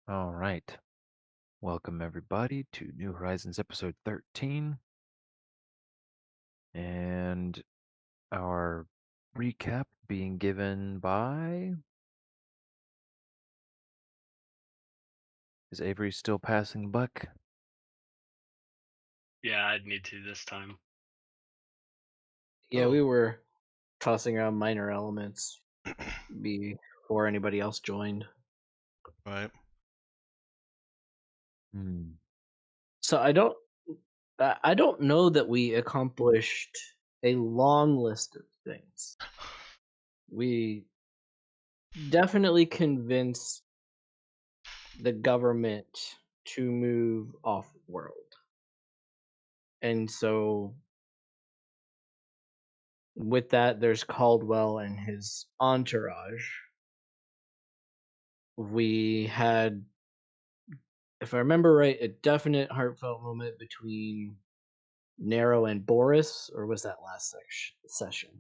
All right. Welcome, everybody, to New Horizons episode 13. And our recap being given by. Is Avery still passing the buck? Yeah, I'd need to this time. Yeah, Oh, we were tossing around minor elements before anybody else joined. right. Hmm. So I don't know that we accomplished a long list of things. We definitely convinced the government to move off world. And so with that there's Caldwell and his entourage. We had, if I remember right, a definite heartfelt moment between Nero and Boris, or was that last session?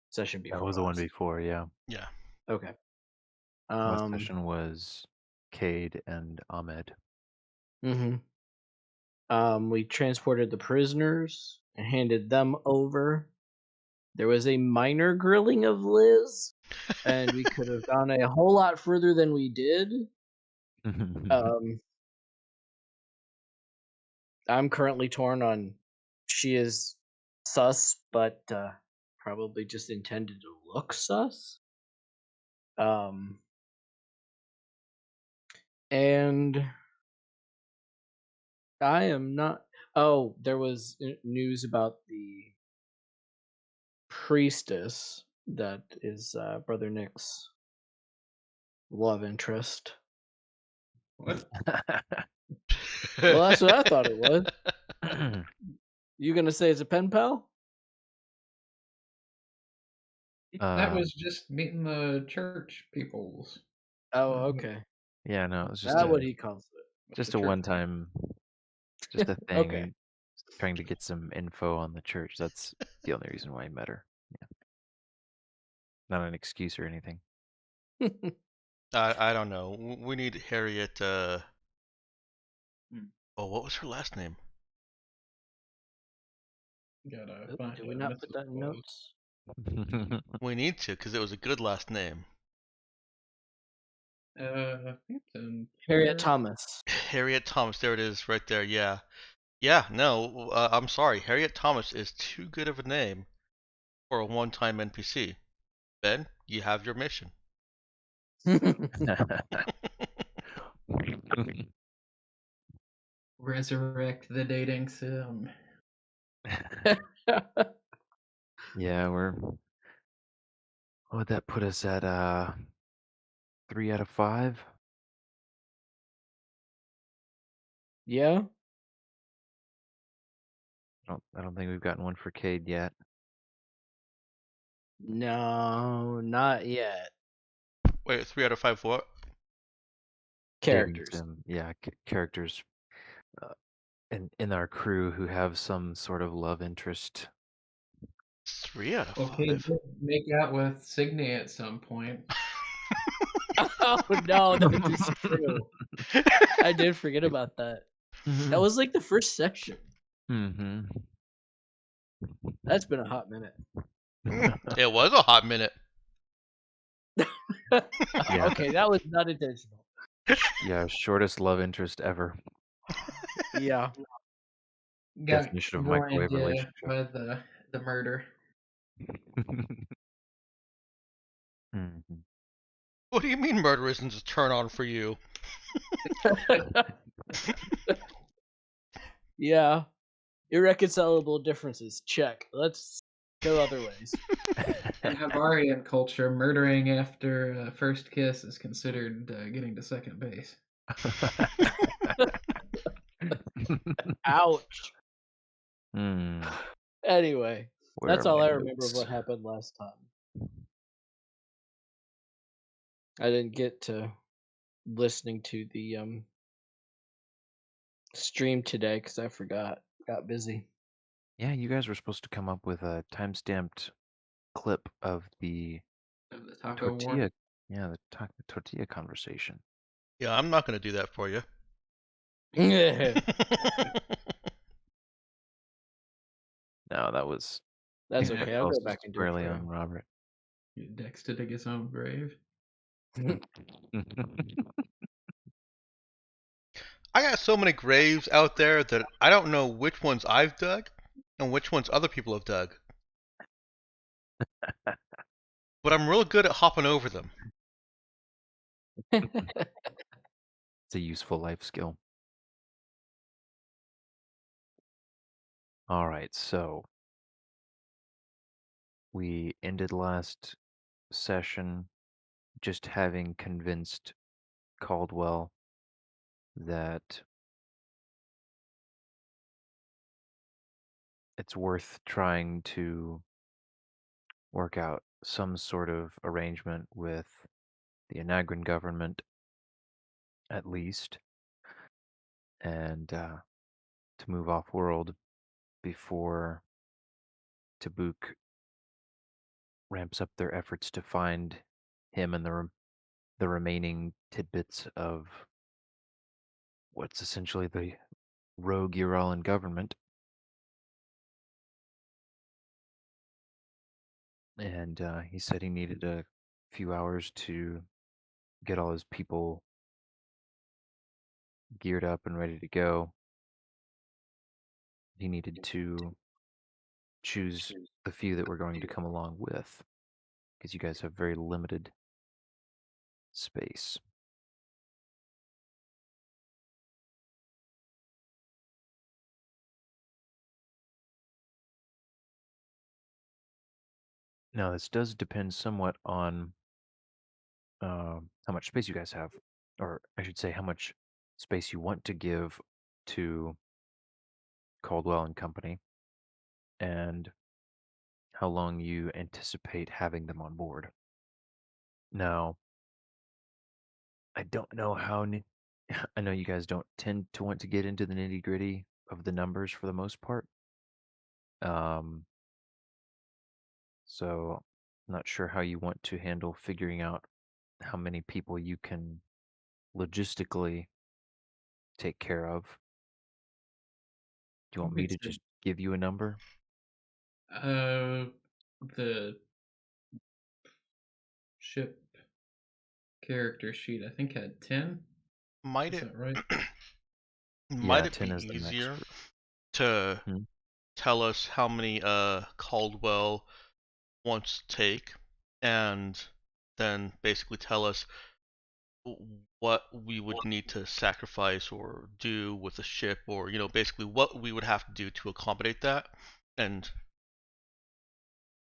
Session That before was the one last. before, yeah. Yeah. Okay. Last Um. session was Cade and Ahmed. hmm we transported the prisoners and handed them over. There was a minor grilling of Liz, and we could have gone a whole lot further than we did. Um, I'm currently torn on. She is sus, but probably just intended to look sus. Um, and I am not. Oh, there was news about the priestess that is Brother Nick's love interest. What? Well, that's what I thought it was. You gonna say it's a pen pal? That uh, was just meeting the church peoples. Oh, okay. yeah, no, it was just That's a what he calls it. With the church. one-time, just a thing. Okay. He trying to get some info on the church. That's the only reason why he met her. Yeah, not an excuse or anything. I don't know. We need Harriet. Hmm. Oh, what was her last name? Gotta Oop, find did we a not put missile that in quote. notes? We need to, because it was a good last name. I think it's in Harriet here. Thomas. Harriet Thomas. There it is, right there. Yeah. Yeah. No, I'm sorry. Harriet Thomas is too good of a name for a one-time NPC. Ben, you have your mission. Resurrect the dating sim. Yeah, what would that put us at? 3 out of 5. Yeah? I don't think we've gotten one for Cade yet. No, not yet. Wait, 3 out of 5 what? Dating Characters. sim, yeah, characters uh, in our crew who have some sort of love interest. Okay, 3 out of 5. did make out with Signy at some point. Oh no, that is true. I did forget about that. That was like the first section. Mm-hmm. That's been a hot minute. It was a hot minute. Yeah, Okay, that was not intentional. yeah, shortest love interest ever. Yeah. Got Definition of microwave blinded relationship. by the murder. Mhm. What do you mean murder isn't a turn on for you? Yeah. Irreconcilable differences. Check. Let's go other ways. In Havarian culture, murdering after first kiss is considered getting to second base. Ouch. Hmm. Anyway, Where that's are all my I remember of notes? what happened last time. I didn't get to listening to the stream today because I forgot. Got busy. Yeah, you guys were supposed to come up with a time-stamped clip of the Of the taco war. tortilla. Yeah, the tortilla conversation. Yeah, I'm not gonna do that for you. No, that was That's Yeah. okay. I'll fell go back and do it squarely for on Robert. Dex to dig his own grave. you. I got so many graves out there that I don't know which ones I've dug and which ones other people have dug. But I'm real good at hopping over them. It's a useful life skill. All right, so we ended last session just having convinced Caldwell that it's worth trying to work out some sort of arrangement with the Anagran government, at least, and to move off world before Tabuk ramps up their efforts to find him and the remaining tidbits of what's essentially the rogue Urallan government. And he said he needed a few hours to get all his people geared up and ready to go. He needed to choose the few that we're going to come along with, because you guys have very limited space. Now, this does depend somewhat on how much space you guys have, or I should say, how much space you want to give to Caldwell and Company, and how long you anticipate having them on board. Now, I don't know I know you guys don't tend to want to get into the nitty gritty of the numbers for the most part. Um, so not sure how you want to handle figuring out how many people you can logistically take care of. Do you want me We to said just give you a number? uh, the ship character sheet I think had 10. Might Is it that right? might Yeah, it 10 be is the max easier group. to Hmm? tell us how many Caldwell wants to take and then basically tell us what we would need to sacrifice or do with the ship, or basically what we would have to do to accommodate that, and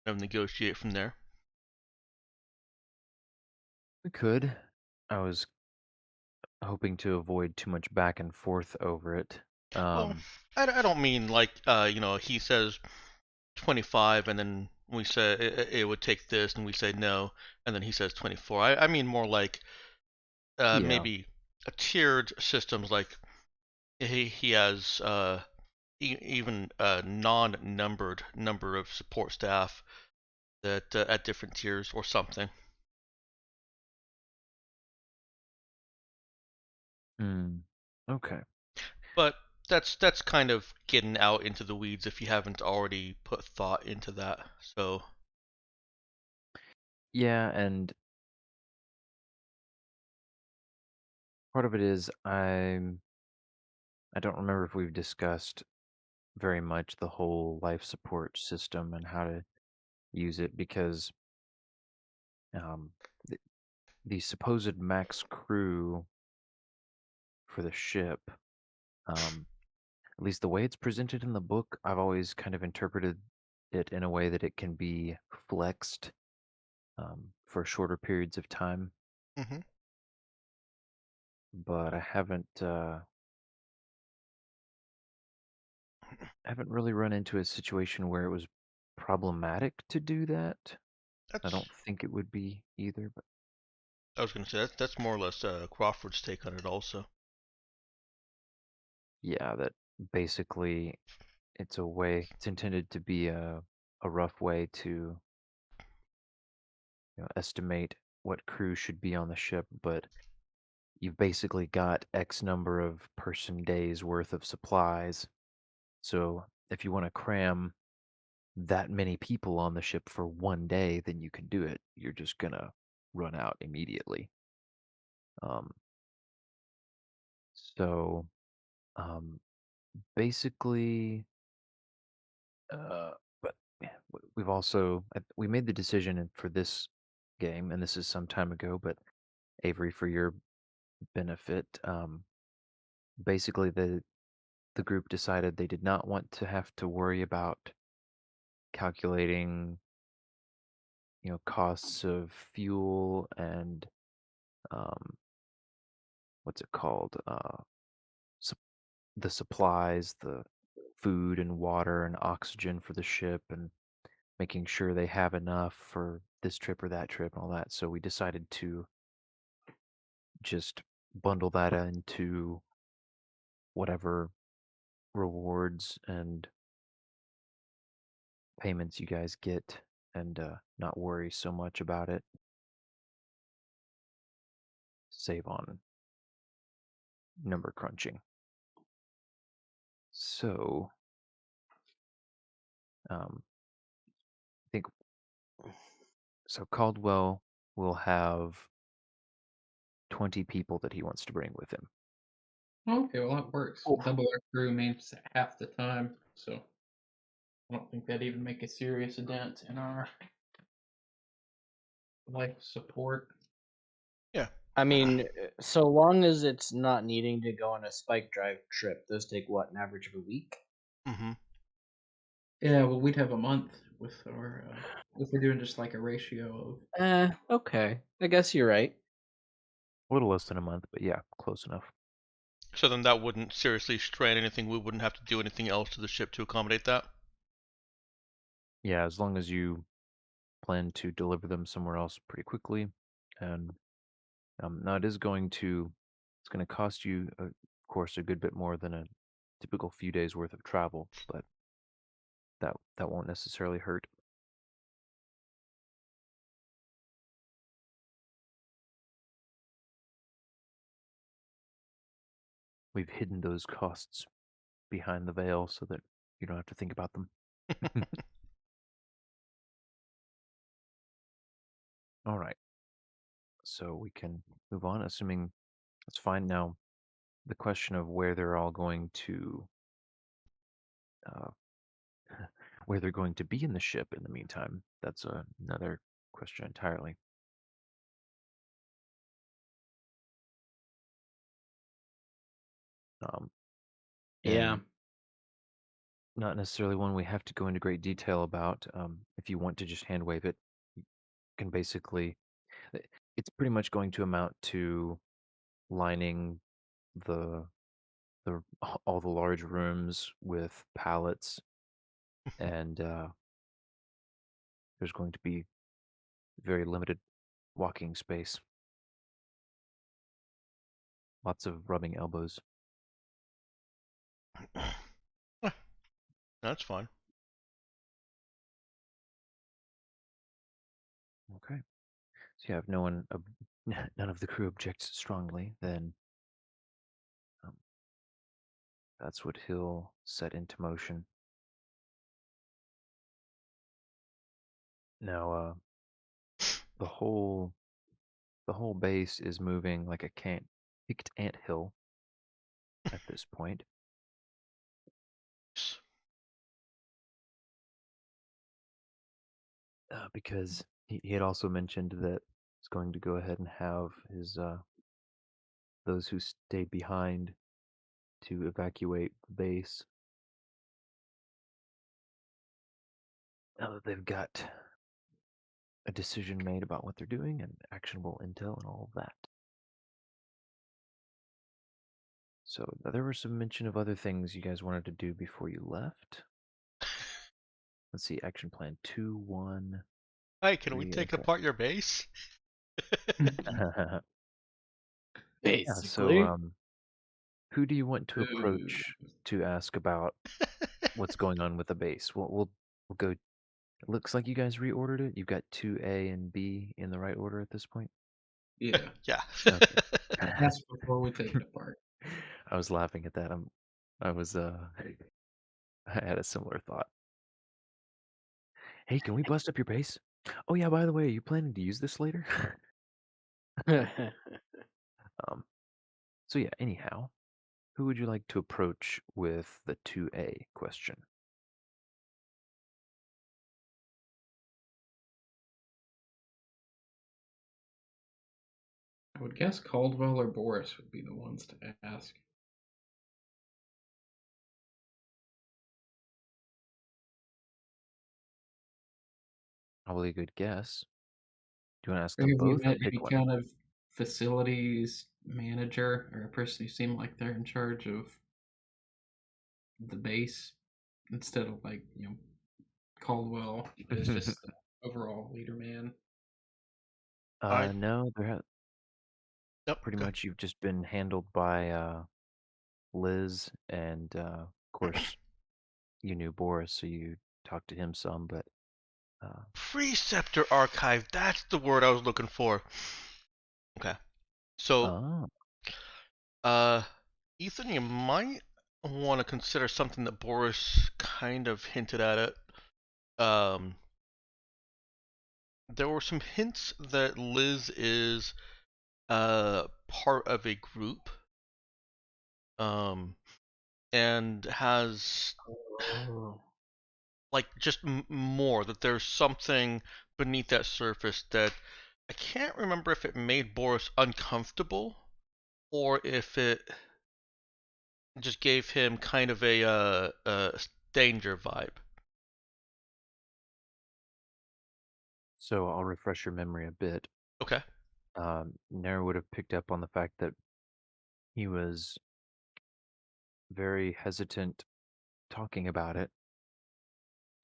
negotiate from there. We could. I was hoping to avoid too much back and forth over it. Well, Um, I don't mean like he says 25 and then we say it would take this and we say no and then he says 24. I mean more like yeah. maybe a tiered systems, like he has even a non-numbered number of support staff that at different tiers or something. Hmm. Okay. But that's kind of getting out into the weeds if you haven't already put thought into that. So Yeah, and part of it is I don't remember if we've discussed very much the whole life support system and how to use it because um, the, the supposed max crew for the ship, um, at least the way it's presented in the book, I've always kind of interpreted it in a way that it can be flexed for shorter periods of time. hmm But I haven't really run into a situation where it was problematic to do that. I that's don't think it would be either, but I was gonna say that's more or less Crawford's take on it also. yeah, that basically it's intended to be a rough way to estimate what crew should be on the ship, but you've basically got X number of person days worth of supplies. So if you want to cram that many people on the ship for one day, then you can do it. You're just gonna run out immediately. Um, so um, basically, uh, but yeah, we've also we made the decision for this game, and this is some time ago. But Avery, for your benefit, basically the group decided they did not want to have to worry about calculating, costs of fuel and um, what's it called? Sup- the supplies, the food and water and oxygen for the ship, and making sure they have enough for this trip or that trip and all that. So we decided to just bundle that into whatever rewards and payments you guys get and not worry so much about it. Save on number crunching. So, I think so. Caldwell will have 20 people that he wants to bring with him. Okay, well that works. Oh. Double our crew means half the time, so I don't think that'd even make a serious dent in our life support. Yeah. I mean, so long as it's not needing to go on a spike drive trip, those take what, an average of a week? Mm-hmm. Yeah, well, we'd have a month with our if we're doing just like a ratio of. Okay. I guess you're right. A little less than a month, but yeah, close enough. So then that wouldn't seriously strain anything. We wouldn't have to do anything else to the ship to accommodate that. Yeah, as long as you plan to deliver them somewhere else pretty quickly. And now it's going to cost you, of course, a good bit more than a typical few days worth of travel, but that won't necessarily hurt. We've hidden those costs behind the veil so that you don't have to think about them. All right. So we can move on, assuming that's fine. Now, the question of where they're all going to, uh, where they're going to be in the ship in the meantime, that's another question entirely. Um, Yeah. and not necessarily one we have to go into great detail about. If you want to just hand wave it, you can basically, it's pretty much going to amount to lining the all the large rooms with pallets, and there's going to be very limited walking space. Lots of rubbing elbows. That's fine. Okay. So yeah, if none of the crew objects strongly, then um, that's what he'll set into motion. Now, the whole the whole base is moving like a picked ant hill at this point. Because he had also mentioned that he's going to go ahead and have his those who stayed behind to evacuate the base. Now that they've got a decision made about what they're doing and actionable intel and all of that. So there was some mention of other things you guys wanted to do before you left. Let's see, action plan 2, 1, Hey, can we 3. take Okay. apart your base? Yeah. So, Basically. who do you want to Ooh. approach to ask about what's going on with the base? We'll go. It looks like you guys reordered it. You've got 2A and B in the right order at this point. Yeah. Yeah. Okay. Ask before we take it apart. I was laughing at that. I was I had a similar thought. Hey, can we bust up your base? Oh yeah, by the way, are you planning to use this later? um, so yeah, anyhow, who would you like to approach with the 2A question? I would guess Caldwell or Boris would be the ones to ask. Probably a good guess. Do you want to ask Or them have you both or met pick any one? kind of facilities manager or a person who seemed like they're in charge of the base instead of like, Caldwell is just the overall leader man? I No, Yep. pretty Okay. much you've just been handled by Liz, and of course you knew Boris, so you talked to him some, but uh, Preceptor archive. That's the word I was looking for. Okay. So, oh, uh, Ethan, you might want to consider something that Boris kind of hinted at it. Um, there were some hints that Liz is part of a group, um, and has Oh. like just more that there's something beneath that surface that I can't remember if it made Boris uncomfortable or if it just gave him kind of a danger vibe. so I'll refresh your memory a bit. Okay. Nair would have picked up on the fact that he was very hesitant talking about it,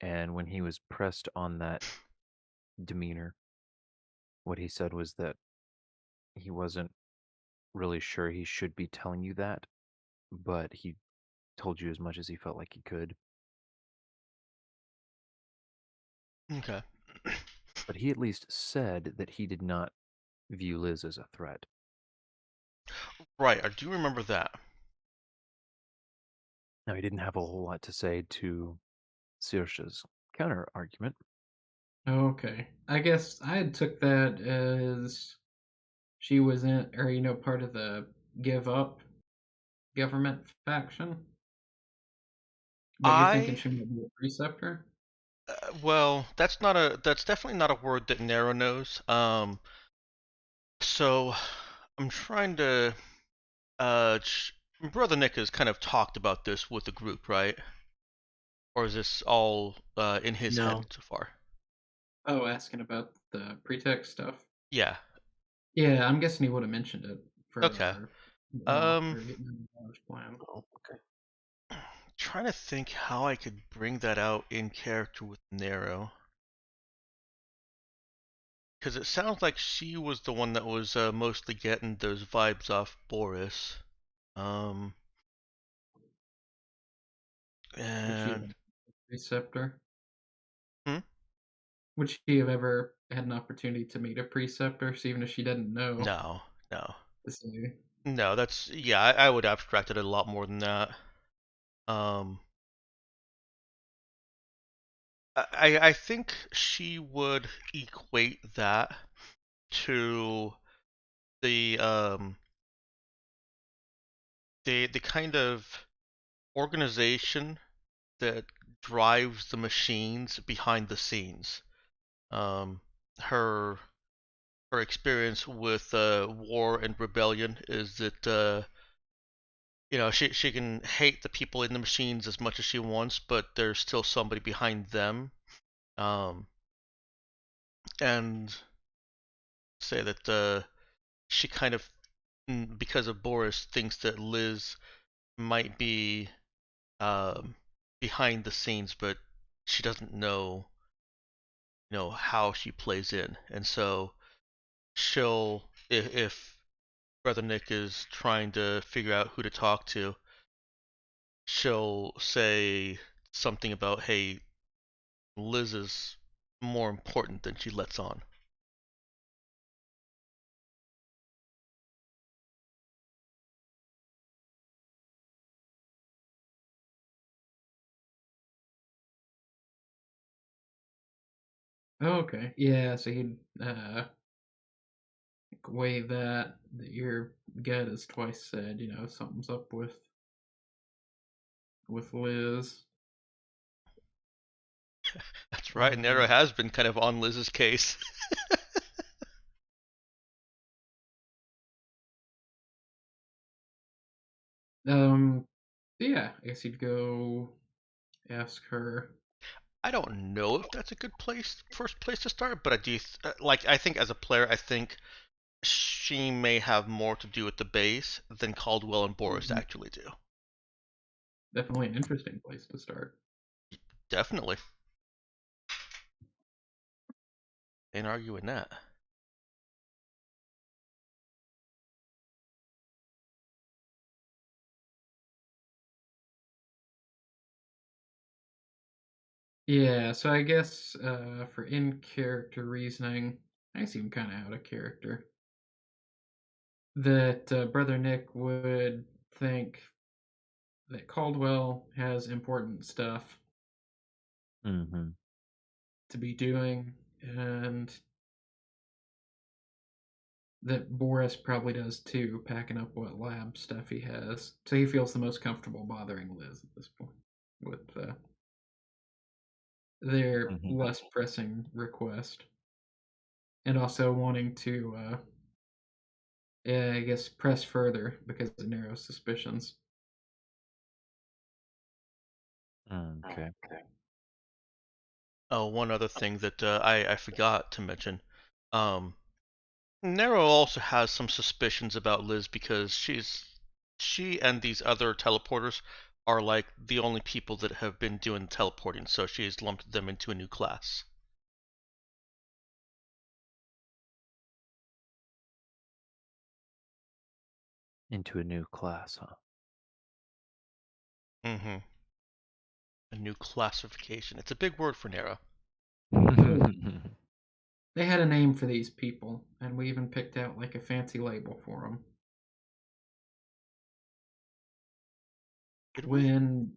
and when he was pressed on that demeanor, what he said was that he wasn't really sure he should be telling you that, but he told you as much as he felt like he could. Okay. But he at least said that he did not view Liz as a threat. Right, I do remember that. Now, he didn't have a whole lot to say to Saoirse's counter argument. Okay. I guess I took that as she was in, or part of the Give Up government faction. But you're thinking I she might be a preceptor? well, that's definitely not a word that Nero knows. So I'm trying to Brother Nick has kind of talked about this with the group, right? Or is this all in his head No. so far? Oh, asking about the pretext stuff. Yeah. Yeah, I'm guessing he would have mentioned it for Okay. our walk Um, or getting in the plan. Oh, okay. trying to think how I could bring that out in character with Nero. Because it sounds like she was the one that was mostly getting those vibes off Boris. Um, Would she have and been a preceptor? hmm? Would she have ever had an opportunity to meet a preceptor, so even if she didn't know No, no, to say, no. That's yeah. I would abstract it a lot more than that. Um, I think she would equate that to the the kind of organization that drives the machines behind the scenes. Um, her her experience with war and rebellion is that she can hate the people in the machines as much as she wants, but there's still somebody behind them. Um, and say that she kind of because of Boris thinks that Liz might be um, behind the scenes, but she doesn't know how she plays in, and so she'll if Brother Nick is trying to figure out who to talk to, she'll say something about, hey, Liz is more important than she lets on. Oh, okay. Yeah, so he'd weigh that your gut is twice said, something's up with Liz. That's right. Um, Nero has been kind of on Liz's case. um, yeah, I guess he'd go ask her. I don't know if that's a good first place to start, but I do, like, I think as a player, I think she may have more to do with the base than Caldwell and Boris Mhm. actually do. Definitely an interesting place to start. Definitely. Ain't arguing that. Yeah, so I guess for in character reasoning, I seem kind of out of character. That Brother Nick would think that Caldwell has important stuff Mm-hmm. to be doing, and that Boris probably does too, packing up what lab stuff he has. So he feels the most comfortable bothering Liz at this point with their Mm-hmm. less pressing request, and also wanting to, I guess, press further because of Nero's suspicions. Okay. Oh, one other thing that I forgot to mention. Um, Nero also has some suspicions about Liz because she and these other teleporters are like the only people that have been doing teleporting, so she's lumped them into a new class. Into a new class, huh? Mm-hmm. A new classification. It's a big word for Nero. They had a name for these people, and we even picked out like a fancy label for them. Did we? When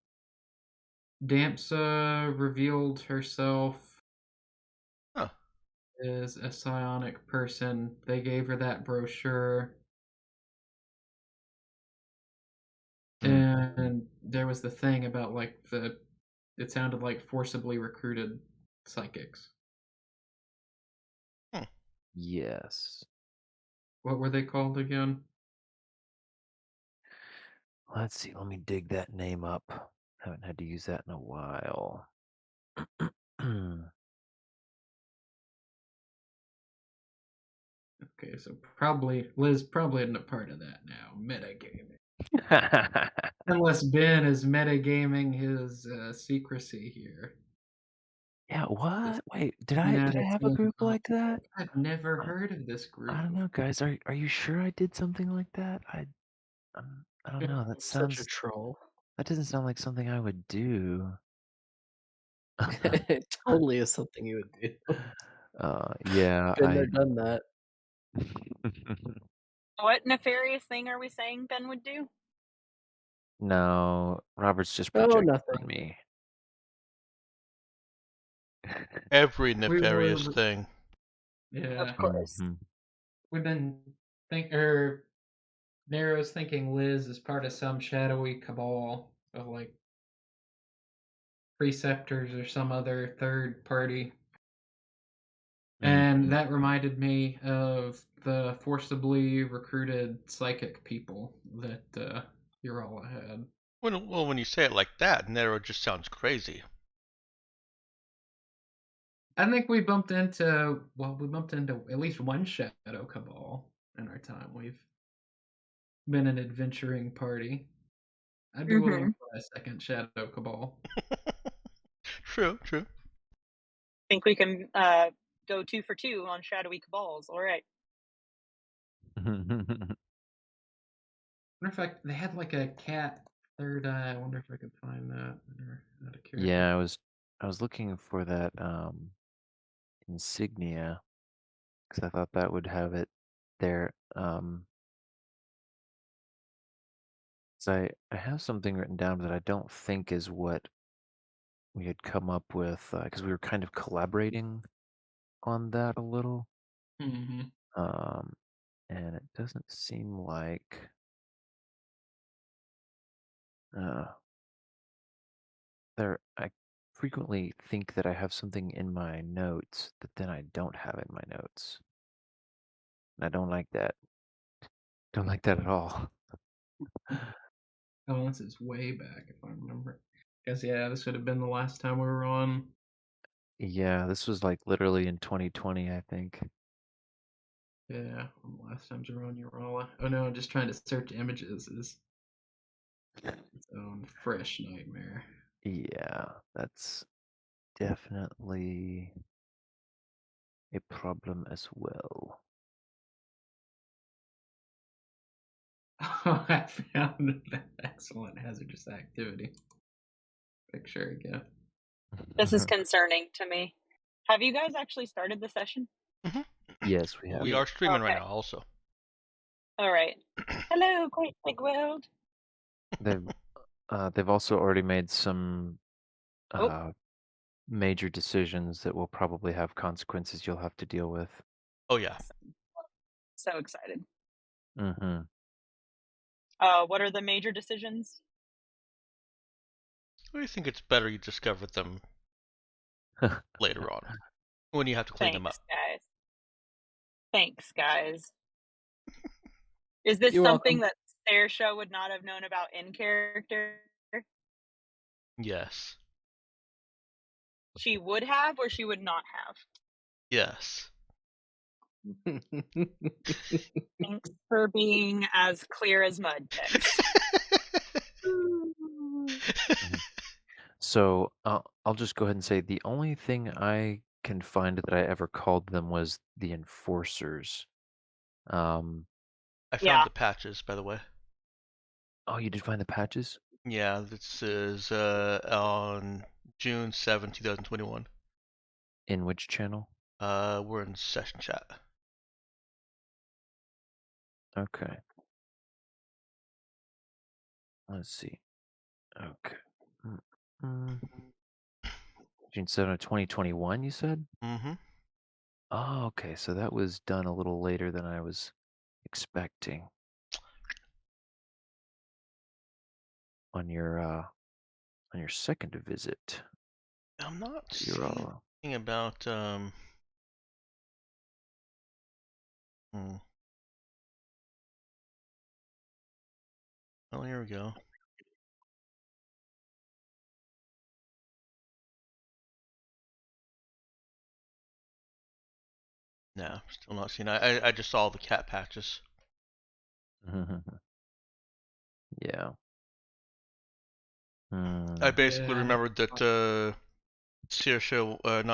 Damsa revealed herself Huh. as a psionic person, they gave her that brochure, Mm. and there was the thing about like it sounded like forcibly recruited psychics. Hmm. Yes. What were they called again? Let's see. Let me dig that name up. Haven't had to use that in a while. Okay, so probably Liz probably isn't a part of that now. Metagaming. Unless Ben is metagaming his secrecy here. Yeah, This what? Wait, did I United did I have a Team group of like that? I've never I, heard of this I group don't know, before. guys. Are you sure I did something like that? I don't know. Such a troll. That doesn't sound like something I would do. It totally is something you would do. Yeah, Been there, done that. What nefarious thing are we saying Ben would do? No, Robert's just Oh, projecting nothing. on me. Every We nefarious were thing. yeah. Of course. Mhm. We've been Nero's thinking Liz is part of some shadowy cabal of like preceptors or some other third party. And Mhm. that reminded me of the forcibly recruited psychic people that Urala had. When you say it like that, Nero just sounds crazy. I think we bumped into at least one shadow cabal in our time. We've been an adventuring party. I'd be willing Mm-hmm. to try a second shadow cabal. True, true. Think we can go 2 for 2 on shadowy cabals. All right. Matter of fact, they had like a cat third eye. I wonder if I could find that out of Yeah, curiosity. I was looking for that insignia because I thought that would have it there. 'Cause I have something written down that I don't think is what we had come up with because we were kind of collaborating on that a little. Mm-hmm. Um, and it doesn't seem like uh, I frequently think that I have something in my notes that then I don't have in my notes. And I don't like that. Don't like that at all. Oh, this is way back if I remember. Guess yeah, this would have been the last time we were on. Yeah, this was like literally in 2020, I think. Yeah, one of the last times we were on, you were all. Oh no, just trying to search images is its own fresh nightmare. Yeah, that's definitely a problem as well. Oh, I found that excellent hazardous activity picture again. This is concerning to me. Have you guys actually started the session? Hmm. Yes, we have. We are streaming right Okay. now, also. All right. Hello, great big world. They've they've also already made some Oh, uh, major decisions that will probably have consequences you'll have to deal with. Oh yeah. so excited. Mm-hmm. What are the major decisions? I think it's better you discover them later on when you have to clean them up. Thanks, guys. Thanks, guys. Is this You're something welcome. that Saoirse would not have known about in character? Yes. She would have, or she would not have. Yes. Thanks for being as clear as mud, Tex. Mhm. So I'll just go ahead and say the only thing I can find that I ever called them was the enforcers. Um, I found Yeah. the patches, by the way. oh, you did find the patches? Yeah, this is on June 7th, 2021. In which channel? We're in session chat. Okay. Let's see. Okay. Mm, mm. June 7th, 2021, you said? Mm-hmm. Oh, okay. So that was done a little later than I was expecting on your second visit. I'm not You're seeing all anything about hmm. Oh, here we go. No, still not seeing. I just saw the cat patches. yeah. I Hmm. basically Yeah. remembered that not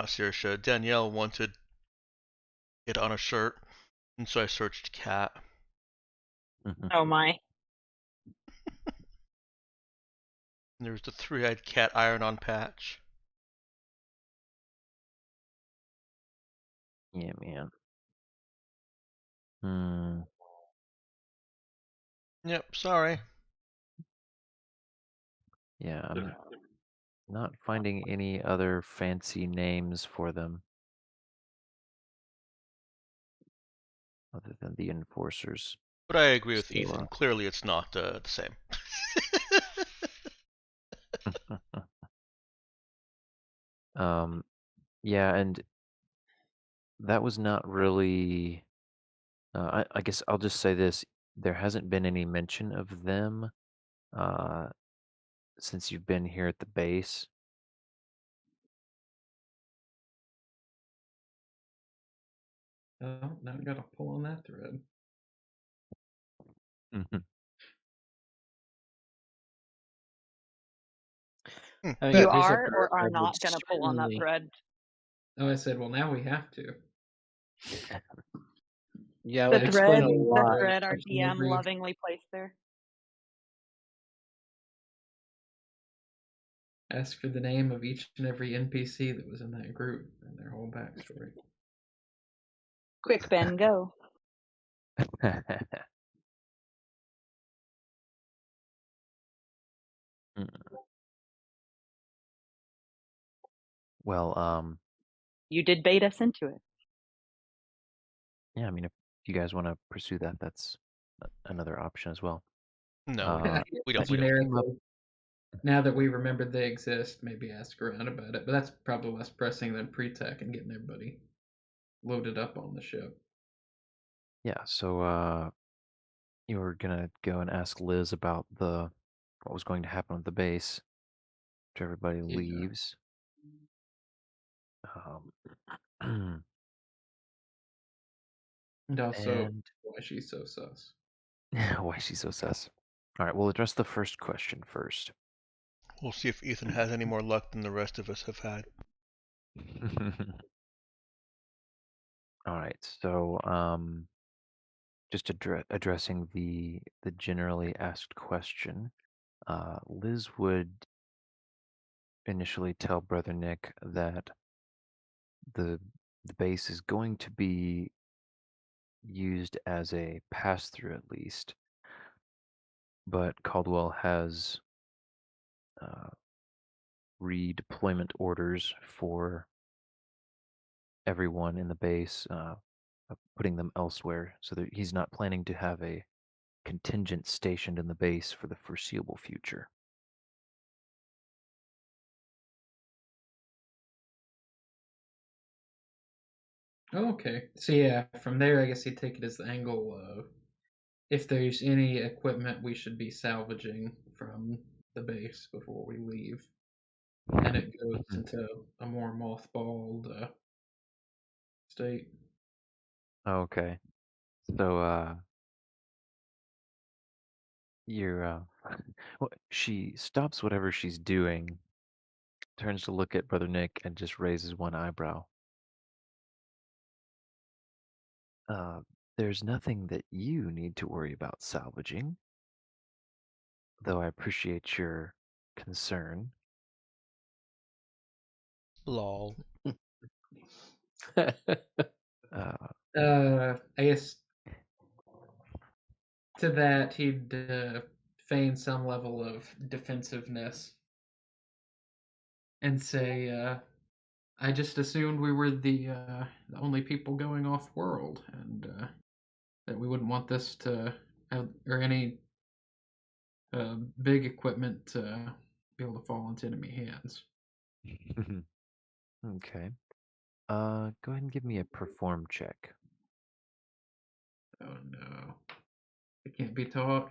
Saoirse, Danielle wanted it on a shirt, and so I searched cat. Oh my. And there was the three-eyed cat iron-on patch. Yeah, man. Hmm. Yep, sorry. Yeah, I'm not finding any other fancy names for them other than the enforcers. But I agree with So, Ethan. Clearly, it's not the same. um, yeah, and that was not really. I guess I'll just say this: there hasn't been any mention of them uh, since you've been here at the base. Oh, now I gotta pull on that thread. Mhm. Hmm. I mean, You if there's a are or are paragraph, would not going to pull on that certainly. thread. Oh, I said, well, now we have to. Yeah, it The would explain thread, a the lot. thread our Each and DM every lovingly placed there. ask for the name of each and every NPC that was in that group and their whole backstory. Quick, Ben, go. Mm. Well, You did bait us into it. Yeah, I mean, if you guys want to pursue that, that's another option as well. No, Uh, we don't. We don't. Generically, now that we remember they exist, maybe ask around about it. But that's probably less pressing than pre-tech and getting everybody loaded up on the ship. yeah, so you were gonna go and ask Liz about the what was going to happen with the base after everybody Yeah. leaves. Um, And also and why she's so sus. why she's so sus. All right, we'll address the first question first. We'll see if Ethan has any more luck than the rest of us have had. All right, so just addressing the generally asked question, Liz would initially tell Brother Nick that the the base is going to be used as a pass through at least, but Caldwell has uh, redeployment orders for everyone in the base, putting them elsewhere, so that he's not planning to have a contingent stationed in the base for the foreseeable future. Oh, okay. So yeah, from there, I guess you take it as the angle of if there's any equipment we should be salvaging from the base before we leave, and it goes into a more mothballed state. Okay, so you're well, she stops whatever she's doing, turns to look at Brother Nick, and just raises one eyebrow. Uh, there's nothing that you need to worry about salvaging, though I appreciate your concern. Lol. Uh, I guess to that he'd feign some level of defensiveness and say, "I just assumed we were the only people going off world, and that we wouldn't want this to have, or any big equipment to be able to fall into enemy hands." okay. Go ahead and give me a perform check. Oh no, it can't be taught.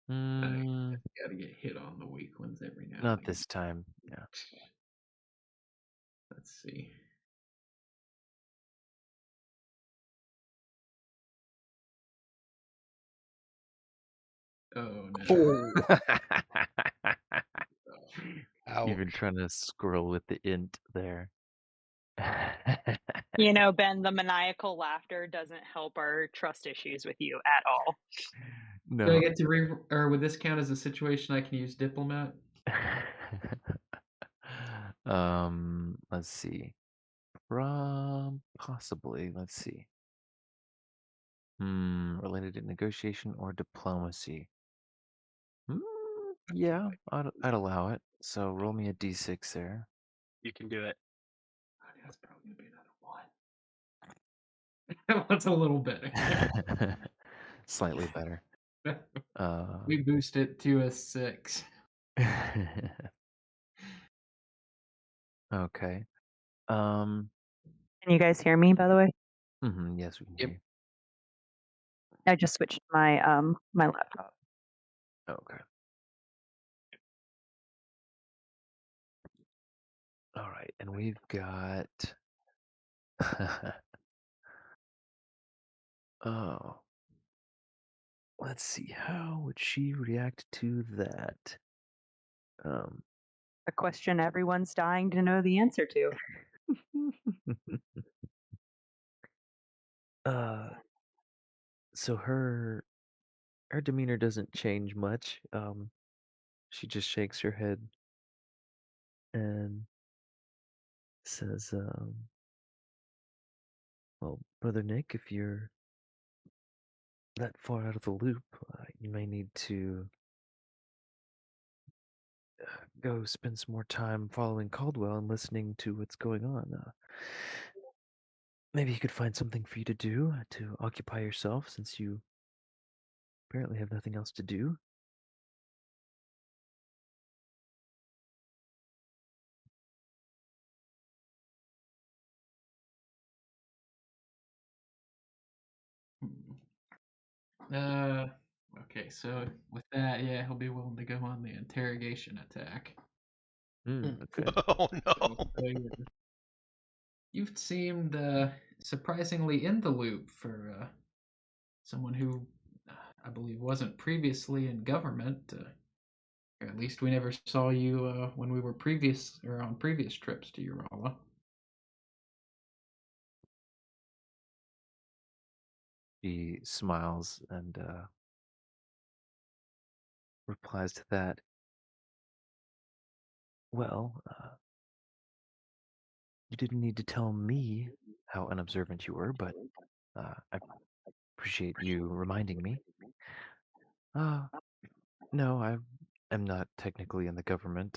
I Mm, gotta get hit on the weak ones every now and not again. this time. Yeah. Let's see. Oh no. You've been Ouch. trying to squirrel with the int there. You know, Ben, the maniacal laughter doesn't help our trust issues with you at all. Do I No. get to or would this count as a situation I can use diplomat? Let's see. Possibly. Let's see. Related to negotiation or diplomacy. Hmm, yeah, I'd allow it. So roll me a d6 there. You can do it. That's probably gonna be another one. That's a little better. Slightly better. Uh, We boost it to a 6. okay. Um, Can you guys hear me, by the way? yes, we can Yep. hear I just switched my my laptop. you. Okay. All right, and we've got. Oh, let's see. How would she react to that? Um. A question everyone's dying to know the answer to. uh. So her demeanor doesn't change much. She just shakes her head and says, "Well, Brother Nick, if you're that far out of the loop, you may need to go spend some more time following Caldwell and listening to what's going on. Maybe he could find something for you to do to occupy yourself since you apparently have nothing else to do. Hmm. Okay, so with that, yeah, he'll be willing to go on the interrogation attack. Okay. Oh So, no. you've seemed surprisingly in the loop for someone who I believe wasn't previously in government. Or at least we never saw you when we were previous or on previous trips to Urala. She smiles and replies to that. Well, you didn't need to tell me how unobservant you were, but I appreciate you reminding me. Uh, no, I am not technically in the government.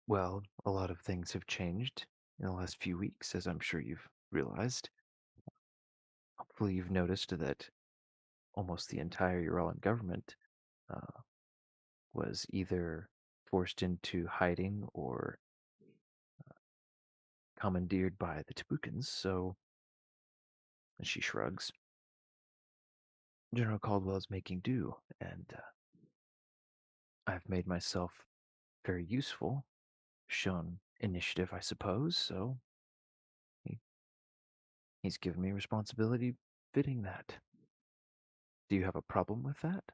Well, a lot of things have changed in the last few weeks, as I'm sure you've realized. Hopefully, you've noticed that almost the entire Uralian government uh, was either forced into hiding or commandeered by the Tabukans, so she shrugs. General Caldwell is making do, and I've made myself very useful, shown initiative, I suppose, so he, he's given me responsibility fitting that. Do you have a problem with that?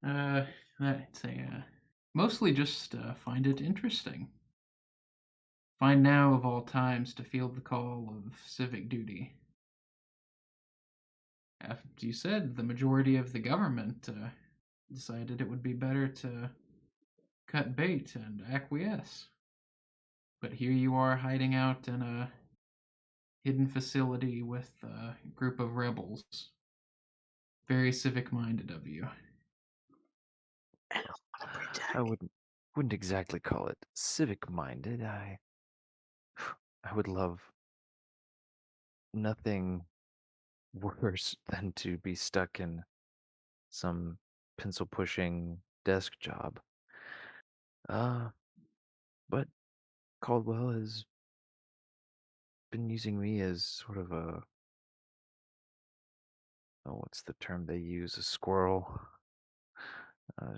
Uh, I'd say mostly just find it interesting. Find now of all times to feel the call of civic duty. As you said, the majority of the government decided it would be better to cut bait and acquiesce. But here you are hiding out in a hidden facility with a group of rebels. Very civic minded of you. I don't want to pretend. I wouldn't exactly call it civic minded. I would love nothing worse than to be stuck in some pencil pushing desk job. Uh, but Caldwell has been using me as sort of a, oh, what's the term they use? A squirrel. Uh,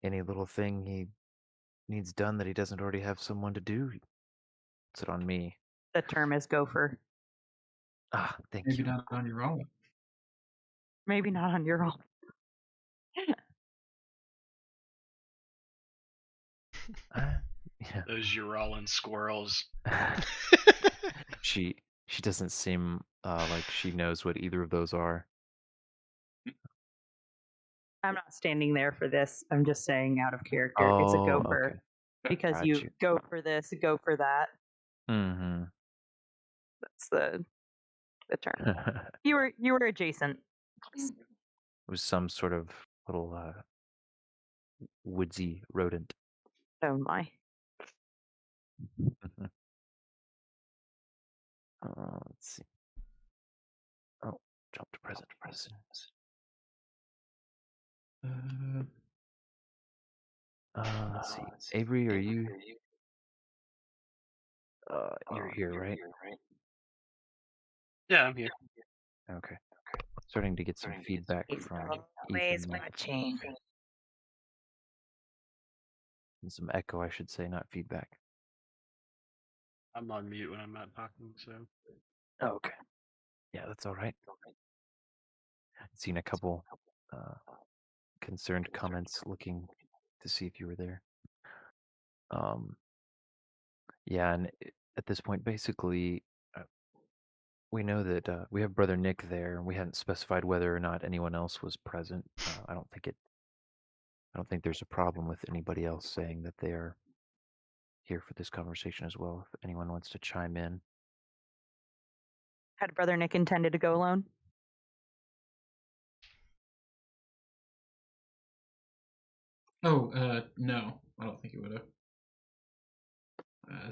any little thing he needs done that he doesn't already have someone to do, he puts it on me. The term is gopher. Ah, thank Maybe you. not on your own. Maybe not on your own. Yeah. Those Uralin squirrels. she she doesn't seem like she knows what either of those are. I'm not standing there for this. I'm just saying out of character. It's a Oh, gopher okay. because Got you you. go for this, go for that. Mm-hmm. That's the term. It You were adjacent. was some sort of little woodsy rodent. Oh my. Mhm. Let's see. Oh, jump to present. Listen. Uh, Let's see. Avery, are you? You're here, right? Yeah, I'm here. Okay. Starting to get some feedback He's from always Ethan watching. and some echo, I should say, not feedback. I'm on mute when I'm not talking, so. Oh, okay. Yeah, that's all right. Seen a couple uh, concerned comments looking to see if you were there. Um, yeah, and at this point, basically, uh, we know that we have Brother Nick there, and we hadn't specified whether or not anyone else was present. I don't think there's a problem with anybody else saying that they are here for this conversation as well. If anyone wants to chime in, Had Brother Nick intended to go alone? Oh, no, I don't think he would have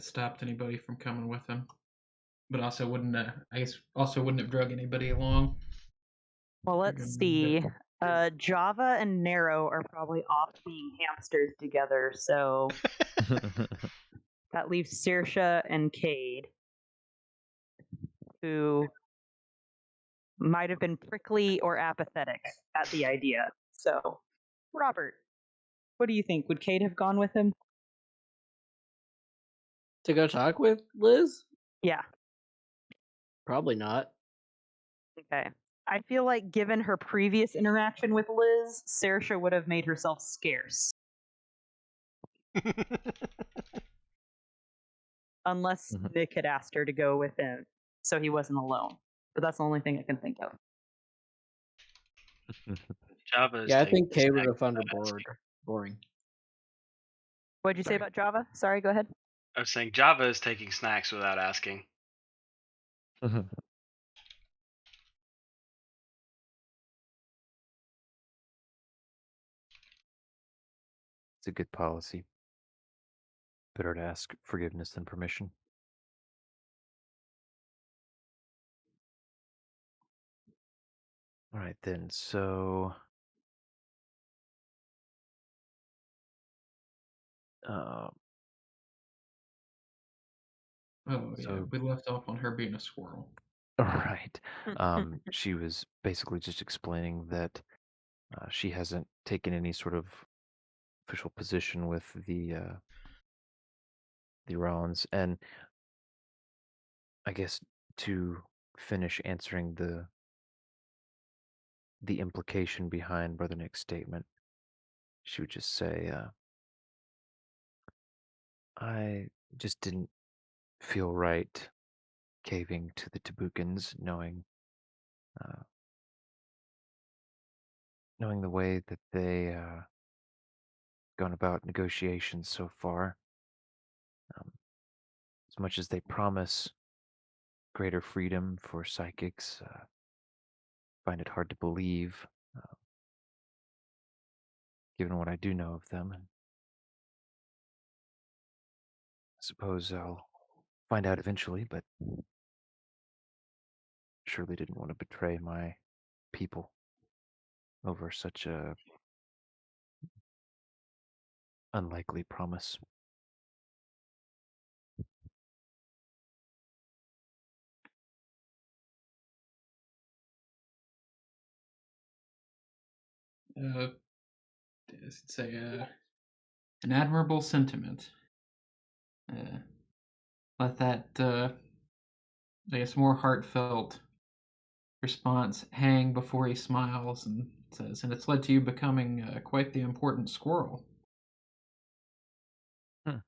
stopped anybody from coming with him. But also wouldn't, I guess, also wouldn't have drug anybody along. Well, They're let's gonna see. be- Java and Narrow are probably off being hamsters together, so that leaves Saoirse and Cade, who might have been prickly or apathetic at the idea. So, Robert, what do you think? Would Cade have gone with him? To go talk with Liz? Yeah. Probably not. Okay. I feel like given her previous interaction with Liz, Saoirse would have made herself scarce. Unless Mhm. Nick had asked her to go with him, so he wasn't alone. But that's the only thing I can think of. Java is Yeah, I taking think Kay would snacks have found her without asking. boring. What'd you say Sorry. about Java? Sorry, go ahead. I was saying Java is taking snacks without asking. It's a good policy. Better to ask forgiveness than permission. All right, then. So, uh, Oh, yeah, so we left off on her being a squirrel. right. She was basically just explaining that she hasn't taken any sort of official position with the Rollins, and I guess to finish answering the implication behind Brother Nick's statement, she would just say, "I just didn't feel right caving to the Tabukans, uh, knowing the way that they gone about negotiations so far. Um, as much as they promise greater freedom for psychics, find it hard to believe, uh, given what I do know of them. And I suppose I'll find out eventually, but surely didn't want to betray my people over such a unlikely promise." It's an admirable sentiment. Let that, I guess, more heartfelt response hang before he smiles and says, and it's led to you becoming quite the important squirrel. Hmm.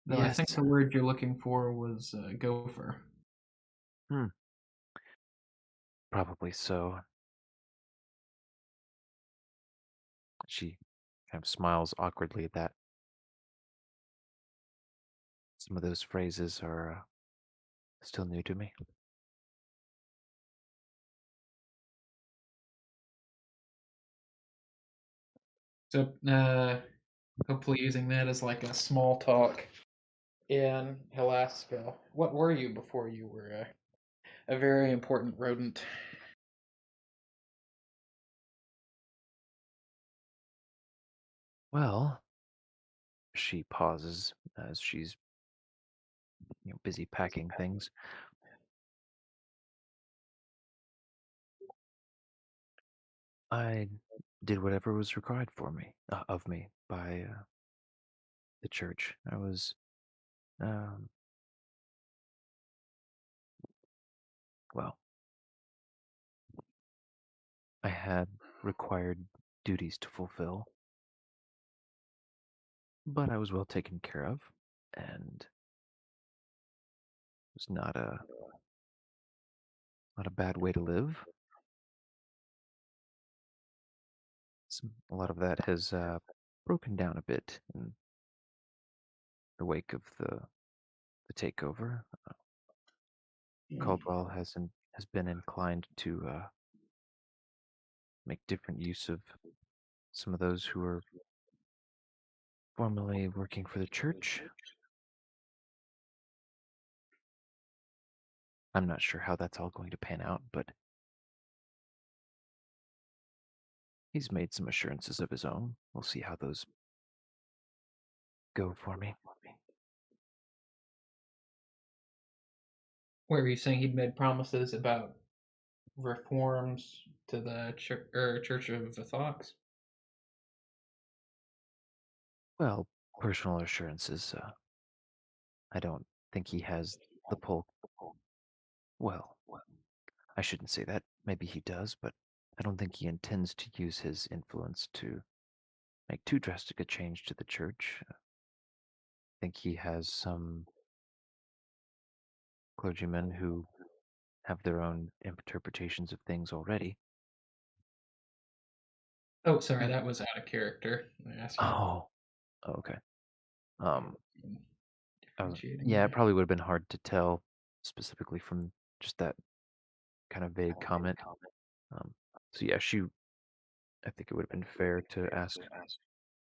Though I think Yes. the word you're looking for was gopher. Hmm. Probably so. She kind of smiles awkwardly at that. Some of those phrases are still new to me. So, hopefully using that as like a small talk. And he'll ask, what were you before you were a very important rodent? Well, she pauses as she's busy packing things. I did whatever was required of me by the church. I was, um, well, I had required duties to fulfill, but I was well taken care of, and it was not a bad way to live. A lot of that has broken down a bit in the wake of the takeover. Caldwell has been inclined to make different use of some of those who are formerly working for the church. I'm not sure how that's all going to pan out, but he's made some assurances of his own. We'll see how those go for me. Where he's saying he'd made promises about reforms to the Church of the Fox. Well, personal assurances. I don't think he has the pull. Well, I shouldn't say that. Maybe he does, but I don't think he intends to use his influence to make too drastic a change to the church. I think he has some clergymen who have their own interpretations of things already. Oh, sorry, that was out of character. I asked you Oh, okay. Um, differentiating yeah, it there. probably would have been hard to tell specifically from just that kind of vague comment. So yeah, I think it would have been fair to ask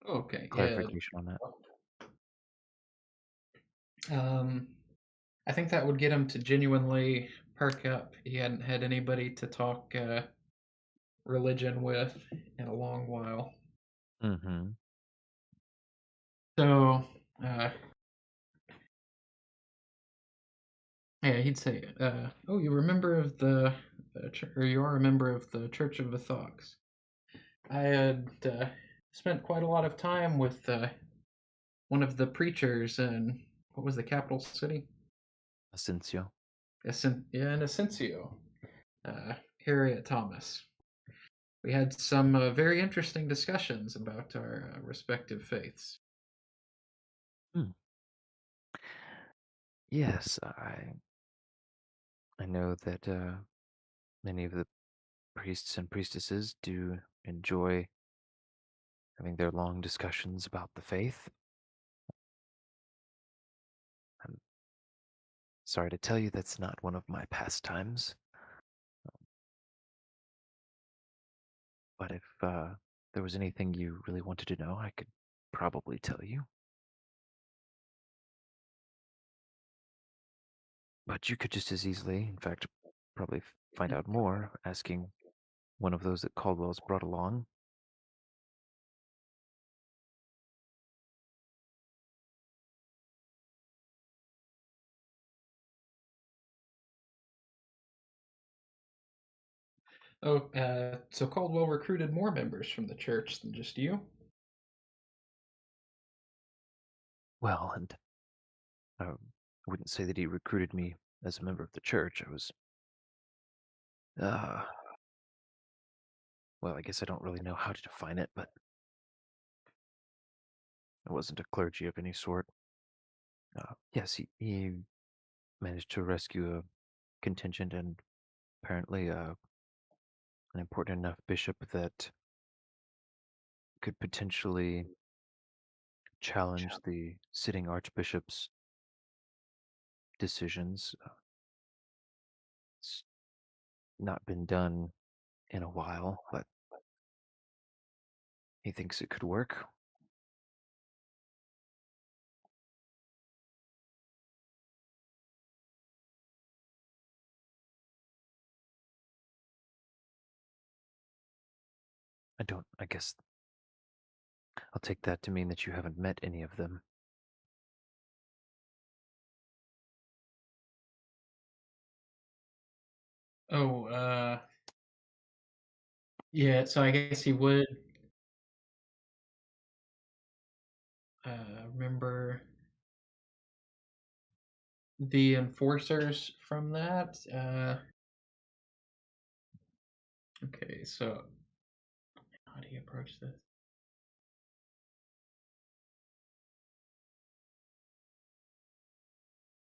Okay, yeah. clarification on that. I think that would get him to genuinely perk up. He hadn't had anybody to talk religion with in a long while. Mm-hmm. So, yeah, he'd say, "Oh, you're a member of the, or you are a member of the Church of the Thogs. I had spent quite a lot of time with one of the preachers in what was the capital city? Asensio. Yeah, in Asensio, Harriet Thomas. We had some very interesting discussions about our respective faiths." Hmm. Yes, I know that many of the priests and priestesses do enjoy having their long discussions about the faith. I'm sorry to tell you that's not one of my pastimes, but if there was anything you really wanted to know, I could probably tell you. But you could just as easily, in fact, probably find out more asking one of those that Caldwell's brought along. Oh, so Caldwell recruited more members from the church than just you? Well, and I wouldn't say that he recruited me as a member of the church. I was, uh, well, I guess I don't really know how to define it, but I wasn't a clergy of any sort. Yes, he managed to rescue a contingent and apparently an important enough bishop that could potentially challenge the sitting archbishop's decisions. It's not been done in a while, but he thinks it could work. I guess I'll take that to mean that you haven't met any of them. Oh, yeah, so I guess he would remember the enforcers from that. Okay, so how do you approach this?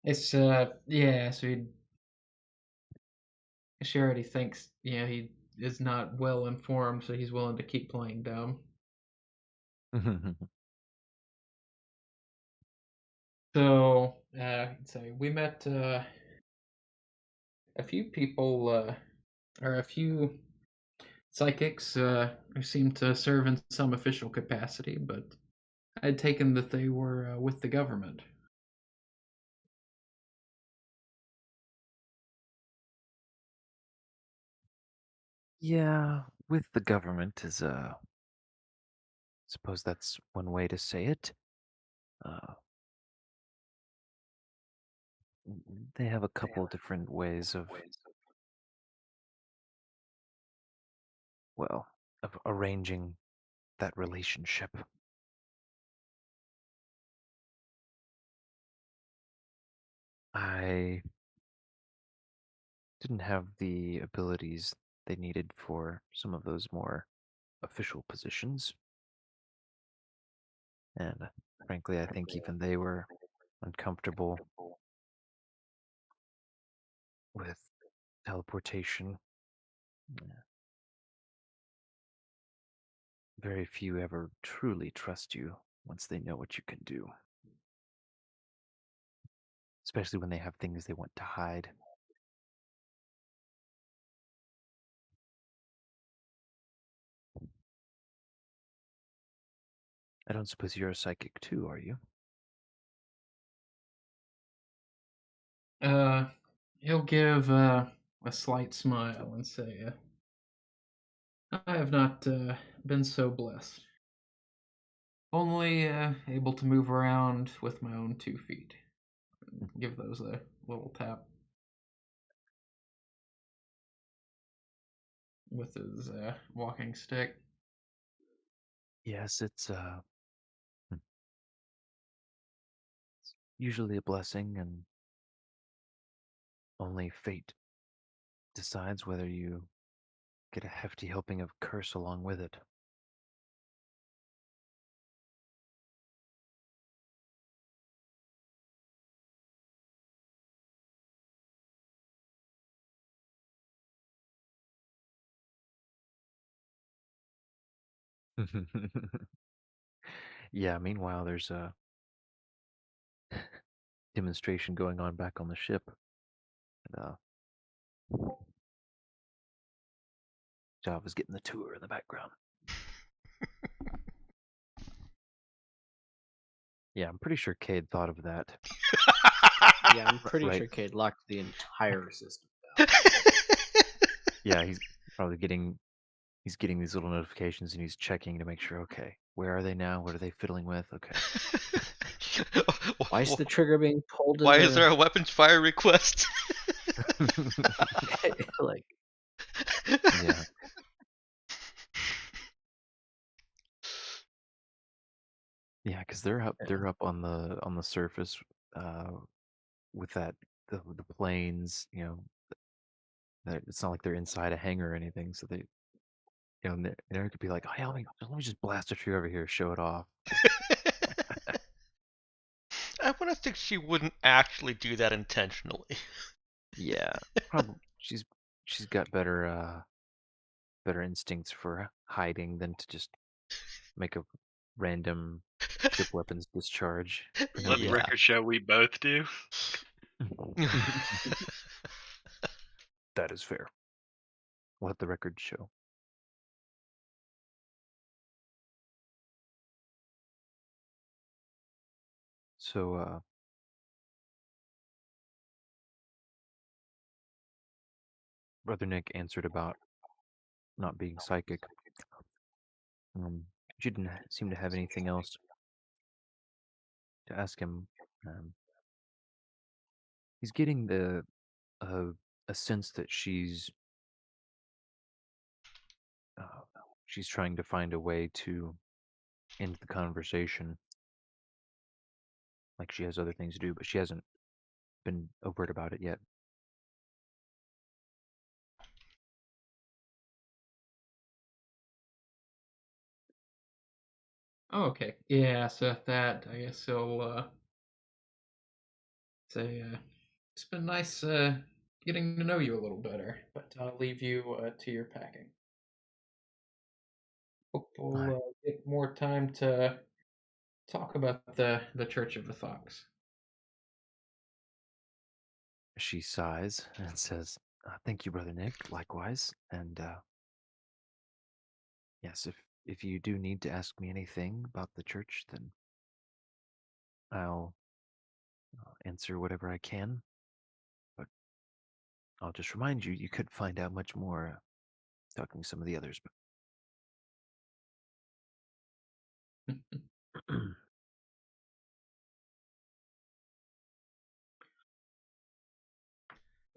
It's yeah, so she already thinks, yeah, he is not well informed, so he's willing to keep playing dumb. So, so we met a few people, or a few psychics, who seem to serve in some official capacity, but I'd taken that they were with the government. Yeah, with the government is suppose that's one way to say it. Uh, they have a couple different ways of, well, of arranging that relationship. I didn't have the abilities they needed for some of those more official positions, and frankly, I think even they were uncomfortable with teleportation. Yeah. Very few ever truly trust you once they know what you can do, especially when they have things they want to hide. I don't suppose you're a psychic too, are you? Uh, he'll give a slight smile and say, I have not been so blessed. Only able to move around with my own 2 feet. Give those a little tap with his walking stick. Yes, hmm, it's usually a blessing, and only fate decides whether you get a hefty helping of curse along with it. Yeah, meanwhile, there's a demonstration going on back on the ship. And, Java's getting the tour in the background. Yeah, I'm pretty sure Cade thought of that. Yeah, I'm pretty Right. sure Cade locked the entire system. Yeah, he's getting these little notifications and he's checking to make sure, okay, where are they now? What are they fiddling with? Okay. Why is the trigger being pulled in Why is the there a weapons fire request? like? Yeah. Yeah, because they're up on the surface, uh, with the planes, that it's not like they're inside a hangar or anything, so they, and Eric could be like, hey, let me just blast a tree over here, show it off. I want to think she wouldn't actually do that intentionally. Yeah, probably she's got better instincts for hiding than to just make a random ship weapons discharge for no Let the Yeah. reason. record show we both do. That is fair. Let the record show. So, Brother Nick answered about not being psychic. She didn't seem to have anything else to ask him. Um, he's getting uh, a sense that uh, she's trying to find a way to end the conversation. Like she has other things to do, but she hasn't been overt about it yet. Oh, okay. Yeah, so that, I guess he'll say, it's been nice getting to know you a little better, but I'll leave you to your packing. Hope we'll Alright. get more time to talk about the Church of the Fox. She sighs and says, Thank you, Brother Nick. Likewise. And yes, if you do need to ask me anything about the church, then I'll answer whatever I can. But I'll just remind you, you could find out much more talking to some of the others. But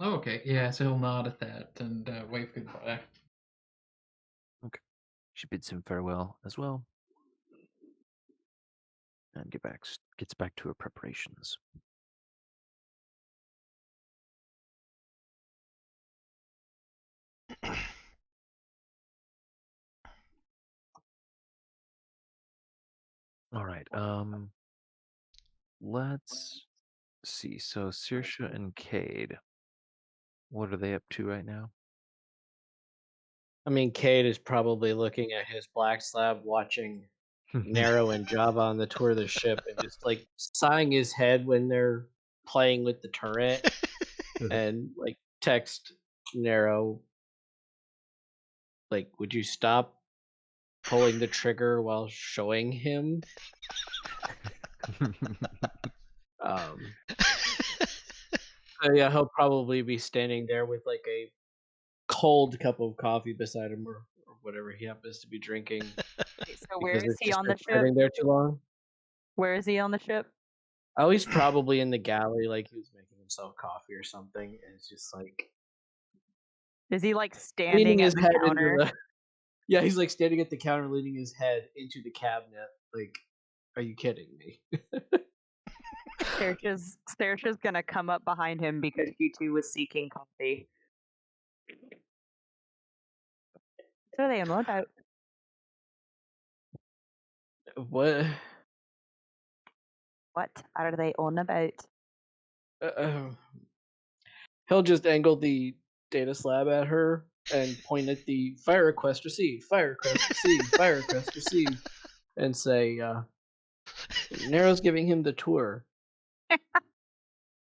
Oh, okay, yeah, so he'll nod at that and wave goodbye. okay, she bids him farewell as well, and gets back to her preparations. All right. Let's see. So Saoirse and Cade, what are they up to right now? I mean, Cade is probably looking at his black slab, watching Nero and Java on the tour of the ship, and just like sighing his head when they're playing with the turret, and like text Nero, like, would you stop pulling the trigger while showing him? So yeah, he'll probably be standing there with like a cold cup of coffee beside him, or whatever he happens to be drinking, Okay, so where because is it's he just on been the ship? sitting there too long. Where is he on the ship? Oh, he's probably in the galley, like he was making himself coffee or something, and it's just like Is he like leaning standing at his the head into counter? the. Yeah, he's like standing at the counter, leaning his head into the cabinet. Like, are you kidding me? Saoirse's gonna come up behind him because she too was seeking coffee. What are they on about? What? What are they on about? He'll just angle the data slab at her and point at the fire request received, fire request received, fire request received, and say, Nero's giving him the tour.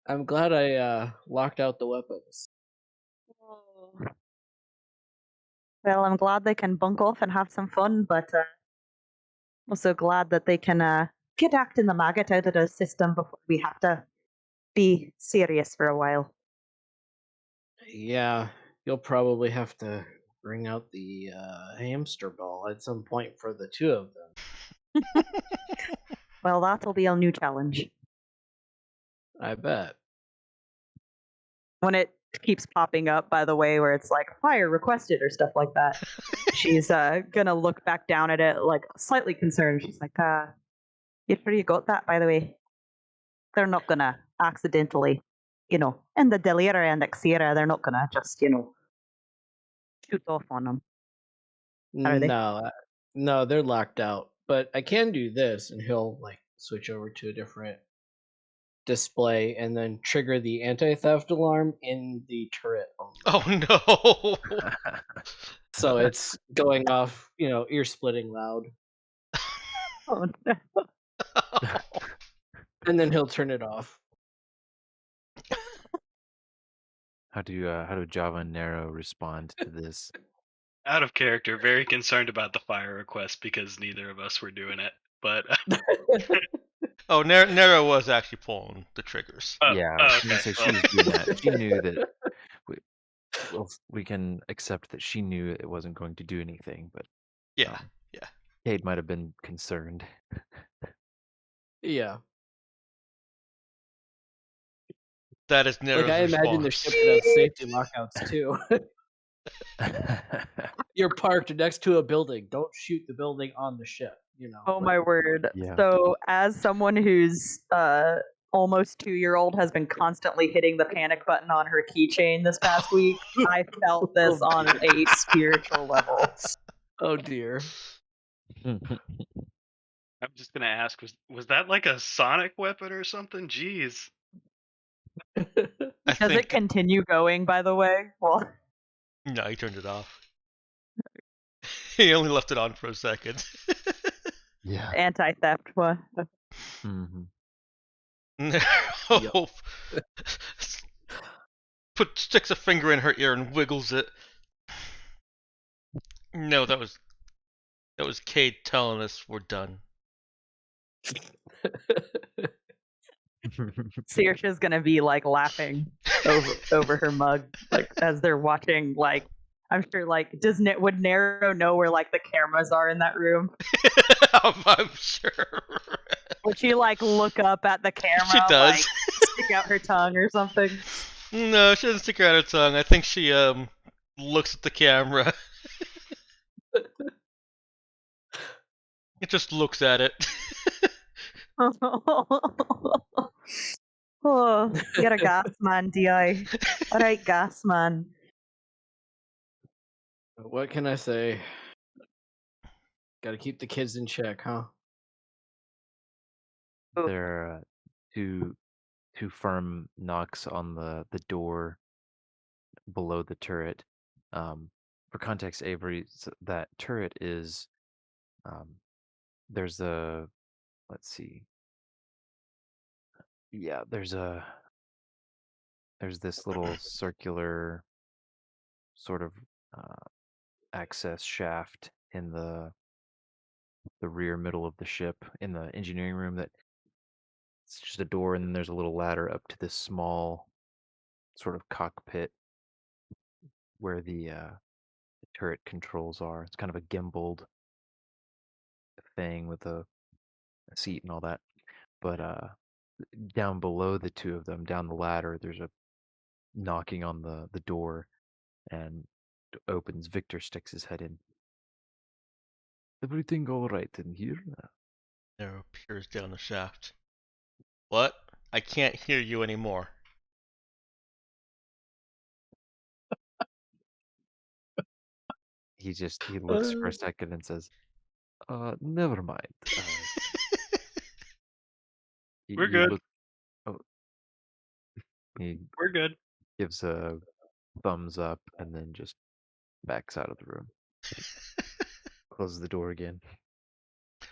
I'm glad I locked out the weapons. Well, I'm glad they can bunk off and have some fun, but also glad that they can get acting the maggot out of the system before we have to be serious for a while. Yeah, you'll probably have to bring out the hamster ball at some point for the two of them. Well, that'll be a new challenge. I bet. When it keeps popping up, by the way, where it's like fire requested or stuff like that, she's gonna look back down at it like slightly concerned. She's like, you sure you got that, by the way? They're not gonna accidentally, in the Delira and Exira, they're not gonna just, shoot off on them. Are they? No, they're locked out. But I can do this, and he'll like switch over to a different display and then trigger the anti-theft alarm in the turret only. Oh no! So it's going off, ear splitting loud. Oh, no. And then he'll turn it off. How do Java and Nero respond to this? Out of character, very concerned about the fire request because neither of us were doing it. But Oh, Nero was actually pulling the triggers. Yeah, I was gonna okay, say she was doing that. She knew that. We can accept that she knew it wasn't going to do anything, but Yeah, yeah. Cade might have been concerned. Yeah. That is Nero's Like I imagine the response. ship would have safety lockouts too. You're parked next to a building. Don't shoot the building on the ship. Oh my word. Yeah. So as someone who's almost 2-year-old has been constantly hitting the panic button on her keychain this past week, I felt this on a spiritual level. Oh dear. I'm just gonna ask: was that like a sonic weapon or something? Jeez. I Does think it continue going, by the way? Well, no, he turned it off. He only left it on for a second. Yeah. anti-theft one. Mm-hmm. No. sticks a finger in her ear and wiggles it. No, that was Cade telling us we're done. Saoirse's gonna be like laughing over her mug, like as they're watching. Like I'm sure, like would Nero know where like the cameras are in that room? I'm sure. Would she like look up at the camera, She does. like stick out her tongue or something? No, she doesn't stick out her tongue. I think she looks at the camera. It just looks at it. Oh, you're a gas man, Di. All right, gas man. What can I say? Gotta keep the kids in check, huh? There are two firm knocks on the door below the turret. For context, Avery, that turret is there's a let's see. Yeah, there's this little circular sort of access shaft in the rear middle of the ship in the engineering room that it's just a door, and then there's a little ladder up to this small sort of cockpit where the turret controls are. It's kind of a gimbaled thing with a seat and all that. But down below the two of them, down the ladder, there's a knocking on the door, and it opens. Victor sticks his head in. Everything all right in here? Nero peers down the shaft. What? I can't hear you anymore. He looks for a second and says, never mind. We're You good. look. Oh, he We're good. gives a thumbs up and then just backs out of the room. Closes the door again.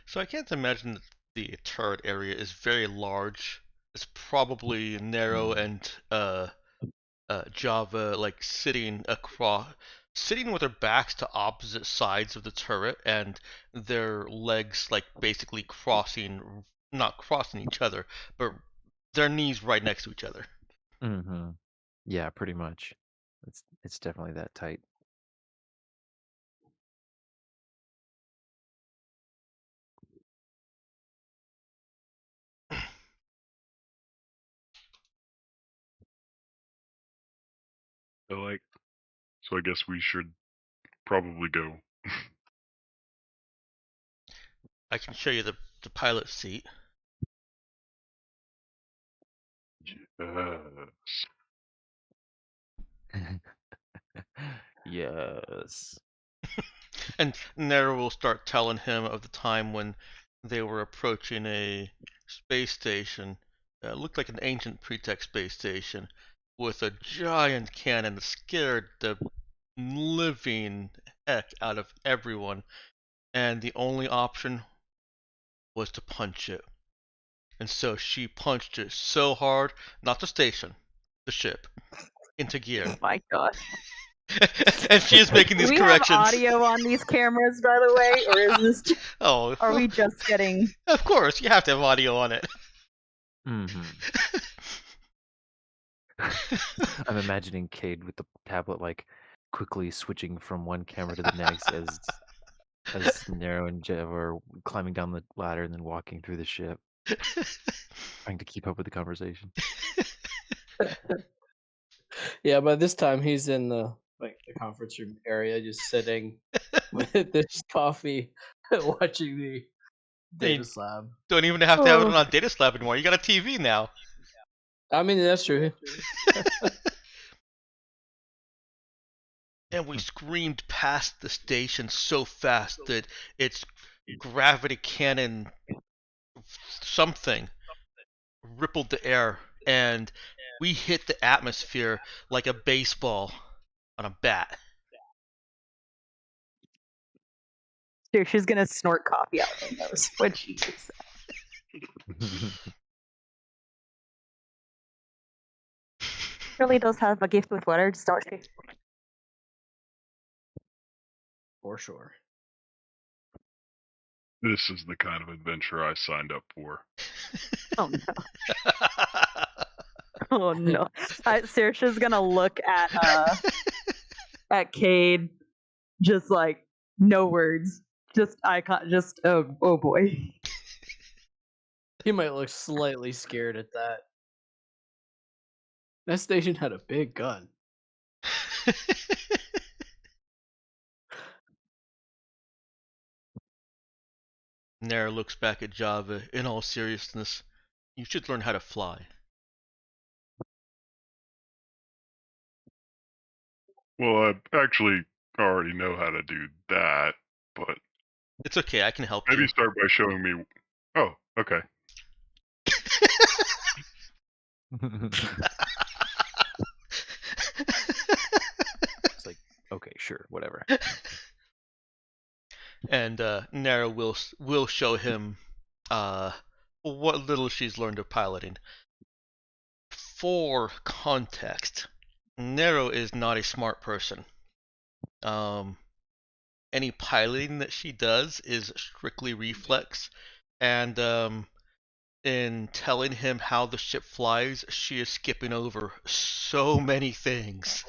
So I can't imagine that the turret area is very large. It's probably Nero and Java like sitting with their backs to opposite sides of the turret, and their legs like basically not crossing each other, but their knees right next to each other. Mm-hmm. Yeah, pretty much. It's definitely that tight. So I guess we should probably go. I can show you the pilot seat. Yes. And Nero will start telling him of the time when they were approaching a space station. Looked like an ancient pretext space station with a giant cannon that scared the living heck out of everyone. And the only option was to punch it. And so she punched it so hard, not the station, the ship, into gear. Oh my god. And she is making Do these we corrections. have audio on these cameras, by the way, or is this? Oh, Are we just getting? Of course, you have to have audio on it. Mm-hmm. I'm imagining Cade with the tablet, like quickly switching from one camera to the next as Nero and Jev are climbing down the ladder and then walking through the ship, trying to keep up with the conversation. Yeah, by this time he's in the conference room area, just sitting with this coffee, watching the data slab. Don't even have to have it on data slab anymore. You got a TV now. I mean, that's true. And we screamed past the station so fast that its gravity cannon something rippled the air, and we hit the atmosphere like a baseball on a bat. Dude, she's gonna snort coffee out of her nose when she eats really does have a gift with words, don't she? For sure. This is the kind of adventure I signed up for. Oh no. Oh no. Saoirse's gonna look at Cade, just like no words. Just oh boy. He might look slightly scared at that. That station had a big gun. Nara looks back at Java. In all seriousness, you should learn how to fly. Well, I actually already know how to do that, but It's okay, I can help maybe you. start by showing me. Oh, okay. It's like, okay, sure, whatever. And Nara will show him what little she's learned of piloting. For context, Nero is not a smart person. Any piloting that she does is strictly reflex, and in telling him how the ship flies, she is skipping over so many things.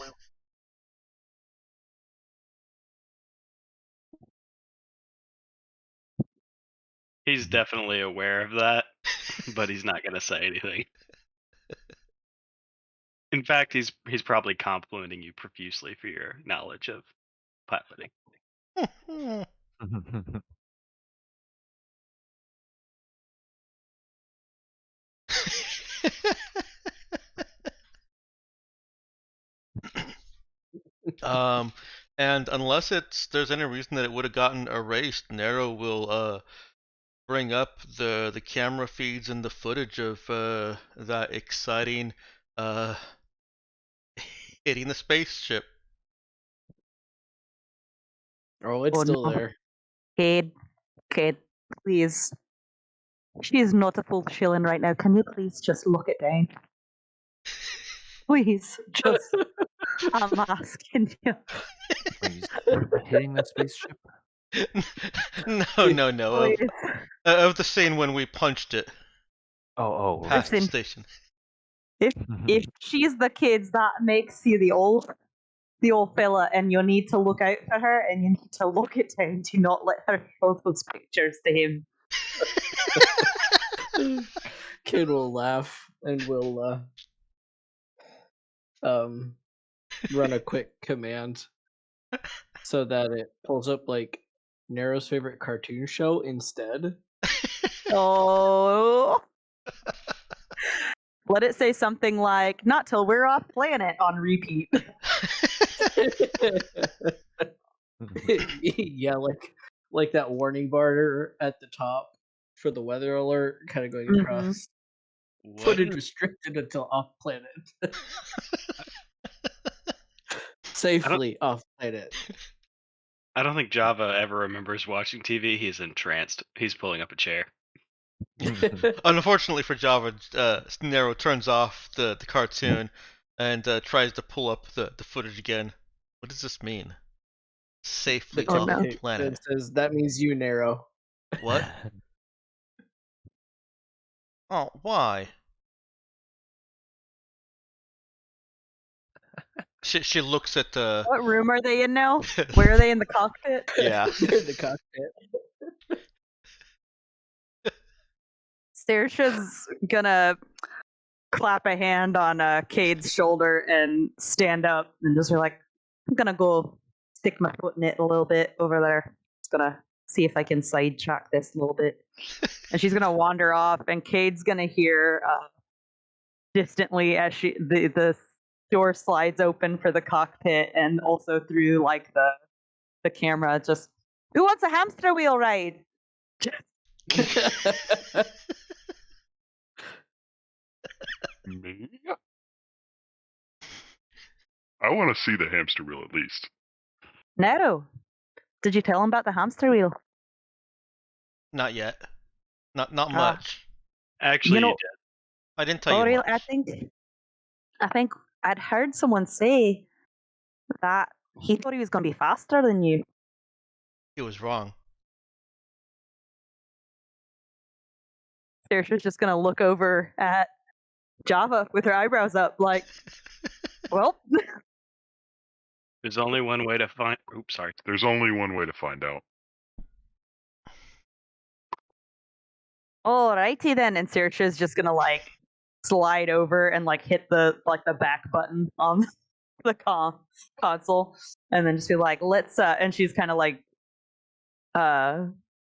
He's definitely aware of that, but he's not going to say anything. In fact, he's probably complimenting you profusely for your knowledge of piloting. And unless there's any reason that it would have gotten erased, Nero will bring up the camera feeds and the footage of that exciting uh hitting the spaceship. Oh, it's Oh still no. there. Cade, please. She is not a full shilling right now. Can you please just look it down? Please, just. I'm asking you. He's hitting the spaceship. No. Please. Of the scene when we punched it Oh, past the Listen, station. if she's the kids, that makes you the old fella, and you need to look out for her, and you need to look it down. Do not let her show those pictures to him. Kid will laugh and will run a quick command so that it pulls up like Nero's favorite cartoon show instead. Oh. Let it say something like, "Not till we're off planet" on repeat. Yeah, like that warning bar at the top for the weather alert, kind of going across. What? Footage restricted until off planet. Safely off planet. I don't think Java ever remembers watching TV. He's entranced. He's pulling up a chair. Unfortunately for Java, Nero turns off the cartoon and tries to pull up the footage again. What does this mean? Safely The Oh, off no. the communication planet. says that means you, Nero. What? Oh, why? She looks at the. What room are they in now? Where are they in the cockpit? Yeah. They're in the cockpit. Saoirse's gonna clap a hand on Cade's shoulder and stand up and just be like, I'm gonna go stick my foot in it a little bit over there. Just gonna see if I can sidetrack this a little bit. And she's gonna wander off, and Cade's gonna hear distantly as the door slides open for the cockpit, and also through like the camera, just, who wants a hamster wheel ride? Me? I want to see the hamster wheel at least. Nero, did you tell him about the hamster wheel? Not yet. Not Ah. much. Actually, You know- you did. I didn't tell Oh, you really? much. I think I'd heard someone say that he thought he was going to be faster than you. He was wrong. Saoirse's just going to look over at Java with her eyebrows up, like, well, There's only one way to find. Oops, sorry. There's only one way to find out. alrighty then. And Saoirse's just going to like slide over and like hit the back button on the console, and then just be like, let's and she's kind of like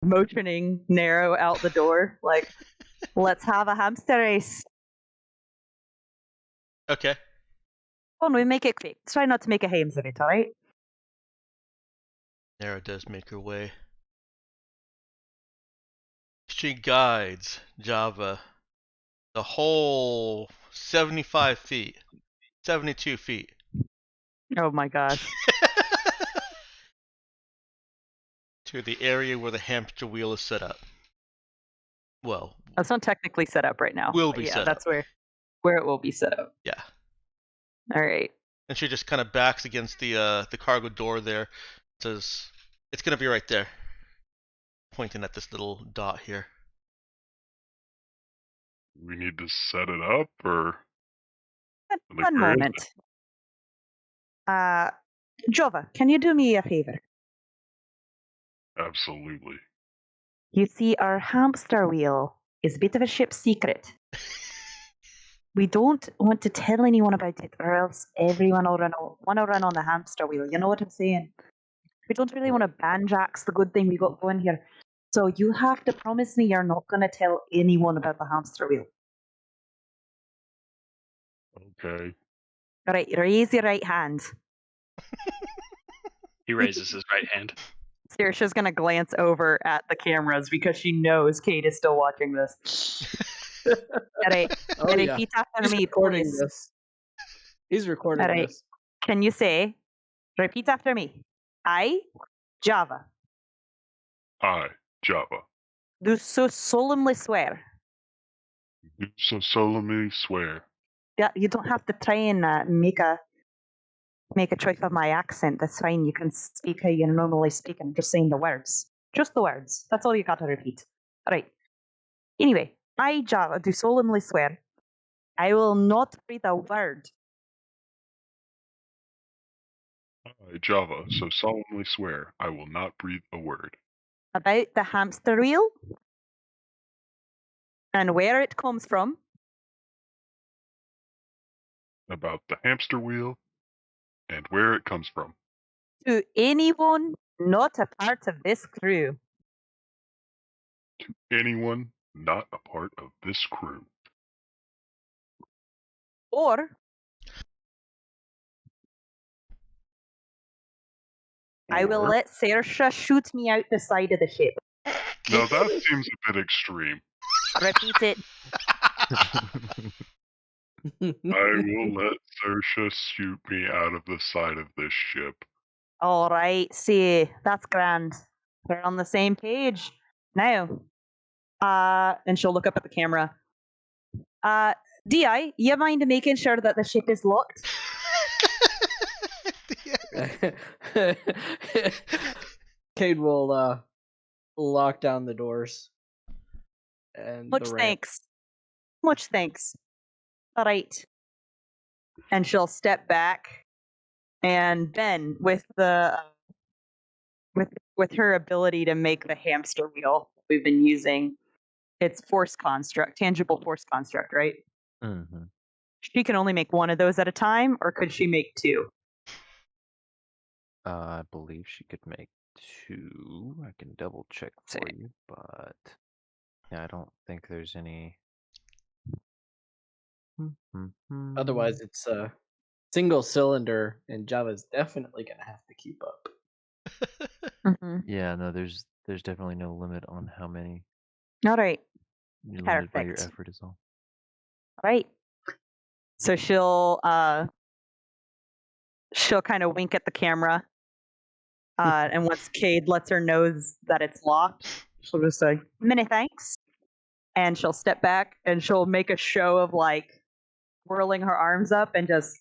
motioning Nero out the door, like, let's have a hamster race. Okay. Come on, we make it quick. Try not to make a hames of it, alright? Nara does make her way. She guides Java the whole 75 feet. 72 feet. Oh my gosh. To the area where the hamster wheel is set up. Well, That's not technically set up right now. Will but be yeah, set that's up. where it will be set up. Yeah. Alright. And she just kind of backs against the cargo door there. Says, "It's gonna be right there." Pointing at this little dot here. We need to set it up, or One moment. Jova, can you do me a favor? Absolutely. You see, our hamster wheel is a bit of a ship secret. We don't want to tell anyone about it, or else everyone will want to run on the hamster wheel. You know what I'm saying? We don't really want to banjax the good thing we got going here. So you have to promise me you're not going to tell anyone about the hamster wheel. Okay. All right, raise your right hand. He raises his right hand. Saoirse's going to glance over at the cameras because she knows Kate is still watching this. All right, Oh yeah. repeat after He's me, recording please. this. He's recording All right. this. Can you say, repeat after me, I, Java, I, Java, do so solemnly swear. do so solemnly swear. Yeah, you don't have to try and make a choice of my accent. That's fine. You can speak how you normally speak and just saying the words. Just the words. That's all you got to repeat. All right. Anyway, I, Java, do solemnly swear I will not breathe a word I, Java, so solemnly swear I will not breathe a word about the hamster wheel and where it comes from about the hamster wheel and where it comes from to anyone not a part of this crew. to anyone not a part of this crew. Or I will Or- let Saoirse shoot me out the side of the ship. Now that seems a bit extreme. Repeat it. I will let Saoirse shoot me out of the side of this ship. All right, see, that's grand. We're on the same page now. And she'll look up at the camera. Di, you mind making sure that the ship is locked? Cade will lock down the doors. And Much the ramp. thanks. Much thanks. All right. And she'll step back, and Ben, with the with her ability to make the hamster wheel we've been using, it's force construct, tangible force construct, right? Mm-hmm. She can only make one of those at a time, or could she make two? I believe she could make 2. I can double check for Same. you, but yeah, I don't think there's any. Otherwise, it's a single cylinder, and Java's definitely gonna have to keep up. Mm-hmm. Yeah, no, there's definitely no limit on how many. All right. You're limited by your Perfect. effort is all. All right. So she'll kind of wink at the camera, and once Cade lets her know that it's locked, she'll just say, "Many thanks," and she'll step back and she'll make a show of like whirling her arms up and just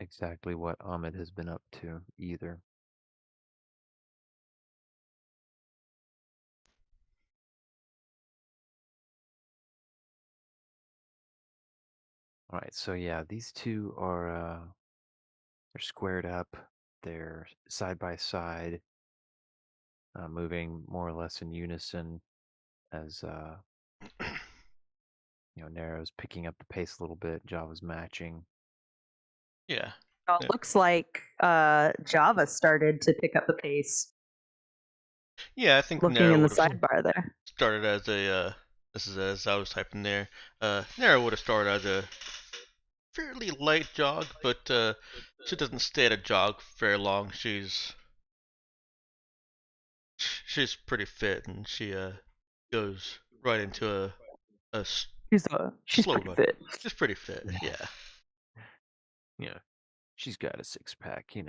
exactly what Ahmed has been up to either. All right, so yeah, these two are they're squared up. They're side by side, moving more or less in unison as Nero's picking up the pace a little bit. Java's matching. Yeah. It looks like Java started to pick up the pace. Yeah, I think Looking Nero in the would have sidebar there. started as a. This is as I was typing there. Nero would have started as a fairly light jog, but she doesn't stay at a jog very long. She's pretty fit, and she goes right into a She's slow pretty run. fit. She's pretty fit. Yeah. Yeah, she's got a six pack. So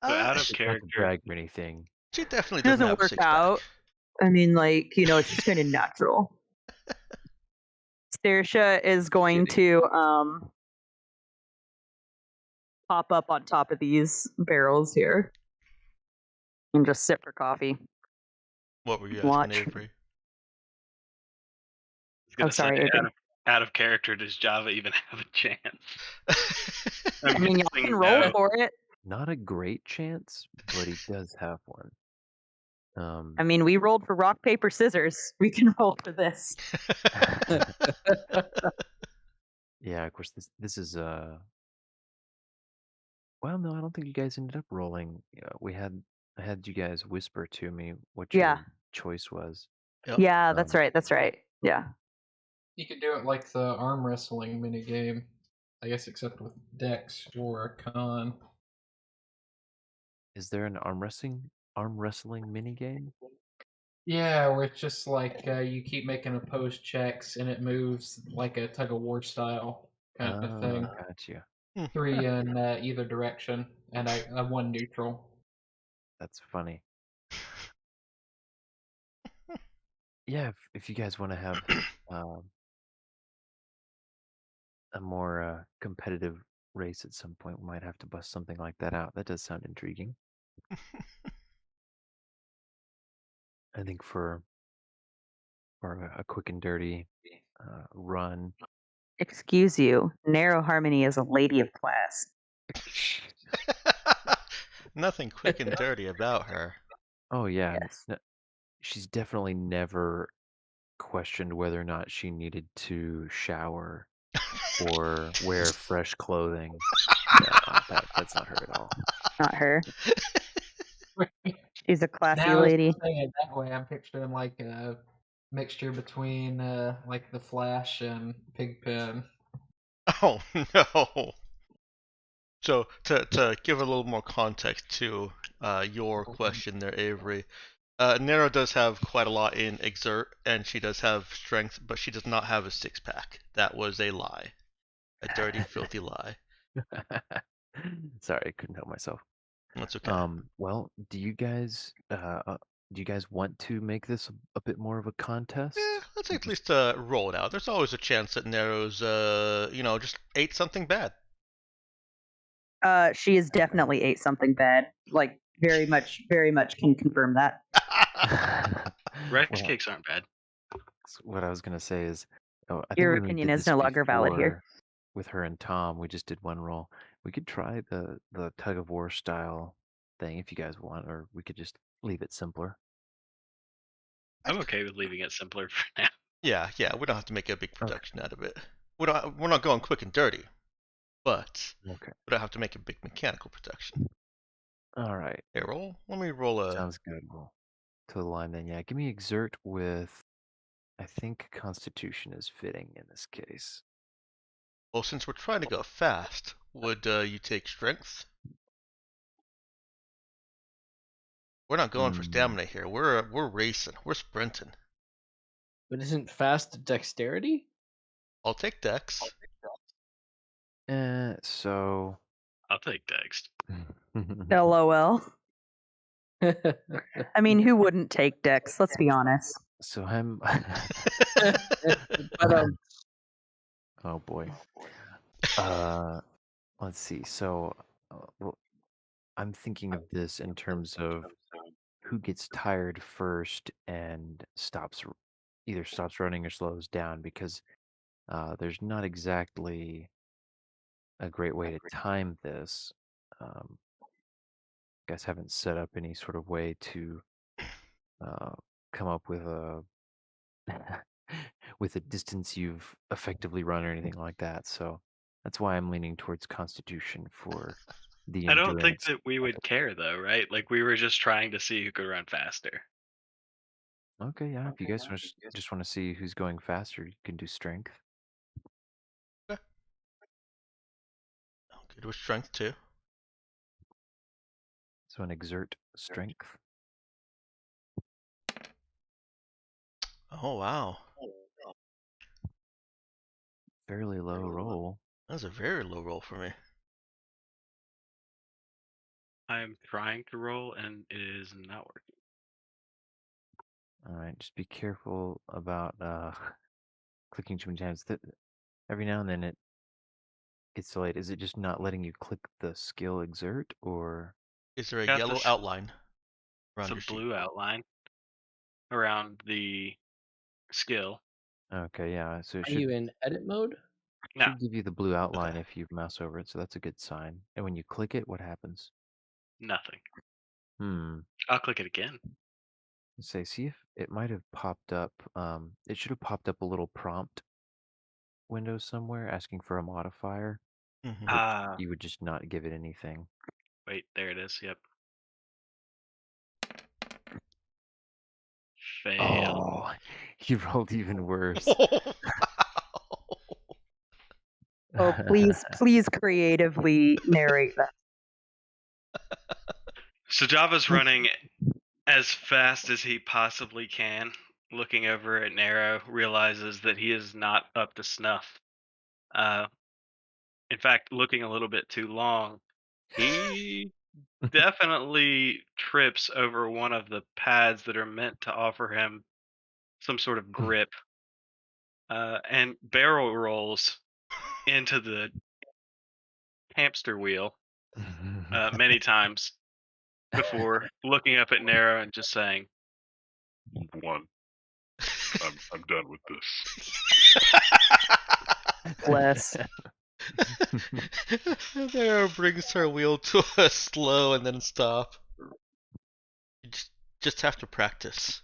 out of Not to character, brag or anything. She definitely It doesn't doesn't have a work six out. pack. I mean, like, it's just kind of natural. Starsha is going to pop up on top of these barrels here and just sit for coffee. What were you asking, Watch. Avery? Oh, sorry, Avery. out of character, does Java even have a chance? I mean, y'all can roll for it. Not a great chance, but he does have one. I mean, we rolled for rock, paper, scissors. We can roll for this. Yeah, of course. This is Well, no, I don't think you guys ended up rolling. I had you guys whisper to me what Yeah. your choice was. Yep. Yeah, that's right. That's right. Yeah. You could do it like the arm wrestling mini game, I guess, except with Dex or a con. Is there an arm wrestling mini game? Yeah, where it's just like you keep making opposed checks and it moves like a tug of war style kind of thing. Gotcha. 3 in either direction, and I 1 neutral. That's funny. Yeah, if you guys want to have a more competitive race at some point, we might have to bust something like that out. That does sound intriguing. I think for a quick and dirty run. Excuse you. Narrow Harmony is a lady of class. Nothing quick and dirty about her. Oh yeah, Yes. she's definitely never questioned whether or not she needed to shower or wear fresh clothing. No, that's not her at all. Not her. She's a classy Now, lady. saying it that way, I'm picturing like a mixture between like the Flash and Pigpen. Oh no. So to give a little more context to your question there, Avery, Nero does have quite a lot in exert, and she does have strength, but she does not have a six pack. That was a lie, a dirty, filthy lie. Sorry, I couldn't help myself. That's okay. Well, do you guys want to make this a bit more of a contest? Yeah, let's at least roll it out. There's always a chance that Nero's just ate something bad. She has definitely ate something bad. Like very much can confirm that. Rex cakes aren't bad. What I was gonna say is, I Your think when we opinion did is this no longer valid here. before with her and Tom, we just did one roll. We could try the tug of war style thing if you guys want, or we could just leave it simpler. I'm okay with leaving it simpler for now. Yeah, we don't have to make a big production out of it. We're not going quick and dirty, but Okay. we don't have to make a big mechanical production. All right. Hey, let me roll a. Sounds good. We'll to the line then. Yeah, give me exert with. I think Constitution is fitting in this case. Well, since we're trying to go fast, would you take strength? We're not going for stamina here. We're racing. We're sprinting. But isn't fast dexterity? I'll take Dex. So. I'll take Dex. LOL. I mean, who wouldn't take Dex? Let's be honest. So I'm. But Oh boy. let's see. So, well, I'm thinking of this in terms of who gets tired first and either stops running or slows down because there's not exactly a great way to time this. Um, guys haven't set up any sort of way to uh, come up with a with a distance you've effectively run or anything like that. So that's why I'm leaning towards Constitution for the I don't think endurance. that we would care though, right? Like we were just trying to see who could run faster. Okay, yeah. If you guys just want to see who's going faster, you can do strength. Okay. I'm good with strength too. So an exert strength. Oh wow, Fairly low roll. that was a very low roll for me. I'm trying to roll and it is not working. All right, just be careful about clicking too many times. Every now and then it gets delayed. Is it just not letting you click the skill exert, or Is there a Got yellow this. outline It's around a your sheet? blue outline around the skill. okay, yeah. So it Are you should in edit mode? No, should give you the blue outline Okay. if you mouse over it. So that's a good sign. And when you click it, what happens? nothing. Hmm. I'll click it again. Say, see if it might have popped up. It should have popped up a little prompt window somewhere asking for a modifier, Mm-hmm. which Ah, you would just not give it anything. wait, there it is. Yep. Fail. Oh, you rolled even worse. Oh, wow. Oh, please creatively narrate that. So Java's running as fast as he possibly can. Looking over at Nero, realizes that he is not up to snuff. Uh, in fact, looking a little bit too long, he definitely trips over one of the pads that are meant to offer him some sort of grip, and barrel rolls into the hamster wheel many times before looking up at Nero and just saying, One. I'm done with this. Bless. There brings her wheel to a slow and then stop. You just have to practice.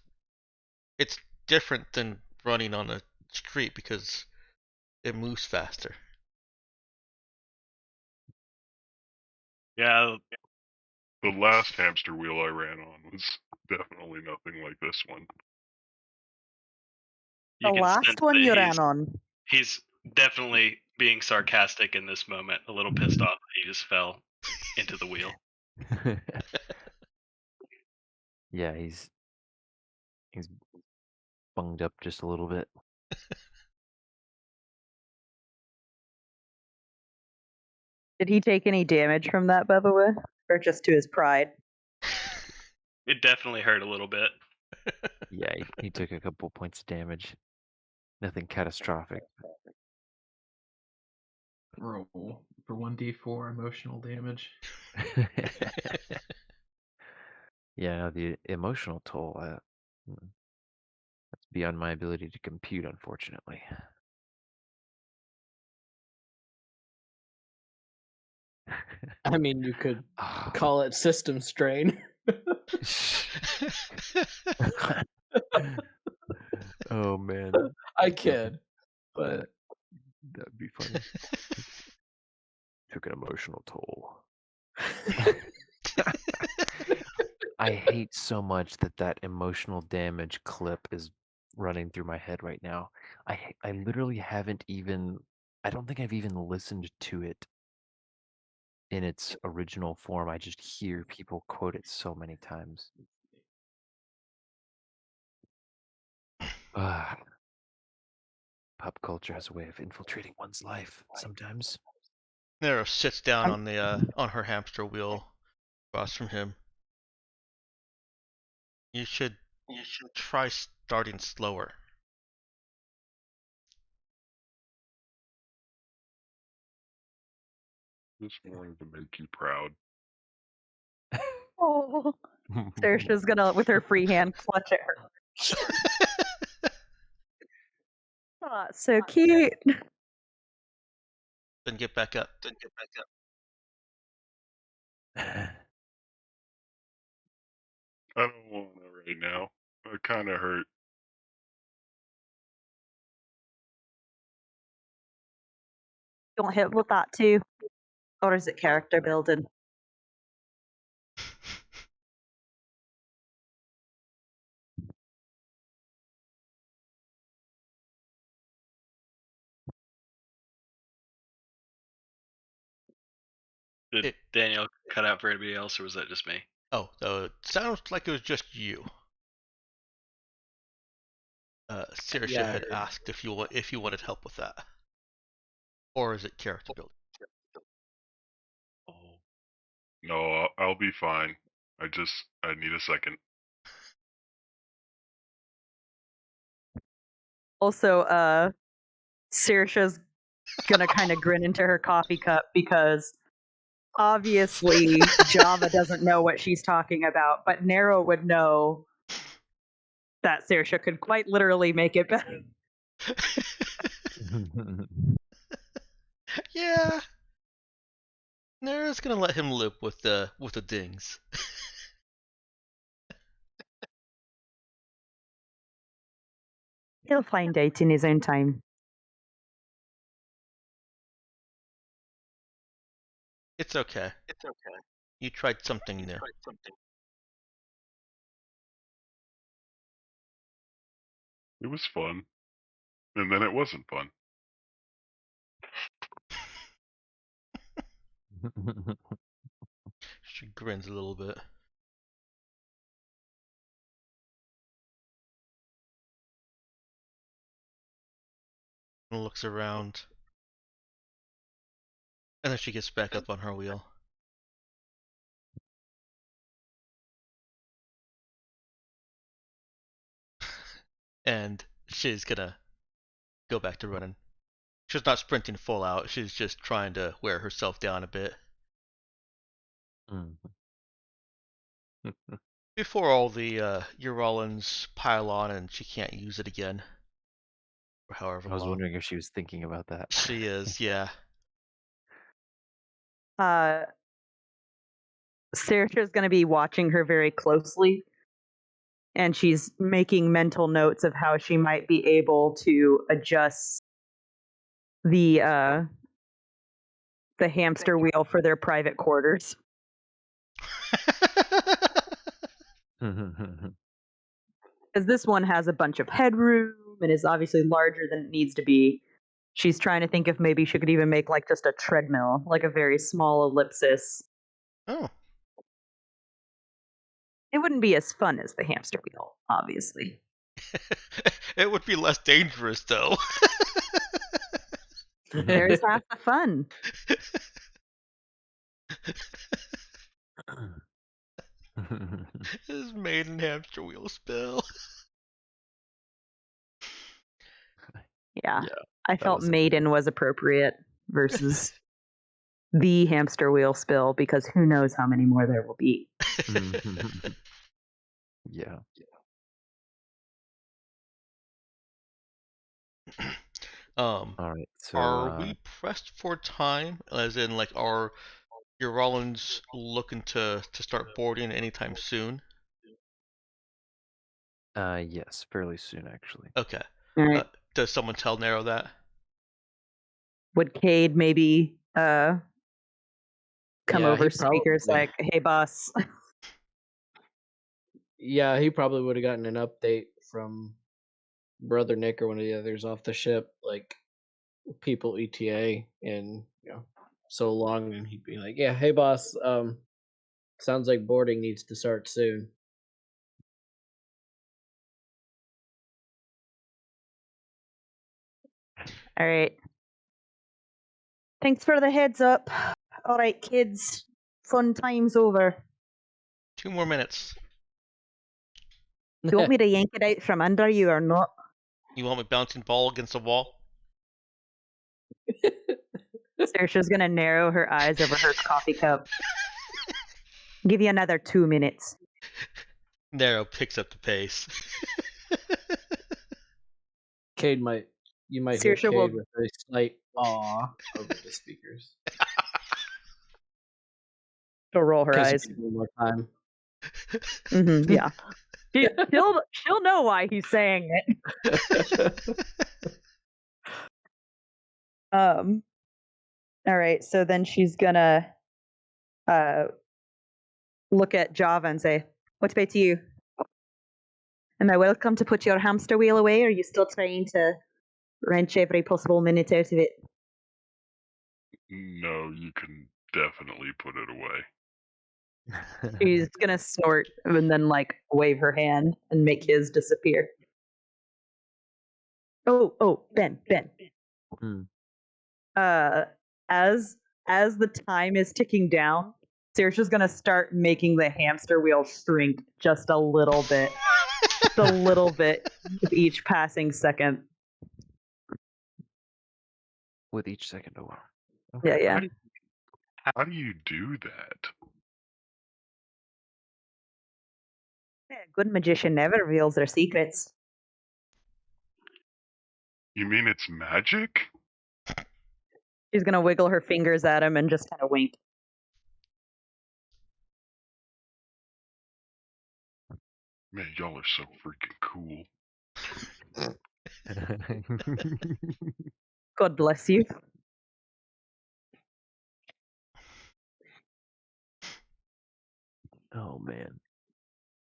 It's different than running on a street because it moves faster. "Yeah, The last hamster wheel I ran on was definitely nothing like this one. you The can sense last one that you ran on. he's definitely being sarcastic in this moment, a little pissed off that he just fell into the wheel." Yeah, he's bunged up just a little bit. Did he take any damage from that, by the way? Or just to his pride? It definitely hurt a little bit. Yeah, he took a couple points of damage. Nothing catastrophic. Roll for 1d4 emotional damage. Yeah, no, the emotional toll, that's beyond my ability to compute, unfortunately. I mean, you could Ah. call it system strain. Oh man, I kid, but that'd be funny. Took an emotional toll. I hate so much that emotional damage clip is running through my head right now. I literally haven't even. I don't think I've even listened to it in its original form. I just hear people quote it so many times. Ah, pop culture has a way of infiltrating one's life sometimes. Nero sits down I'm, on the on her hamster wheel across from him. You should try starting slower. This morning to make you proud. Oh, Saoirse's gonna, with her free hand, clutch at her. Oh, so cute. Then get back up. I don't want to right now. It kind of hurt. Don't hit with that too, or is it character building? Did Daniel cut out for anybody else, or was that just me? Oh, it sounds like it was just you. Saoirse Yeah, I had heard. asked if you wanted help with that, or is it character building? Oh. No, I'll be fine. I need a second. Also, Saoirse's gonna kind of grin into her coffee cup because obviously Java doesn't know what she's talking about, but Nero would know that Saoirse could quite literally make it better. Yeah. Nara's gonna let him live with the dings. He'll find out in his own time. It's okay. You tried something new. It was fun. And then it wasn't fun. She grins a little bit. And looks around. And then she gets back up on her wheel. And she's gonna go back to running. She's not sprinting full out, she's just trying to wear herself down a bit. Before all the Urolans pile on and she can't use it again. For however I was long. wondering if she was thinking about that. She is, yeah. Saoirse's going to be watching her very closely, and she's making mental notes of how she might be able to adjust the hamster wheel for their private quarters. Because this one has a bunch of headroom and is obviously larger than it needs to be. She's trying to think if maybe she could even make like just a treadmill, like a very small ellipsis. Oh. It wouldn't be as fun as the hamster wheel, obviously. It would be less dangerous though. There's half the fun. His maiden hamster wheel spill. Yeah. I that felt was maiden was appropriate versus the hamster wheel spill because who knows how many more there will be. Yeah. All right. So Are we pressed for time? As in, like, are your Rollins looking to start boarding anytime soon? yes, fairly soon actually. Okay. All right. Does someone tell Nero that? Would Cade maybe come Yeah, over he speakers probably- like, hey boss? Yeah, he probably would have gotten an update from Brother Nick or one of the others off the ship, like people ETA in so long, and he'd be like, "Yeah, hey boss, sounds like boarding needs to start soon." All right. Thanks for the heads up. All right, kids. Fun time's over. 2 more minutes. Do you want me to yank it out from under you or not? You want me bouncing ball against the wall? Saoirse's gonna narrow her eyes over her coffee cup. Give you another 2 minutes. Nero picks up the pace. You might hear Saoirse will- Cade with a slight awe over the speakers. She'll roll her Because eyes. one more time. Yeah. She'll know why he's saying it. All right, so then she's gonna look at Java and say, "What about you? Am I welcome to put your hamster wheel away, or are you still trying to wrench every possible minute out of it?" No, you can definitely put it away. She's gonna snort and then like wave her hand and make his disappear. Oh, Ben. Hmm. As the time is ticking down, Saoirse's gonna start making the hamster wheel shrink just a little bit. Just a little bit with each passing second. With each second. Oh wow. Yeah. How do you do that? A good magician never reveals their secrets. You mean it's magic? She's gonna wiggle her fingers at him and just kind of wink. Man, y'all are so freaking cool. God bless you. Oh man.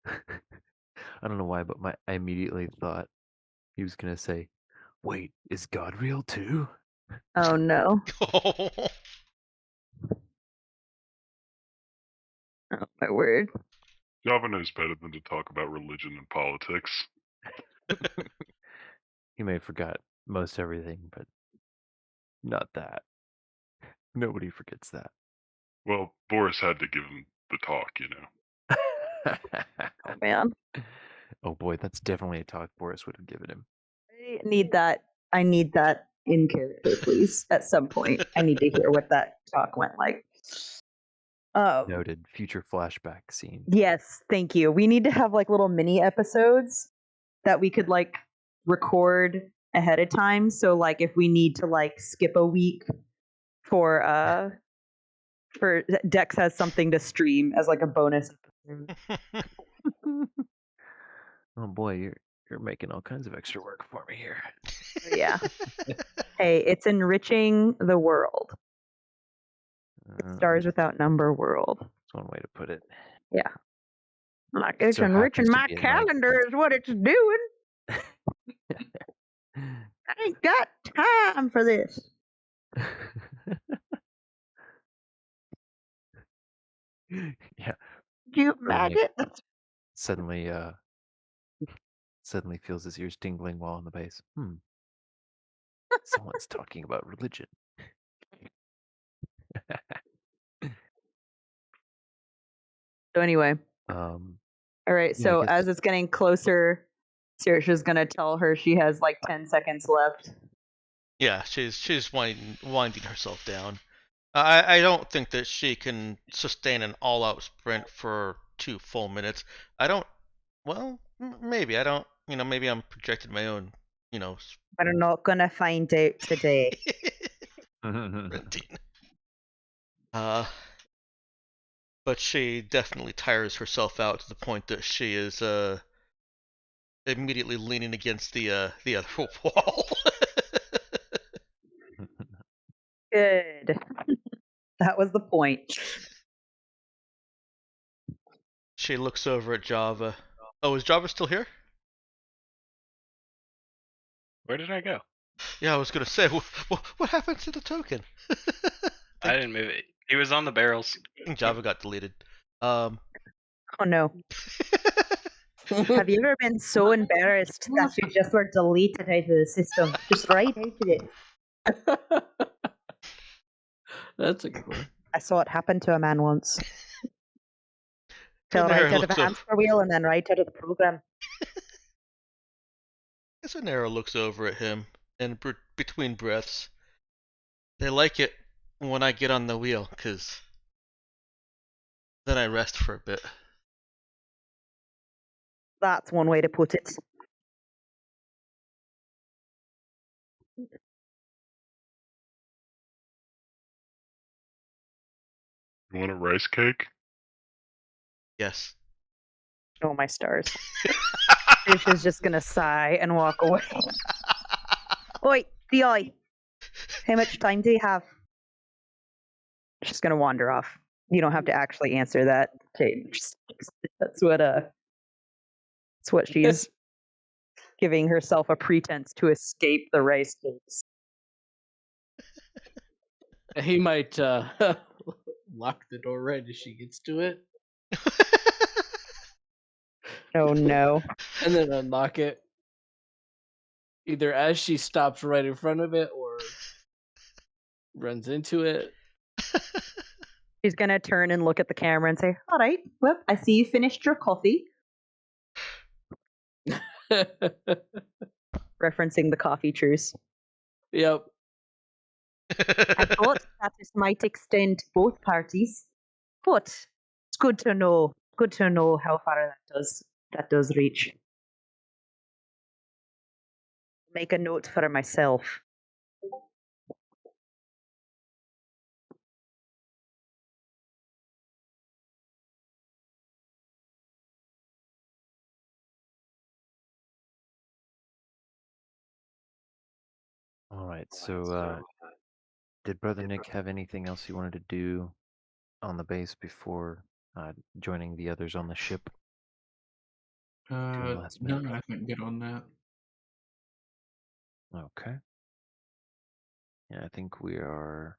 I don't know why, but I immediately thought he was gonna say, "Wait, is God real too?" Oh no. Oh my word. Java knows better than to talk about religion and politics. He may have forgot most everything, but not that. Nobody forgets that. Well, Boris had to give him the talk, you know. Oh man. Oh boy, that's definitely a talk Boris would have given him. I need that in character, please. At some point, I need to hear what that talk went like. Noted. Future flashback scene. Yes, thank you. We need to have like little mini episodes that we could like record ahead of time. So like if we need to like skip a week for Dex has something to stream as like a bonus episode. Oh boy, you're making all kinds of extra work for me here. Yeah. Hey, it's enriching the world. Stars without number world. That's one way to put it. Yeah. Like it's so enriching happens to my be at night. calendar is what it's doing. I ain't got time for this. Yeah. You maggot. Suddenly feels his ears tingling while on the base. Someone's talking about religion. So anyway. All right, so as it's getting closer, Saoirse's gonna tell her she has like 10 seconds left. Yeah, she's winding herself down. I don't think that she can sustain an all-out sprint for 2 full minutes. I don't. Well, maybe I don't. Maybe I'm projecting my own. We're not gonna find out today. sprinting. But she definitely tires herself out to the point that she is immediately leaning against the other wall. Good. That was the point. She looks over at Java. Oh, is Java still here? Where did I go? Yeah, I was gonna say, what happened to the token? I didn't move it. He was on the barrels. Java got deleted. Oh no. Have you ever been so embarrassed that you just were deleted out of the system? Just right out of it. That's a good one. I saw it happen to a man once. Fell right out of a hamster wheel and then right out of the program. Sonera looks over at him, and between breaths, they like it when I get on the wheel, because then I rest for a bit. That's one way to put it. You want a rice cake? Yes. Oh, my stars. Fish is just going to sigh and walk away. Oi, Di, how much time do you have? She's going to wander off. You don't have to actually answer that. Okay, that's what she's giving herself a pretense to escape the rice cakes. He might lock the door right as she gets to it, Oh no. and then unlock it. Either as she stops right in front of it or runs into it. She's going to turn and look at the camera and say, all right, well, I see you finished your coffee. Referencing the coffee truce. Yep. I thought that this might extend to both parties, but it's good to know. Good to know how far that does reach. Make a note for myself. All right. So, did Brother Nick have anything else he wanted to do on the base before joining the others on the ship? Last No, minute. I think good on that. Okay. Yeah, I think we're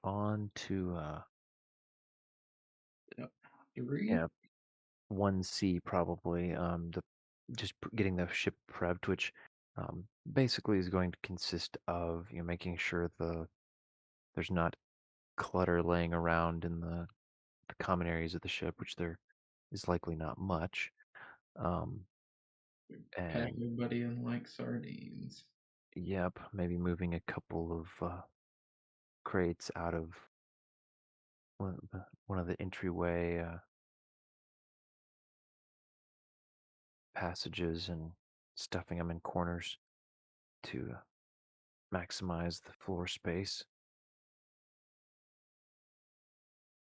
on to Three. yeah, 1C probably. Getting the ship prepped, which basically is going to consist of making sure there's not clutter laying around in the common areas of the ship, which there is likely not much. Pack And everybody in like sardines. yep, maybe moving a couple of crates out of one of the entryway passages and stuffing them in corners to maximize the floor space.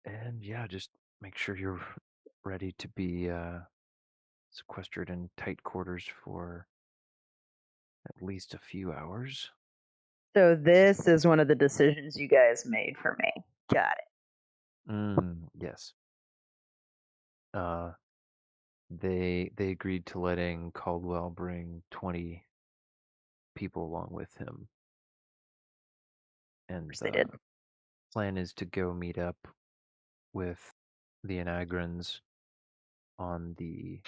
And yeah, just make sure you're ready to be sequestered in tight quarters for at least a few hours. So this is one of the decisions you guys made for me. Got it. Yes. They agreed to letting Caldwell bring 20 people along with him. And They did. the plan is to go meet up with the Anagrans on the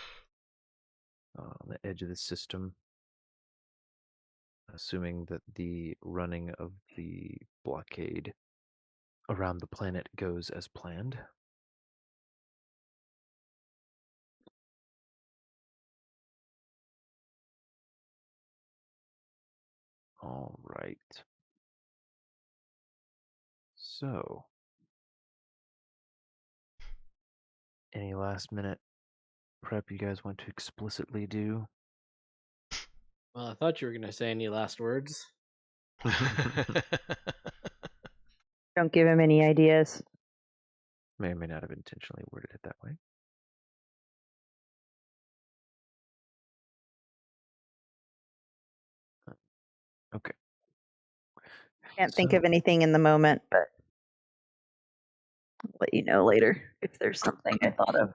edge of the system, assuming that the running of the blockade around the planet goes as planned. All right. So, any last minute prep you guys want to explicitly do? Well, I thought you were gonna say any last words. Don't give him any ideas. May or may not have intentionally worded it that way. Okay. Can't think of anything in the moment, but I'll let you know later if there's something I thought of.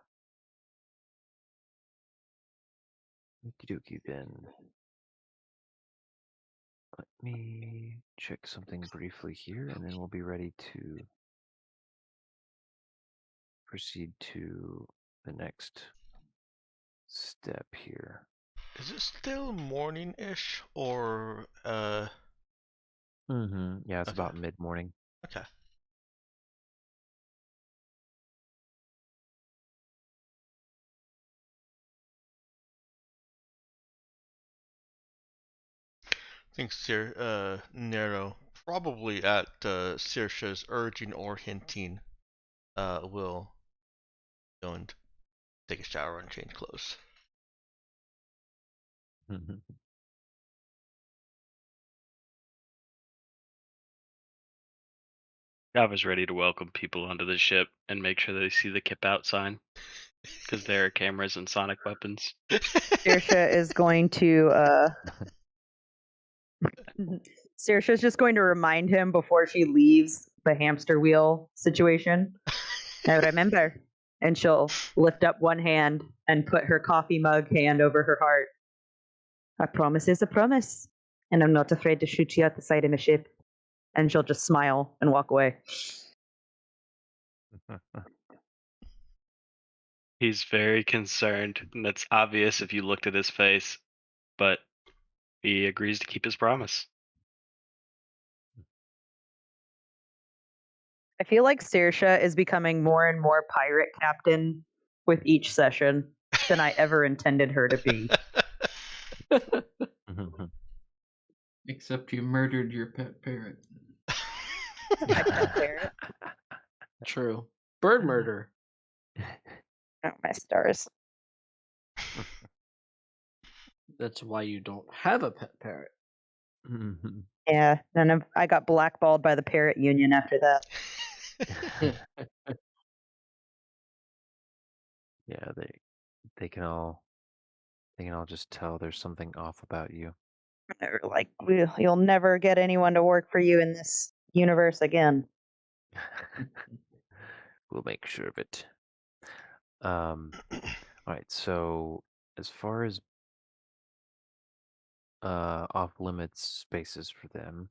Okie dokie then. Let me check something briefly here, and then we'll be ready to proceed to the next step here. Is it still morning-ish or Yeah, it's Okay. about mid-morning. Okay. think Nero, probably at Saoirse's urging or hinting, will go and take a shower and change clothes. Java's ready to welcome people onto the ship and make sure they see the kip out sign because there are cameras and sonic weapons. Saoirse is going to Saoirse's just going to remind him before she leaves the hamster wheel situation. Now remember. And she'll lift up one hand and put her coffee mug hand over her heart. A promise is a promise, and I'm not afraid to shoot you out the side of my ship. And she'll just smile and walk away. He's very concerned, and that's obvious if you looked at his face, but he agrees to keep his promise. I feel like Saoirse is becoming more and more pirate captain with each session than I ever intended her to be. Except you murdered your pet parrot. My pet parrot. True. Bird murder. Oh, my stars. That's why you don't have a pet parrot. Yeah, and I got blackballed by the parrot union after that. Yeah, they can all just tell there's something off about you. They're like, you'll never get anyone to work for you in this universe again. We'll make sure of it. All right. So as far as off limits spaces for them,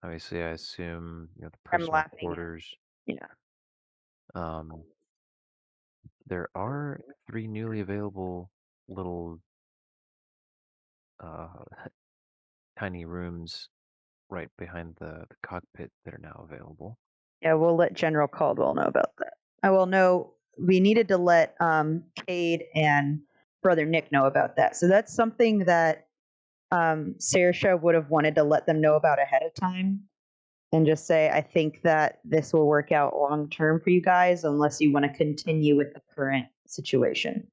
obviously, I assume the I'm personal laughing. quarters. Yeah. There are 3 newly available little tiny rooms right behind the cockpit that are now available. Yeah, we'll let General Caldwell know about that. I will know. We needed to let Cade and Brother Nick know about that. So that's something that Saoirse would have wanted to let them know about ahead of time and just say, I think that this will work out long term for you guys unless you want to continue with the current situation.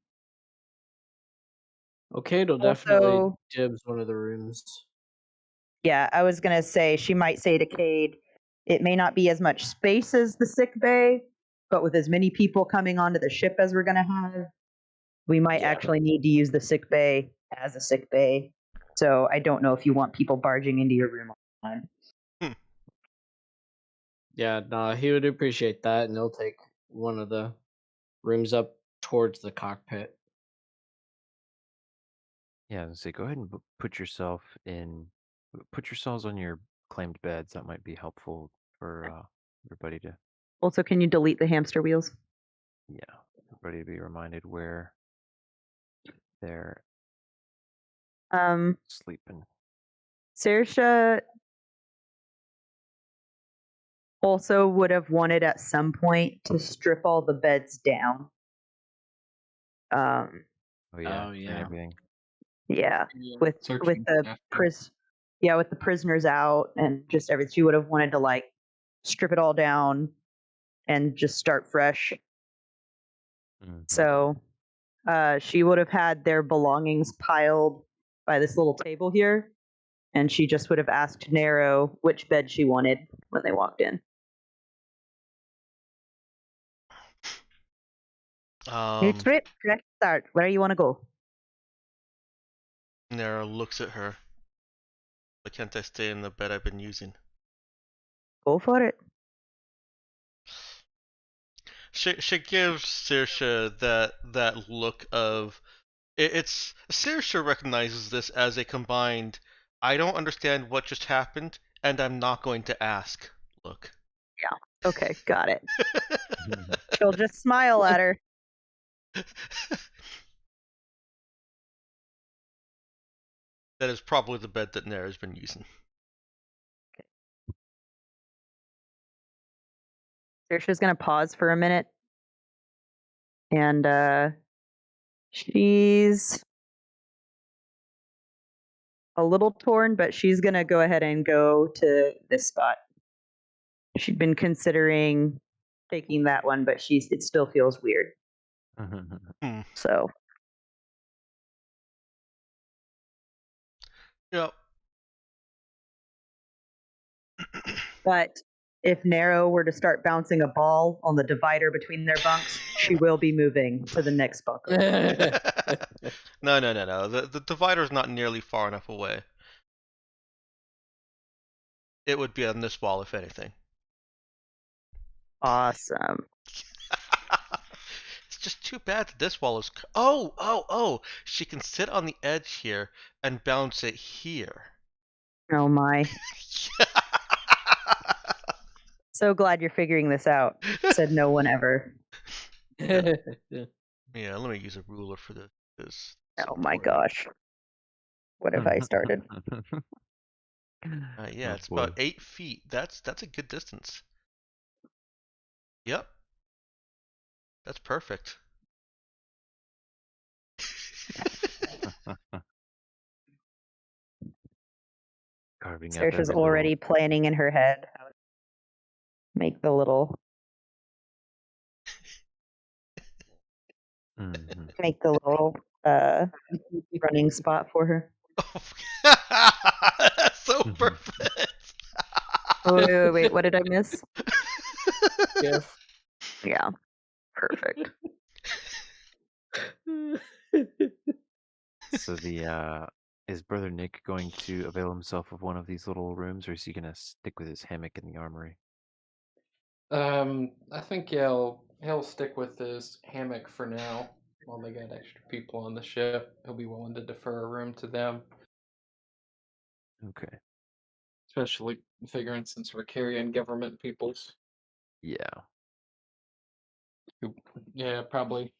Okay, it'll definitely Also, dibs one of the rooms. yeah, I was going to say, she might say to Cade, it may not be as much space as the sick bay, but with as many people coming onto the ship as we're going to have, we might Yeah. actually need to use the sick bay as a sick bay. So I don't know if you want people barging into your room all the time. Yeah, no, he would appreciate that, and he'll take one of the rooms up towards the cockpit. Yeah, so go ahead and put yourselves on your claimed beds. That might be helpful for everybody to. Also, can you delete the hamster wheels? Yeah, everybody to be reminded where they're sleeping. Saoirse also would have wanted at some point to strip all the beds down. Oh yeah, Oh, clean yeah. everything. Yeah, Yeah, with searching the after. with the prisoners out and just everything. She would have wanted to like strip it all down and just start fresh. So she would have had their belongings piled by this little table here, and she just would have asked Nero which bed she wanted when they walked in. New trip, let's start. Where do you want to go? Nero looks at her. Why can't I stay in the bed I've been using? Go for it. She gives Saoirse that look of it's Saoirse recognizes this as a combined I don't understand what just happened and I'm not going to ask look. Yeah. Okay, got it. She'll just smile at her. That is probably the bed that Nero's been using. Saoirse's gonna pause for a minute, and she's a little torn, but she's going to go ahead and go to this spot. She'd been considering taking that one, but it still feels weird. Hmm. So, Yep. but if Narrow were to start bouncing a ball on the divider between their bunks, she will be moving to the next bunker. No. The divider's not nearly far enough away. It would be on this wall, if anything. Awesome. It's just too bad that this wall is. Oh! She can sit on the edge here and bounce it here. Oh my. So glad you're figuring this out, said no one ever. Yeah, let me use a ruler for this. Oh my gosh. What have I started? Yeah, Oh, it's boy. about 8 feet. That's a good distance. Yep. That's perfect. Carving up Saoirse's every already little. planning in her head how to make the little Mhm. running spot for her. That's so Mhm. perfect. Oh, wait, what did I miss? Yes. Yeah, perfect. So is Brother Nick going to avail himself of one of these little rooms, or is he gonna stick with his hammock in the armory? I think he'll stick with his hammock for now. While they got extra people on the ship, he'll be willing to defer a room to them, Okay. especially figuring since we're carrying government peoples Yeah. who, yeah, probably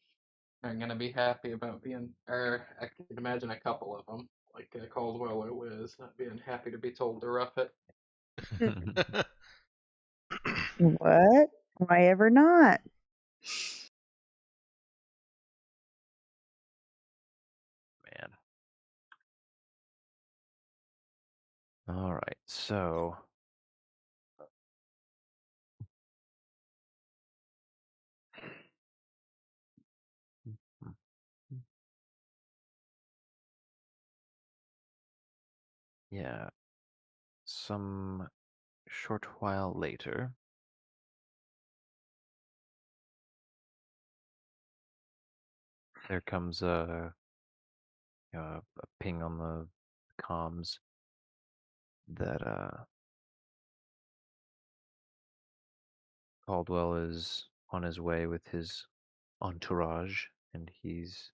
aren't gonna be happy about being. Or I can imagine a couple of them, like Caldwell or Wiz, not being happy to be told to rough it. What? Why ever not? Man. All right. So yeah, some short while later, there comes a ping on the comms that Caldwell is on his way with his entourage, and he's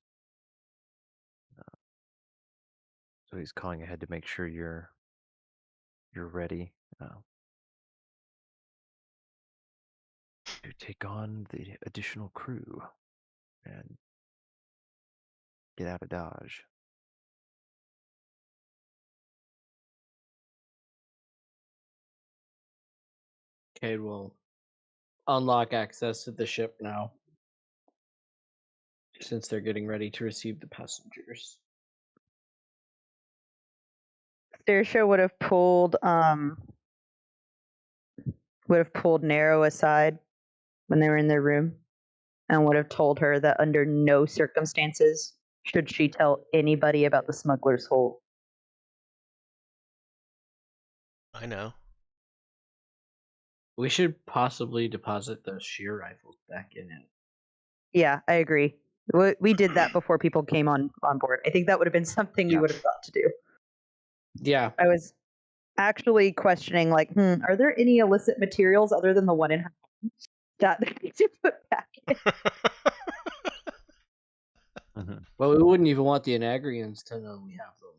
calling ahead to make sure you're ready to take on the additional crew and get out of Dodge. Okay, we'll unlock access to the ship now, since they're getting ready to receive the passengers. Saoirse would have pulled Narrow aside when they were in their room and would have told her that under no circumstances should she tell anybody about the smuggler's hole. I know. We should possibly deposit those shear rifles back in it. Yeah, I agree. We did that before people came on board. I think that would have been something we Yeah. would have thought to do. Yeah. I was actually questioning, like, are there any illicit materials other than the one in her home that they need to put back in? Well, we wouldn't even want the Anagrians to know we have them.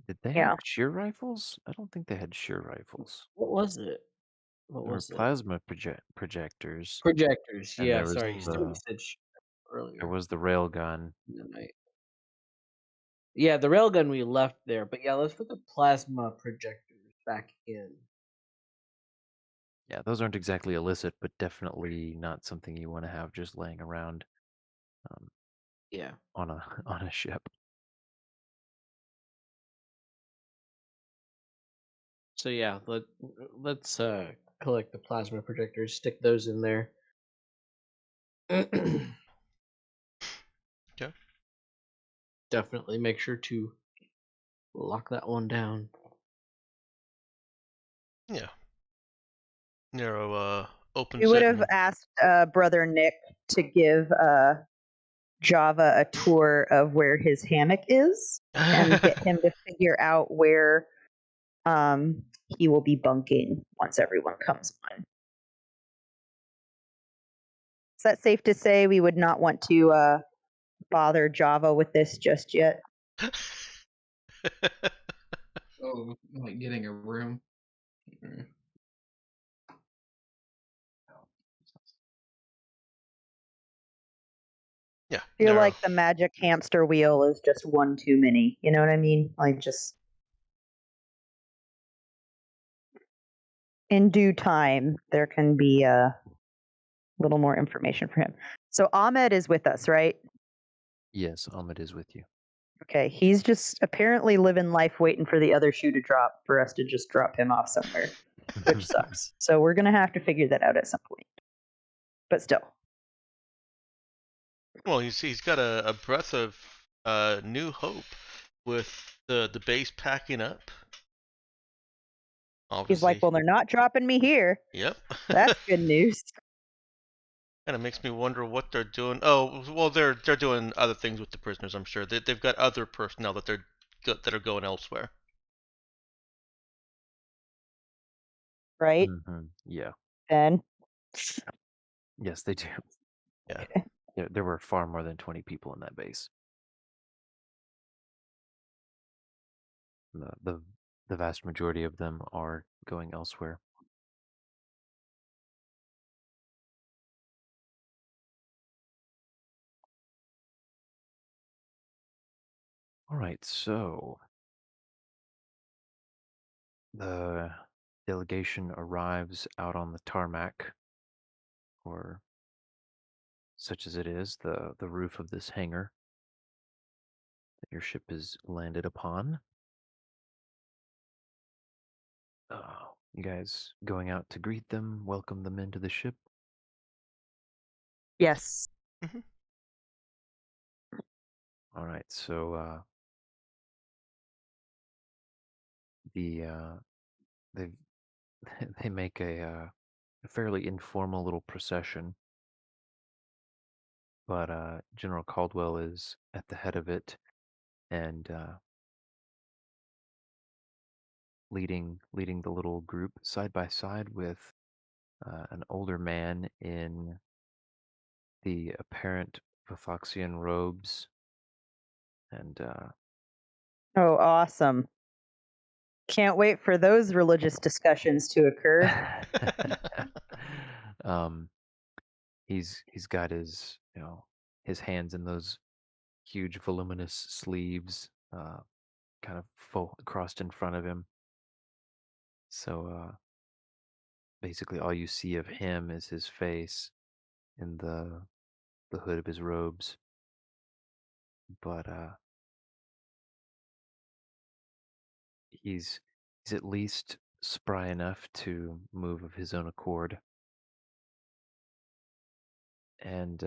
Did they Yeah. have shear rifles? I don't think they had shear rifles. What was it? What There were was it? plasma projectors, Projectors. and Yeah, there was sorry. You the said shear earlier. there was the railgun. In the night. Yeah, the railgun we left there, but yeah, let's put the plasma projectors back in. Yeah, those aren't exactly illicit, but definitely not something you want to have just laying around Yeah. on a on a ship. So yeah, let's collect the plasma projectors, stick those in there. Okay. Definitely make sure to lock that one down. Yeah. Nero We opens would it have and asked Brother Nick to give Java a tour of where his hammock is and get him to figure out where he will be bunking once everyone comes on. Is that safe to say we would not want to bother Java with this just yet? Oh, like getting a room. yeah, I feel Nero. like the magic hamster wheel is just one too many. You know what I mean? Like, just in due time, there can be a little more information for him. So Ahmed is with us, right? Yes, Ahmed is with you. Okay, he's just apparently living life waiting for the other shoe to drop for us to just drop him off somewhere, which sucks. So we're going to have to figure that out at some point. But still. Well, he's got a breath of new hope with the base packing up. He's like, Obviously. well, they're not dropping me here. Yep. That's good news. Kind of makes me wonder what they're doing. Oh, well, they're doing other things with the prisoners. I'm sure they've got other personnel that that are going elsewhere. Right? Yeah. Ben? Yes, they do. Yeah. There were far more than 20 people in that base. The vast majority of them are going elsewhere. All right, so the delegation arrives out on the tarmac, or such as it is, the roof of this hangar that your ship is landed upon. You guys going out to greet them, welcome them into the ship? Yes. Mhm. All right, so they they make a fairly informal little procession, but General Caldwell is at the head of it and leading the little group side by side with an older man in the apparent Vathoxian robes and Oh, awesome. Can't wait for those religious discussions to occur. um, he's got his his hands in those huge voluminous sleeves, kind of crossed in front of him. So basically, all you see of him is his face in the hood of his robes. But he's at least spry enough to move of his own accord, and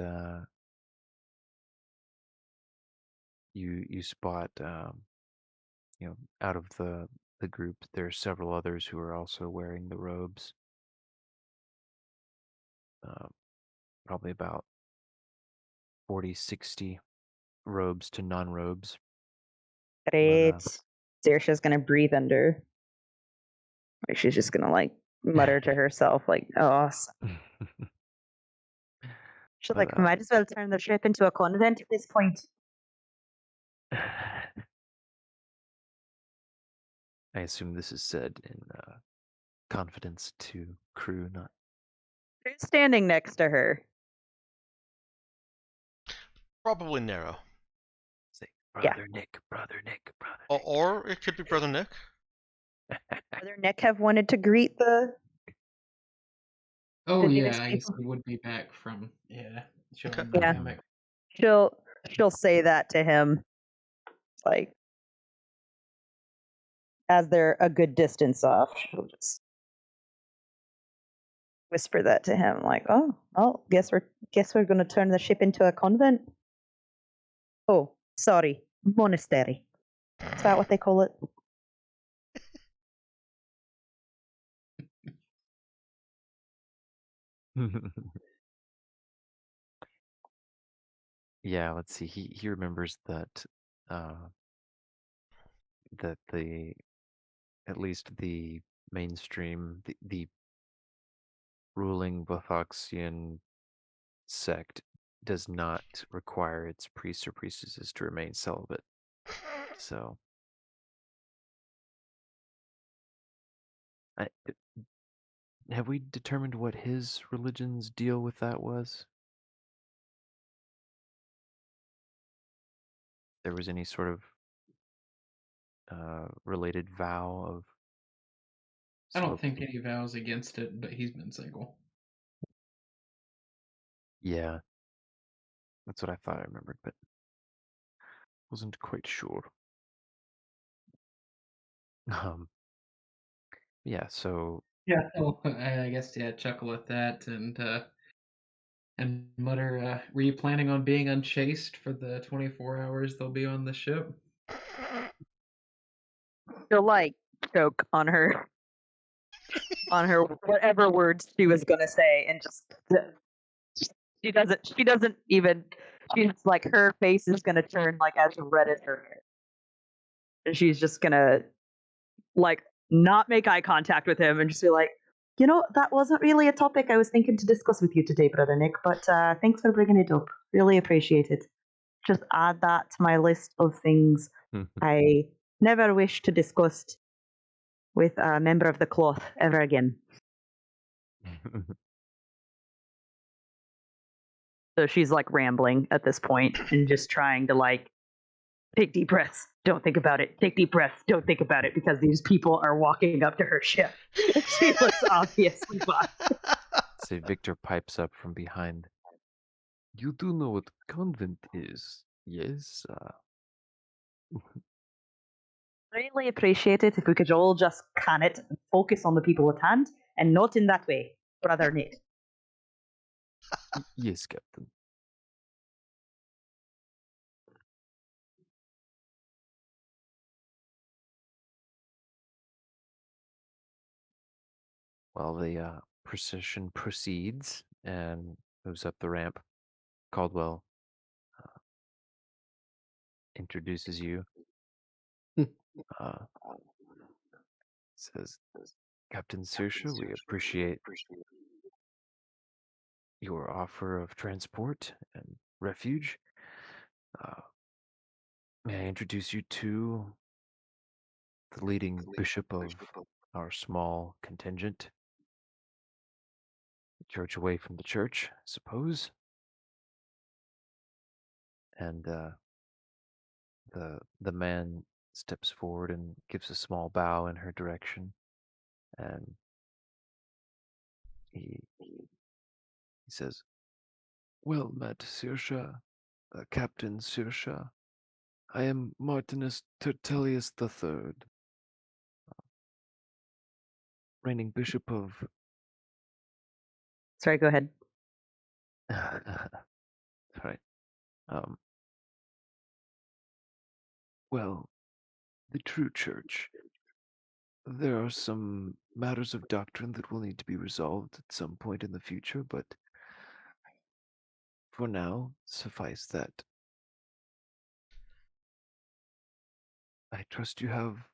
you spot out of the group there are several others who are also wearing the robes. Um, Probably about 40, 60 robes to non-robes. Great. But Saoirse's gonna breathe under. Like, she's just gonna like mutter to herself, like, oh, awesome. She's but like, might as well turn the ship into a convent at this point. I assume this is said in confidence to crew, not Who's standing next to her? Probably Nero. say Yeah. brother Nick, brother Nick, brother Or, Nick. or it could be Brother Nick. Brother Nick have wanted to greet the Oh newest yeah, I guess people? he would be back from showing Okay. the Yeah. hammock. She'll say that to him. Like, as they're a good distance off, she'll just whisper that to him, like, "Oh, guess we're gonna turn the ship into a convent." Oh, sorry, monastery. Is that what they call it? Yeah, let's see. He remembers that uh, that the at least the mainstream the ruling Bothoxian sect does not require its priests or priestesses to remain celibate. So, I, have we determined what his religion's deal with that was? There was any sort of related vow of I don't think celibacy? any vows against it, but he's been single. Yeah, that's what I thought I remembered, but wasn't quite sure. Um, yeah, so Yeah. Oh, I guess chuckle at that and mutter, "Were you planning on being unchaste for the 24 hours they'll be on the ship?" She'll like choke on her whatever words she was gonna say, and just she doesn't even she's like her face is gonna turn like as red as her hair, and she's just gonna like not make eye contact with him and just be like, that wasn't really a topic I was thinking to discuss with you today, brother Nick, but thanks for bringing it up. Really appreciate it. Just add that to my list of things I never wish to discuss with a member of the cloth ever again. So she's like rambling at this point and just trying to like take deep breaths. Don't think about it. Take deep breaths. Don't think about it, because these people are walking up to her ship. She looks obviously fine. say Victor pipes up from behind. You do know what convent is, yes? Really appreciate it if we could all just can it and focus on the people at hand and not in that way, brother Nick. Yes, Captain. Well, the procession proceeds and moves up the ramp. Caldwell introduces you. Uh, says, Captain Saoirse, we appreciate your offer of transport and refuge. Uh, may I introduce you to the leading bishop of our small contingent? Church away from the church, I suppose. And the man steps forward and gives a small bow in her direction, and he says, "Well met, Saoirse, Captain Saoirse. I am Martinus Tertullius III, reigning bishop of." Sorry, go ahead. Right. Um, well, the true church. There are some matters of doctrine that will need to be resolved at some point in the future, but for now, suffice that. I trust you have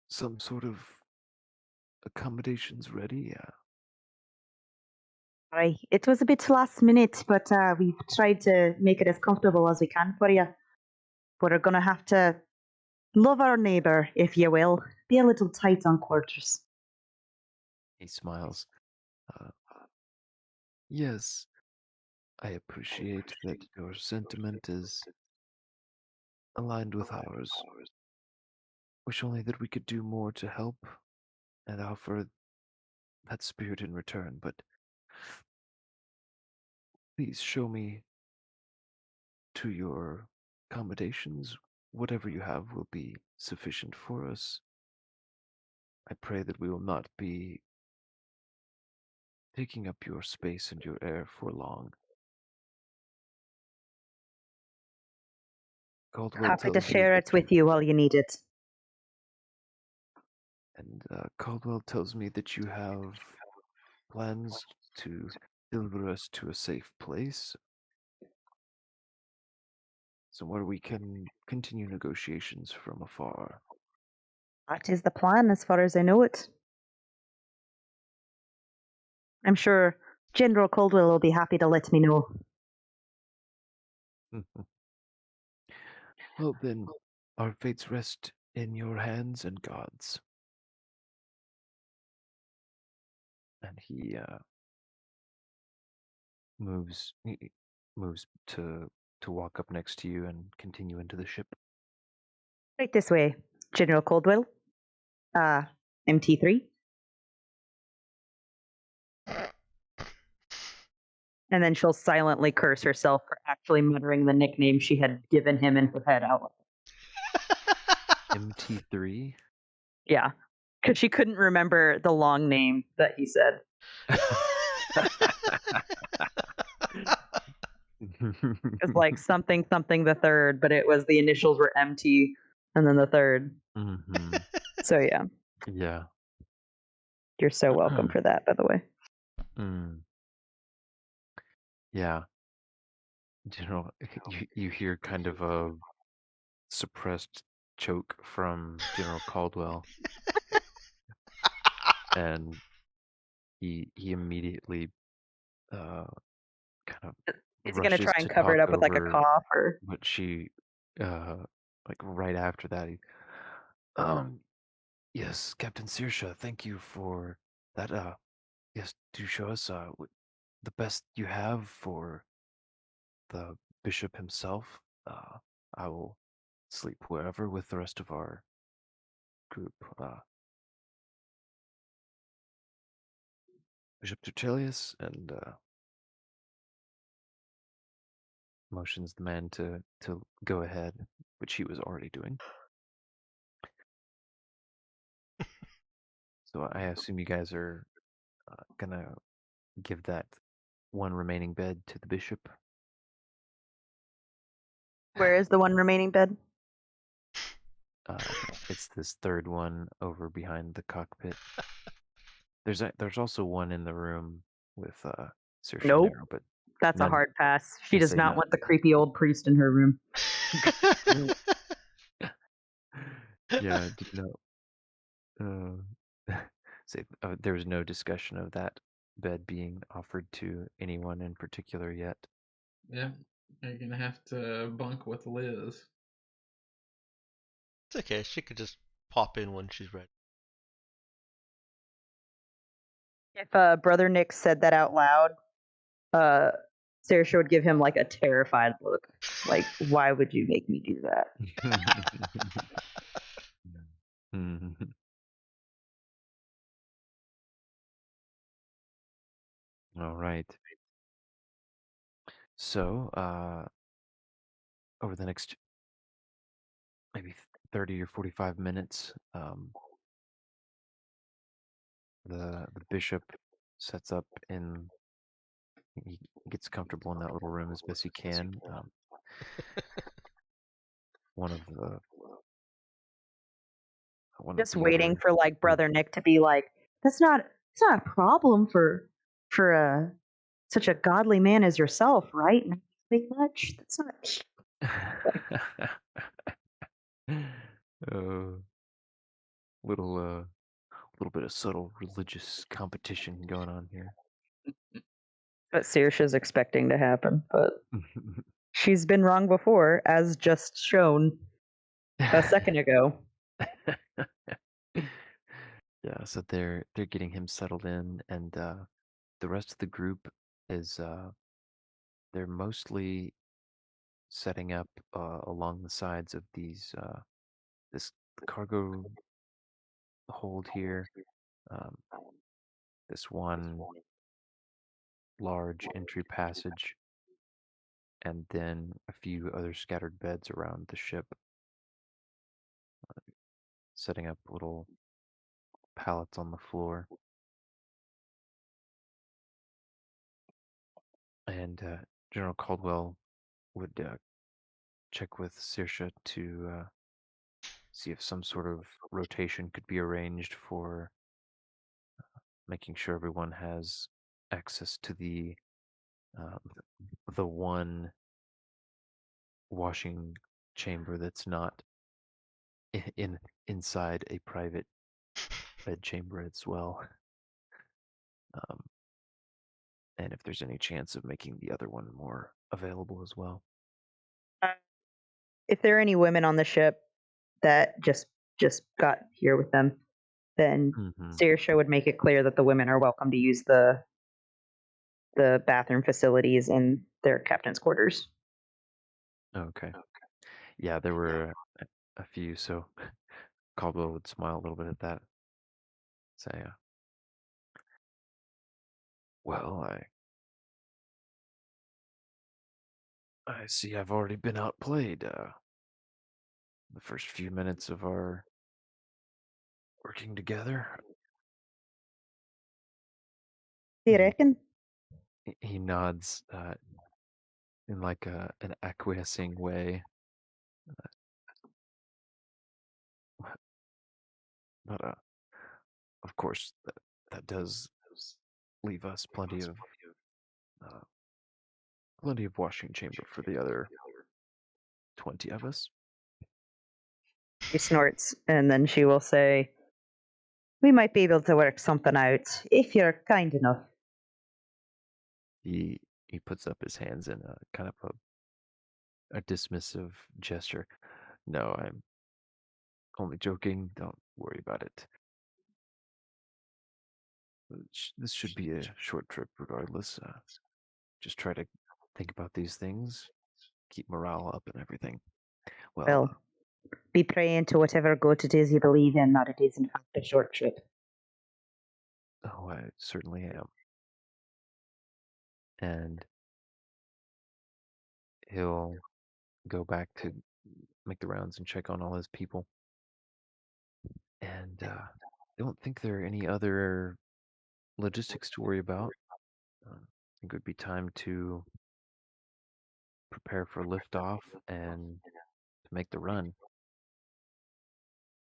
some sort of accommodations ready. Sorry, it was a bit last minute, but we've tried to make it as comfortable as we can for you. We're gonna have to love our neighbour, if you will. Be a little tight on quarters. He smiles. Uh, yes, I appreciate that your sentiment is aligned with ours. Wish only that we could do more to help and offer that spirit in return, but please show me to your accommodations. whatever you have will be sufficient for us. I pray that we will not be taking up your space and your air for long. Caldwell Happy to tells me share that it with you while you need it. Caldwell tells me that you have plans to deliver us to a safe place, somewhere we can continue negotiations from afar. That is the plan, as far as I know it. I'm sure General Caldwell will be happy to let me know. Well, then, our fates rest in your hands and God's. And he moves to walk up next to you and continue into the ship. Right this way, General Caldwell. MT3. And then she'll silently curse herself for actually muttering the nickname she had given him in her head out loud. MT3. Yeah, because she couldn't remember the long name that he said. It's like something the third, but it was the initials were MT and then the third. Mm-hmm. So yeah, Yeah. you're so welcome for that, by the way. Mm. Yeah. General, you hear kind of a suppressed choke from General Caldwell, and he immediately kind of Is he gonna rushes try and to cover it talk up with like a over, cough or? but she like right after that yes, Captain Sirsha, thank you for that. Yes, do show us the best you have for the bishop himself. I will sleep wherever with the rest of our group. Bishop Tertullius and motions the man to go ahead, which he was already doing. So I assume you guys are gonna give that one remaining bed to the bishop. Where is the one remaining bed? It's this third one over behind the cockpit. There's also one in the room with Saoirse Nope. Nero, but That's a none. hard pass. She I does say not none. want the creepy old priest in her room. Yeah, do you say there was no discussion of that bed being offered to anyone in particular yet. Yeah, you're gonna have to bunk with Liz. It's okay. She could just pop in when she's ready. If Brother Nick said that out loud, Saoirse would give him like a terrified look. Like, why would you make me do that? All right. So, over the next maybe 30 or 45 minutes, the bishop sets up in. He gets comfortable in that little room as best he can. One of the one of Just the waiting other for like group. Brother Nick to be like, it's not a problem for such a godly man as yourself, right? Not very much. That's not. uh, little bit of subtle religious competition going on here. What Saoirse's expecting to happen, but she's been wrong before, as just shown a second ago. Yeah, so they're getting him settled in, and the rest of the group is they're mostly setting up along the sides of these this cargo hold here, um, this one large entry passage, and then a few other scattered beds around the ship. setting up little pallets on the floor. And General Caldwell would check with Saoirse to see if some sort of rotation could be arranged for making sure everyone has access to uh, the one washing chamber that's not inside a private bed chamber as well. Um, and if there's any chance of making the other one more available as well. If there are any women on the ship that just got here with them, then Saoirse would make it clear that the women are welcome to use the bathroom facilities in their captain's quarters. Okay. Yeah, there were a few, so Caldwell would smile a little bit at that. Say, well, I see I've already been outplayed. The first few minutes of our working together. Do you reckon? He nods in like an acquiescing way. But of course, that does leave us uh, plenty of washing chamber for the other 20 of us. She snorts, and then she will say, "We might be able to work something out if you're kind enough." He puts up his hands in a kind of a dismissive gesture. No, I'm only joking. Don't worry about it. This should be a short trip regardless. Just try to think about these things, keep morale up and everything. Well, be praying to whatever god it is you believe in that it is in fact a short trip. Oh, I certainly am. And he'll go back to make the rounds and check on all his people. And I don't think there are any other logistics to worry about. I think it would be time to prepare for liftoff and to make the run.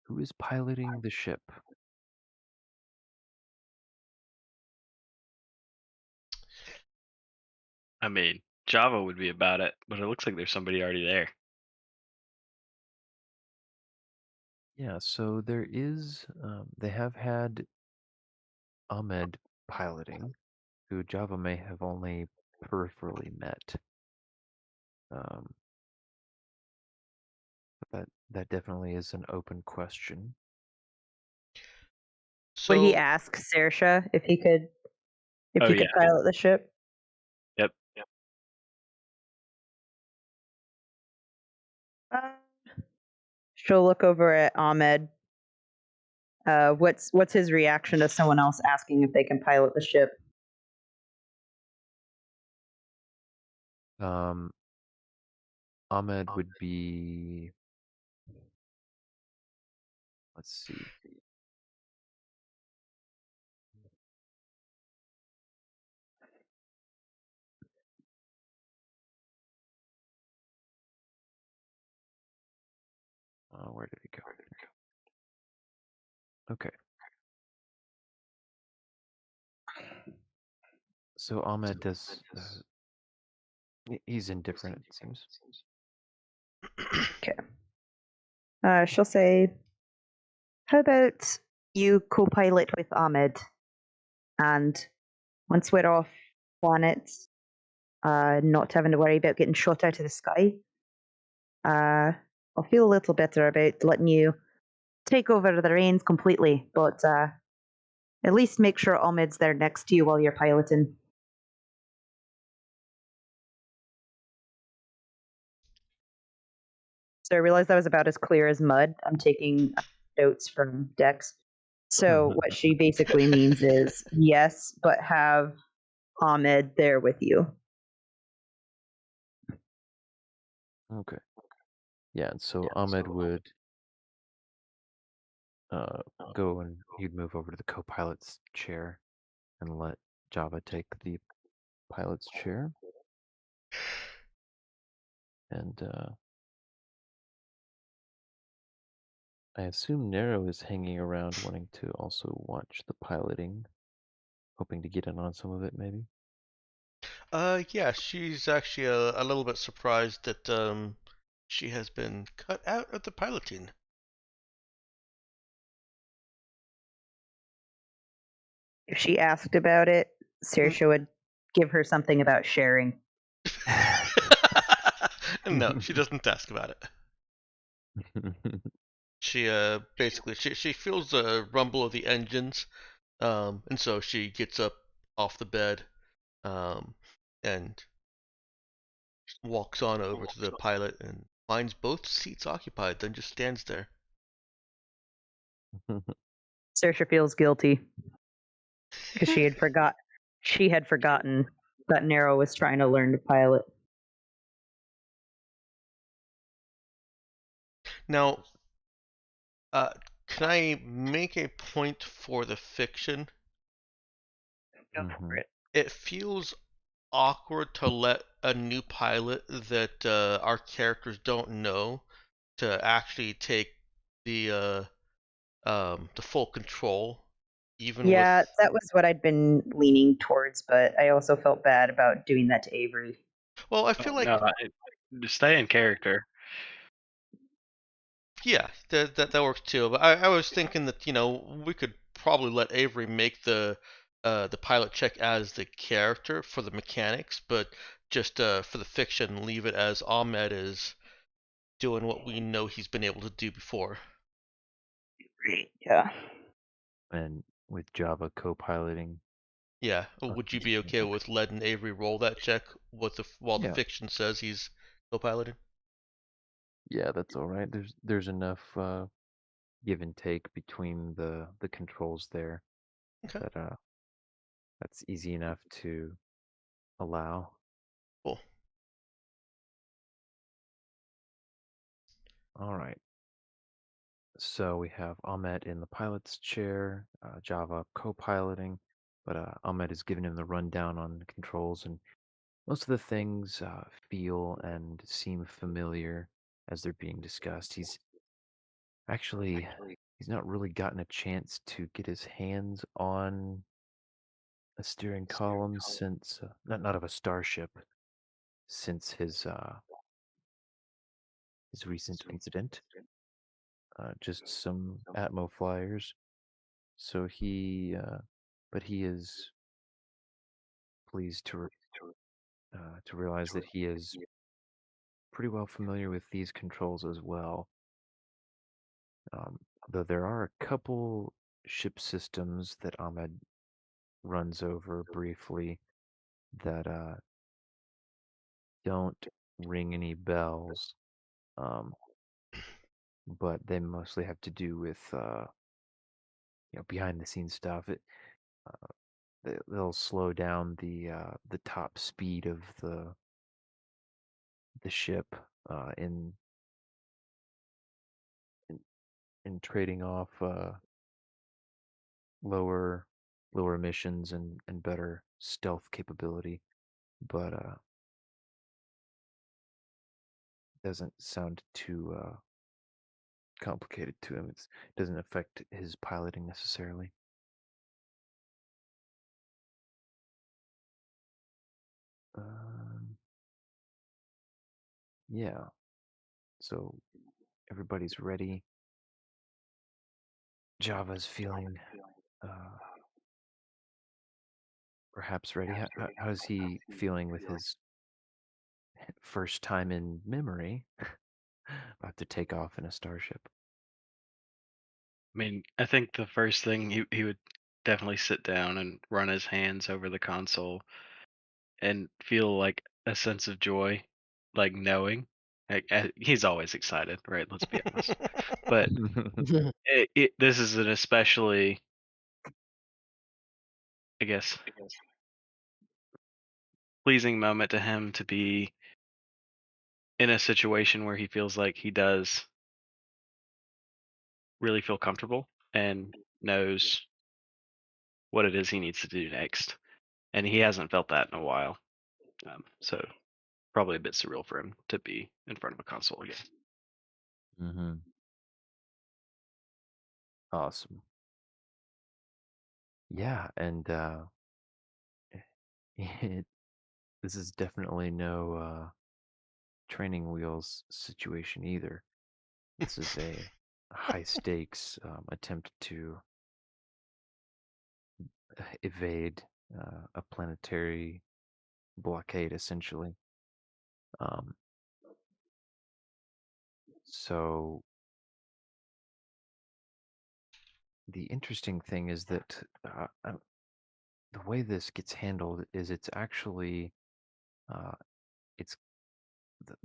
Who is piloting the ship? I mean, Java would be about it, but it looks like there's somebody already there. Yeah, so there is, they have had Ahmed piloting, who Java may have only peripherally met. But that definitely is an open question. Would he So ask Saoirse if he could Oh, yeah. pilot the ship? Yep. She'll look over at Ahmed. What's his reaction to someone else asking if they can pilot the ship? Ahmed would be, let's see. Where did he go? Okay. So Ahmed does, he's indifferent, it seems. Okay. She'll say, "How about you co-pilot with Ahmed, and once we're off planet, not having to worry about getting shot out of the sky, I'll feel a little better about letting you take over the reins completely, but at least make sure Ahmed's there next to you while you're piloting." So I realized that was about as clear as mud. I'm taking notes from Dex. So what she basically means is yes, but have Ahmed there with you. Okay. Yeah, and so Ahmed would uh, go and he'd move over to the co-pilot's chair and let Java take the pilot's chair. And I assume Nero is hanging around wanting to also watch the piloting, hoping to get in on some of it, maybe. Yeah, she's actually a little bit surprised that she has been cut out of the piloting. If she asked about it, Mm. Saoirse would give her something about sharing. No, she doesn't ask about it. She basically she feels the rumble of the engines, and so she gets up off the bed, um, and walks on over to the pilot and finds both seats occupied, then just stands there. Saoirse feels guilty because she had forgotten that Nero was trying to learn to pilot. Now, uh, can I make a point for the fiction? Go for Mhm. it. It feels awkward to let a new pilot that our characters don't know to actually take the full control, even with. Yeah, that was what I'd been leaning towards, but I also felt bad about doing that to Avery. Well, I Oh, feel no, like, just stay in character. yeah, that works too. But I was thinking that we could probably let Avery make the pilot check as the character for the mechanics, but just for the fiction, leave it as Ahmed is doing what we know he's been able to do before. Right. Yeah. And with Java co-piloting, Yeah, would you be okay with letting Avery roll that check while the yeah, fiction says he's co-piloting? yeah, that's all right. There's enough give and take between the controls there Okay, that that's easy enough to allow. cool. All right. So we have Ahmed in the pilot's chair, Java co-piloting, but Ahmed is giving him the rundown on the controls, and most of the things feel and seem familiar as they're being discussed. Actually, he's not really gotten a chance to get his hands on a steering column since not of a starship since his recent incident. Just some Atmo flyers. So but he is pleased to realize that he is pretty well familiar with these controls as well. Um, though there are a couple ship systems that Ahmed runs over briefly that don't ring any bells, um, but they mostly have to do with behind the scenes stuff. They'll slow down the top speed of the ship uh, in in, in trading off lower lower emissions and better stealth capability, but doesn't sound too complicated to him. It doesn't affect his piloting necessarily. Um, yeah, so everybody's ready. Java's feeling uh, perhaps ready. How's he feeling with his first time in memory about to take off in a starship? I mean, I think the first thing he would definitely sit down and run his hands over the console and feel like a sense of joy, like knowing. Like, he's always excited, right? Let's be honest. But this is an especially, I guess, pleasing moment to him to be in a situation where he feels like he does really feel comfortable. and knows what it is he needs to do next. And he hasn't felt that in a while. So probably a bit surreal for him to be in front of a console again. Mm-hmm. Awesome. Yeah, and it, this is definitely no training wheels situation either. This is a high stakes attempt to evade a planetary blockade, essentially. Um, so the interesting thing is that the way this gets handled is it's actually uh, it's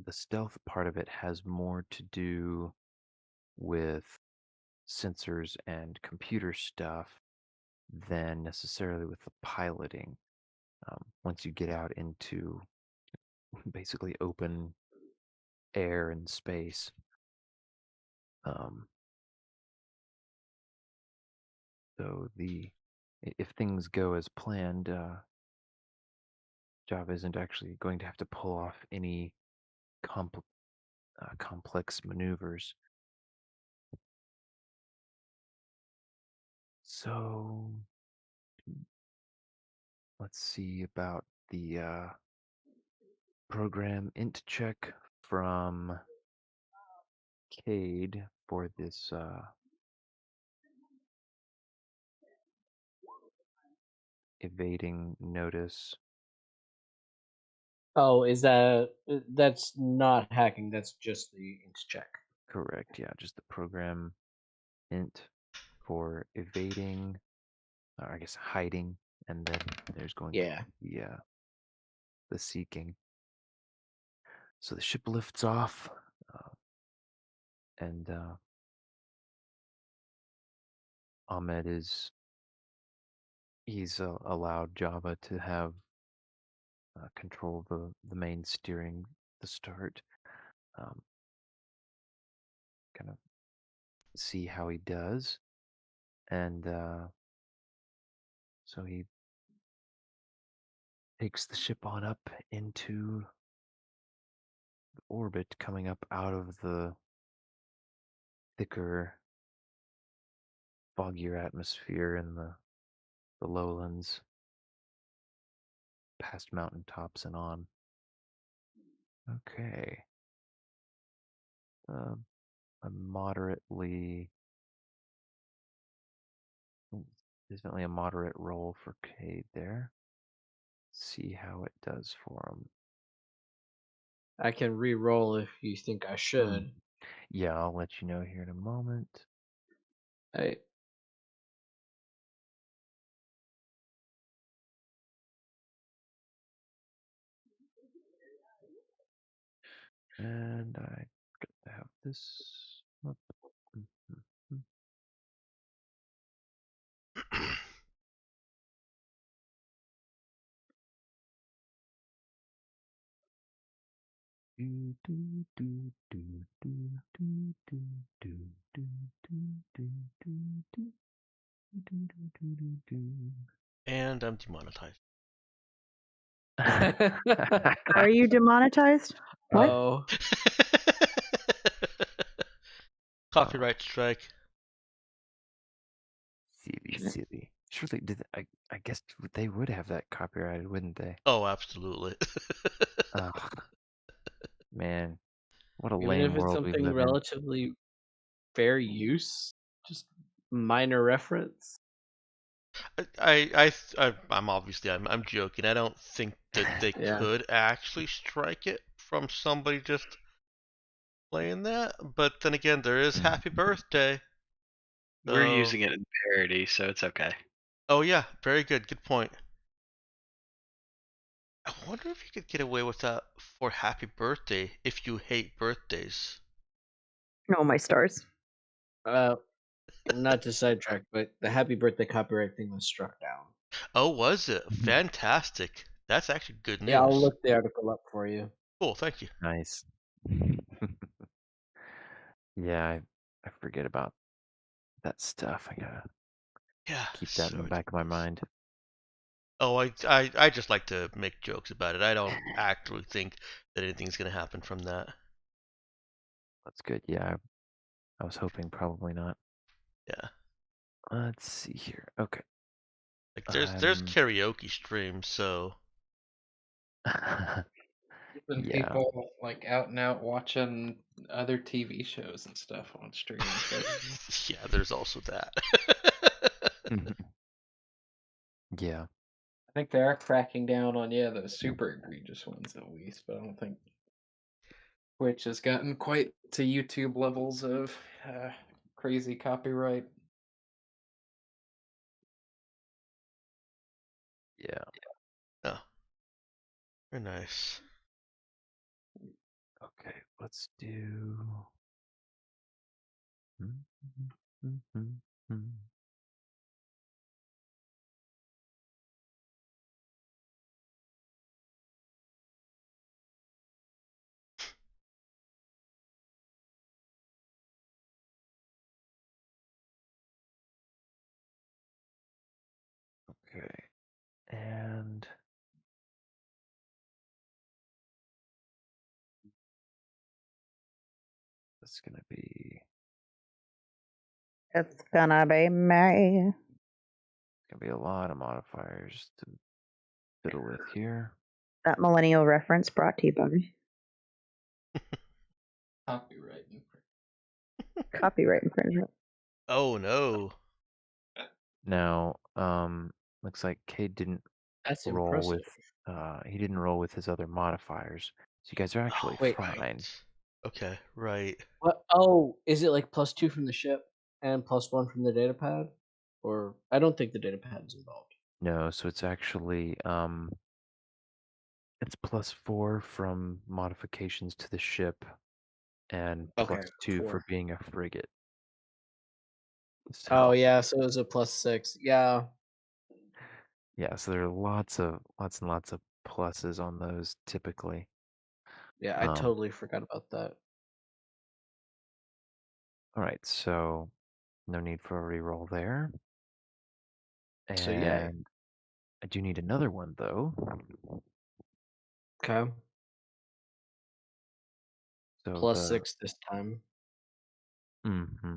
the stealth part of it has more to do with sensors and computer stuff than necessarily with the piloting. Once you get out into basically open air and space, um, so if things go as planned, Java isn't actually going to have to pull off any complex maneuvers. So let's see about the program int check from Cade for this evading notice. Oh, that's not hacking? That's just the int check. Correct, yeah, just the program int for evading, or I guess hiding, and then there's going to Yeah. be the seeking. So the ship lifts off, and Ahmed he's allowed Java to have control the main steering, the start, um, kind of see how he does, and so he takes the ship on up into orbit, coming up out of the thicker, foggier atmosphere in the lowlands, past mountaintops and on. Okay. Uh, a moderately, definitely a moderate roll for Cade there. See how it does for him. I can re-roll if you think I should. Yeah, I'll let you know here in a moment. I And I got to have this up. Mhm. Do, do, do, do, do, do, do, do, do, do, do, do, do, do, do, do, do. And I'm demonetized. Are you demonetized? What? Oh, Copyright strike. Silly. Surely, I guess they would have that copyrighted, wouldn't they? Oh, absolutely. Ugh, man, what a even if lame it's world we something live in. relatively fair use, just minor reference. I'm obviously I'm joking. I don't think that they Yeah. could actually strike it from somebody just playing that. But then again, there is Mm. Happy Birthday. We're So, using it in parody, so it's okay. oh yeah, very good. Good point. I wonder if you could get away with that for Happy Birthday if you hate birthdays. Oh my stars. Not to sidetrack, but the happy birthday copyright thing was struck down. Oh, was it? Fantastic. That's actually good Yeah, I'll news. look the article up for you. Cool, thank you. Nice. Yeah, I forget about that stuff. I gotta Yeah, keep that in so the back of my mind. Oh, I just like to make jokes about it. I don't actually think that anything's gonna happen from that. That's good. Yeah, I was hoping probably not. Yeah. Let's see here. Okay. Like there's I'm karaoke streams, so And yeah. people like out and out watching other TV shows and stuff on stream. So yeah, there's also that. Yeah. I think they are cracking down on those super egregious ones at least, but I don't think Twitch has gotten quite to YouTube levels of crazy copyright. Yeah. Oh, very nice. Okay. Let's do. Okay. And that's gonna be It's gonna be May. a lot of modifiers to fiddle with here. That millennial reference brought to you by Copyright infringement. copyright infringement. Oh no. Now, looks like Cade didn't That's roll impressive. with he didn't roll with his other modifiers. So you guys are actually Oh, Wait. fine. right. Okay, right. What? Oh, is it like +2 from the ship and +1 from the data pad? Or I don't think the data pad is involved. No, so it's actually it's +4 from modifications to the ship and Okay, +2 for 4. being a frigate. Oh So yeah, so it was a +6. Yeah. yeah, so there are lots and lots of pluses on those typically. Yeah, I totally forgot about that. All right, so no need for a reroll there. So yeah. And I do need another one though. Okay. So +6 this time. mm-hmm.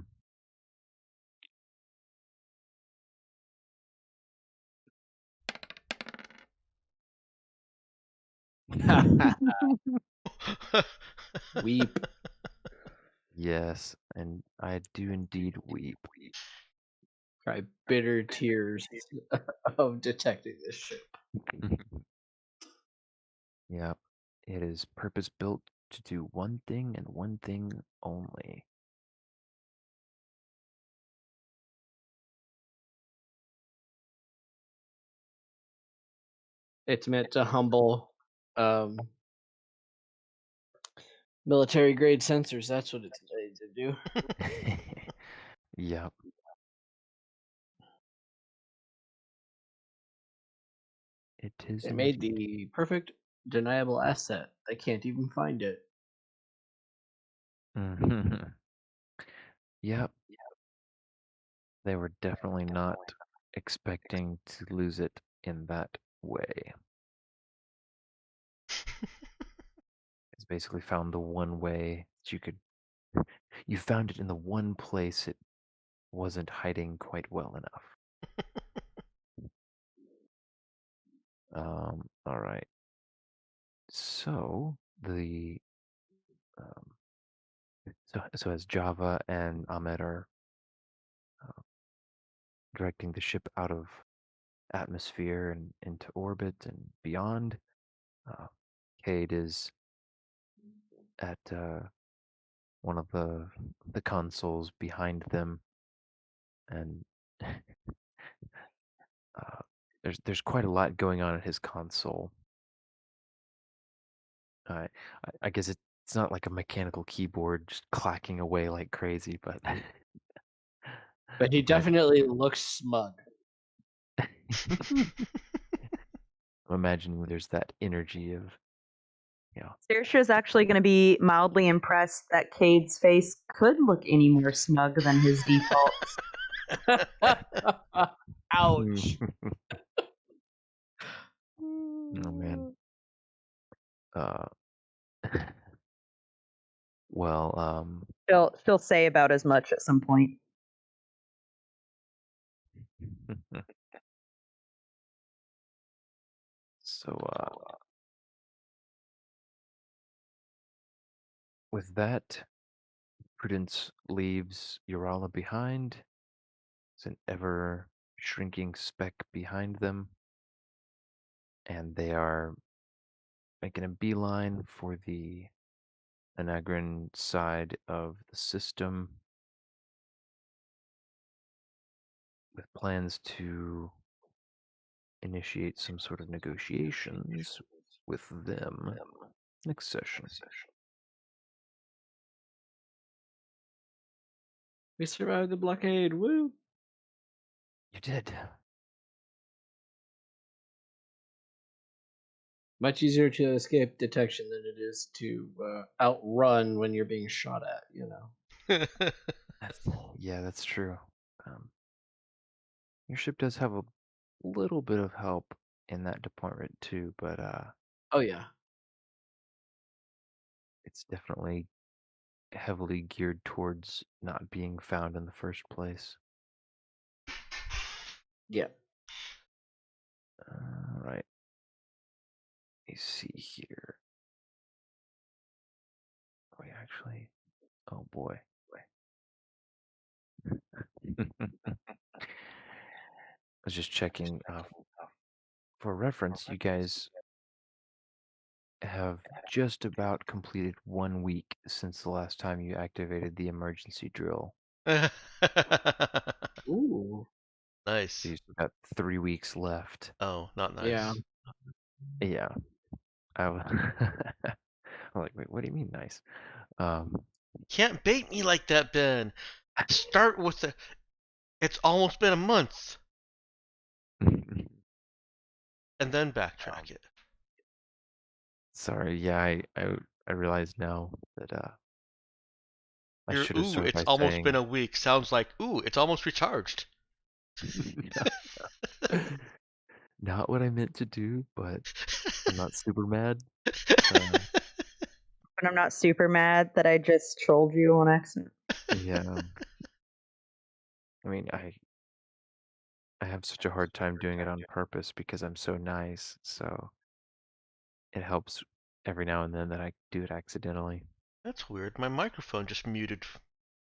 Weep. Yes, and I do indeed weep. Cry bitter tears of detecting this ship. Yep. It is purpose built to do one thing and one thing only. It's meant to humble military grade sensors. That's what it's made to do. Yep. It is It made indeed. the perfect deniable asset. They can't even find it. Mhm. Yep. They were definitely not expecting to lose it in that way. It's basically found the one way that you could. You found it in the one place it wasn't hiding quite well enough. All right. So the so as Java and Ahmed are uh, directing the ship out of atmosphere and into orbit and beyond, uh, Cade is at one of the consoles behind them, and there's quite a lot going on at his console. I guess it's not like a mechanical keyboard just clacking away like crazy, but But he definitely looks smug. I'm imagining there's that energy of Yeah. Saoirse's actually going to be mildly impressed that Cade's face could look any more smug than his default. Ouch. Oh man. Uh, well, She'll say about as much at some point. so with that, Prudence leaves Urala behind. It's an ever shrinking speck behind them, and they are making a beeline for the Anagran side of the system with plans to initiate some sort of negotiations with them next session. We survived the blockade. Woo! You did. Much easier to escape detection than it is to outrun when you're being shot at, you know. Yeah, that's true. Um, your ship does have a little bit of help in that department too, but Oh, yeah. it's definitely heavily geared towards not being found in the first place. Yeah. All right. Let me see here. Wait, actually, oh boy. I was just checking. For reference, you guys have just about completed 1 week since the last time you activated the emergency drill. Ooh. So Nice. you've got 3 weeks left. Oh, not nice. Yeah. Yeah. I'm like, wait, what do you mean nice? Um, Can't bait me like that, Ben. Start with the. It's almost been a month, and then backtrack it. sorry, yeah, I realize now that I Your should have ooh, started it's by almost been saying a week sounds like ooh, it's almost recharged. not what I meant to do, but I'm not super mad. Uh, But I'm not super mad that I just trolled you on accident. yeah, I mean, I have such a hard time doing it on purpose because I'm so nice. So it helps every now and then that I do it accidentally. That's weird. My microphone just muted.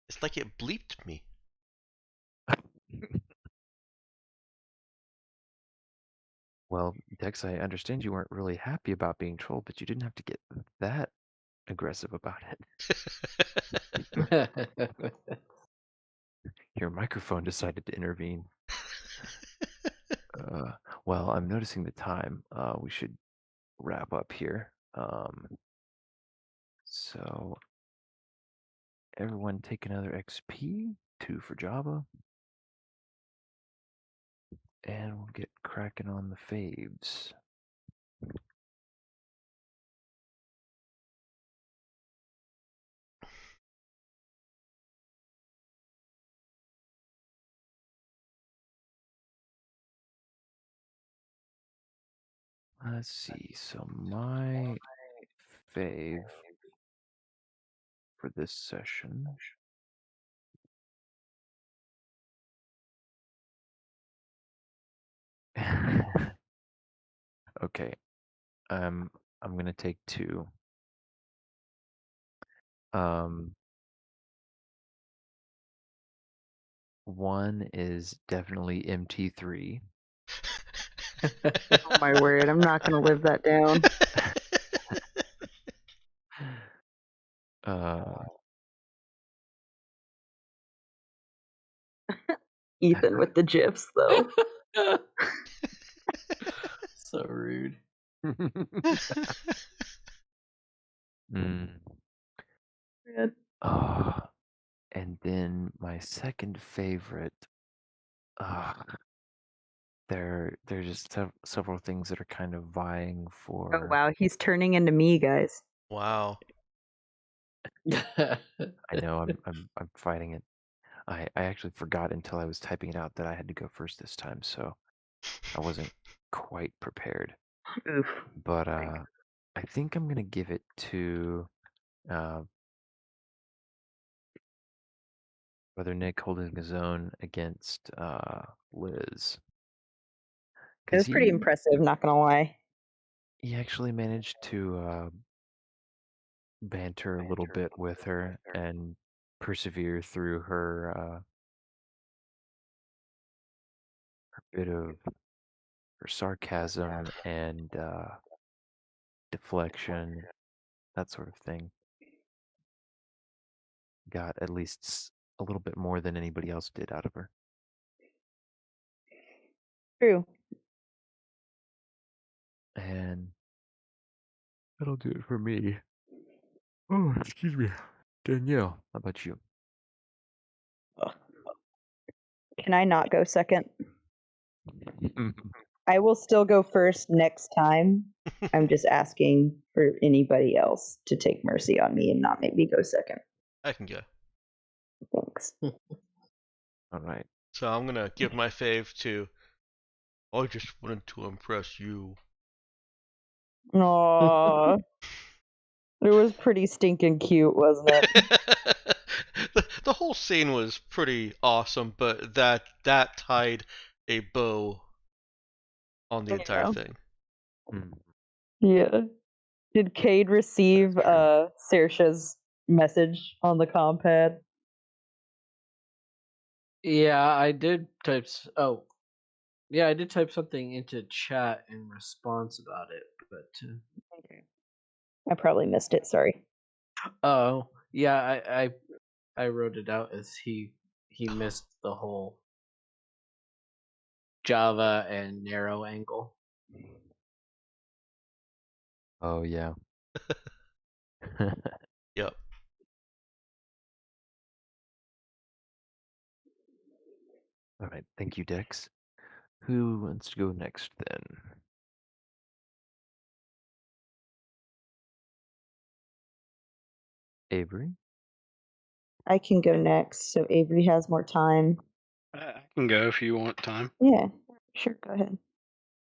It's like it bleeped me. Well, Dex, I understand you weren't really happy about being trolled, but you didn't have to get that aggressive about it. Your microphone decided to intervene. Uh, well, I'm noticing the time. We should wrap up here. So everyone take another XP, 2 for Java, and we'll get cracking on the faves. Let's see. So my fave for this session. Okay. I'm gonna take 2. Um, one is definitely MT3. Oh my word, I'm not going to live that down. Uh, Ethan with the gifs, though. So rude. mm. Man. And then my second favorite, there's just several things that are kind of vying Oh for. wow, he's turning into me, guys. Wow. I know I'm fighting it. I actually forgot until I was typing it out that I had to go first this time, so I wasn't quite prepared. Oof. But I think I'm gonna give it to uh, Brother Nick holding his own against Liz, It because was pretty impressive, not gonna lie. he actually managed to banter a little bit with her and persevere through her bit of her sarcasm and deflection, that sort of thing. Got at least a little bit more than anybody else did out of her. True. And that'll do it for me. Oh, excuse me. Danielle, how about you? Can I not go second? I will still go first next time. I'm just asking for anybody else to take mercy on me and not make me go second. I can go. Thanks. All right. So I'm gonna give my fave to. I just wanted to impress you. Aww. It was pretty stinking cute, wasn't it? The whole scene was pretty awesome, but that tied a bow on the entire Yeah. thing. Mm. Yeah. Did Cade receive Saoirse's message on the compad? Yeah, I did type. Oh, yeah, I did type something into chat in response about it, but I probably missed it, sorry. oh, yeah, I wrote it out as he missed the whole Java and narrow angle. Oh yeah. Yep. All right. Thank you, Dex. Who wants to go next then? Avery? I can go next, so Avery has more time. I can go if you want time. Yeah, sure, go ahead.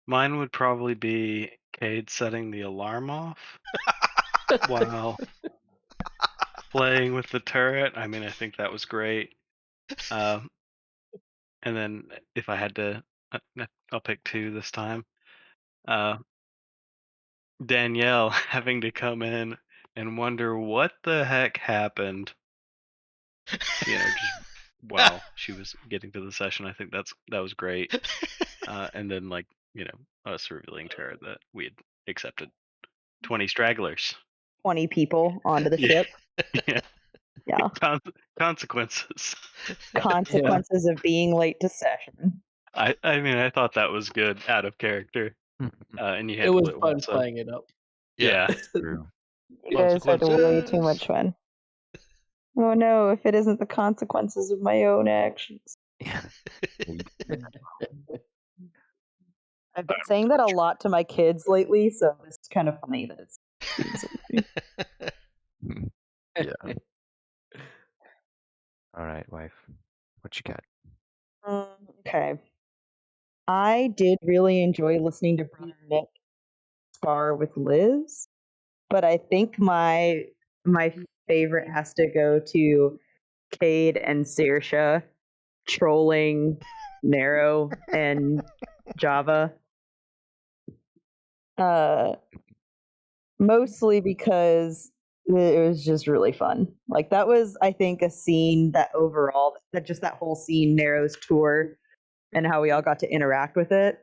Mine would probably be Cade setting the alarm off while playing with the turret. I mean, I think that was great. And then if I had to, I'll pick two this time. Danielle having to come in and wonder what the heck happened. Just wow, she was getting to the session. I think that was great. And then us revealing to her that we had accepted 20 stragglers. 20 people onto the Yeah. ship. Yeah. Yeah. Consequences. Consequences of being late to session. I mean, I thought that was good out of character. And you It handled was it fun well. So playing it up. yeah. True. You guys had way too Consequences. much fun. Oh no, if it isn't the consequences of my own actions. Yeah. I've been saying that a lot to my kids lately, so it's kind of funny that it's being said. Yeah. All right, wife. What you got? Okay. I did really enjoy listening to Brother Nick spar with Liz, but I think my favorite has to go to Cade and Saoirse trolling Narrow and Java. Mostly because it was just really fun. Like that was, I think, a scene that overall, that whole scene, Narrow's tour, and how we all got to interact with it.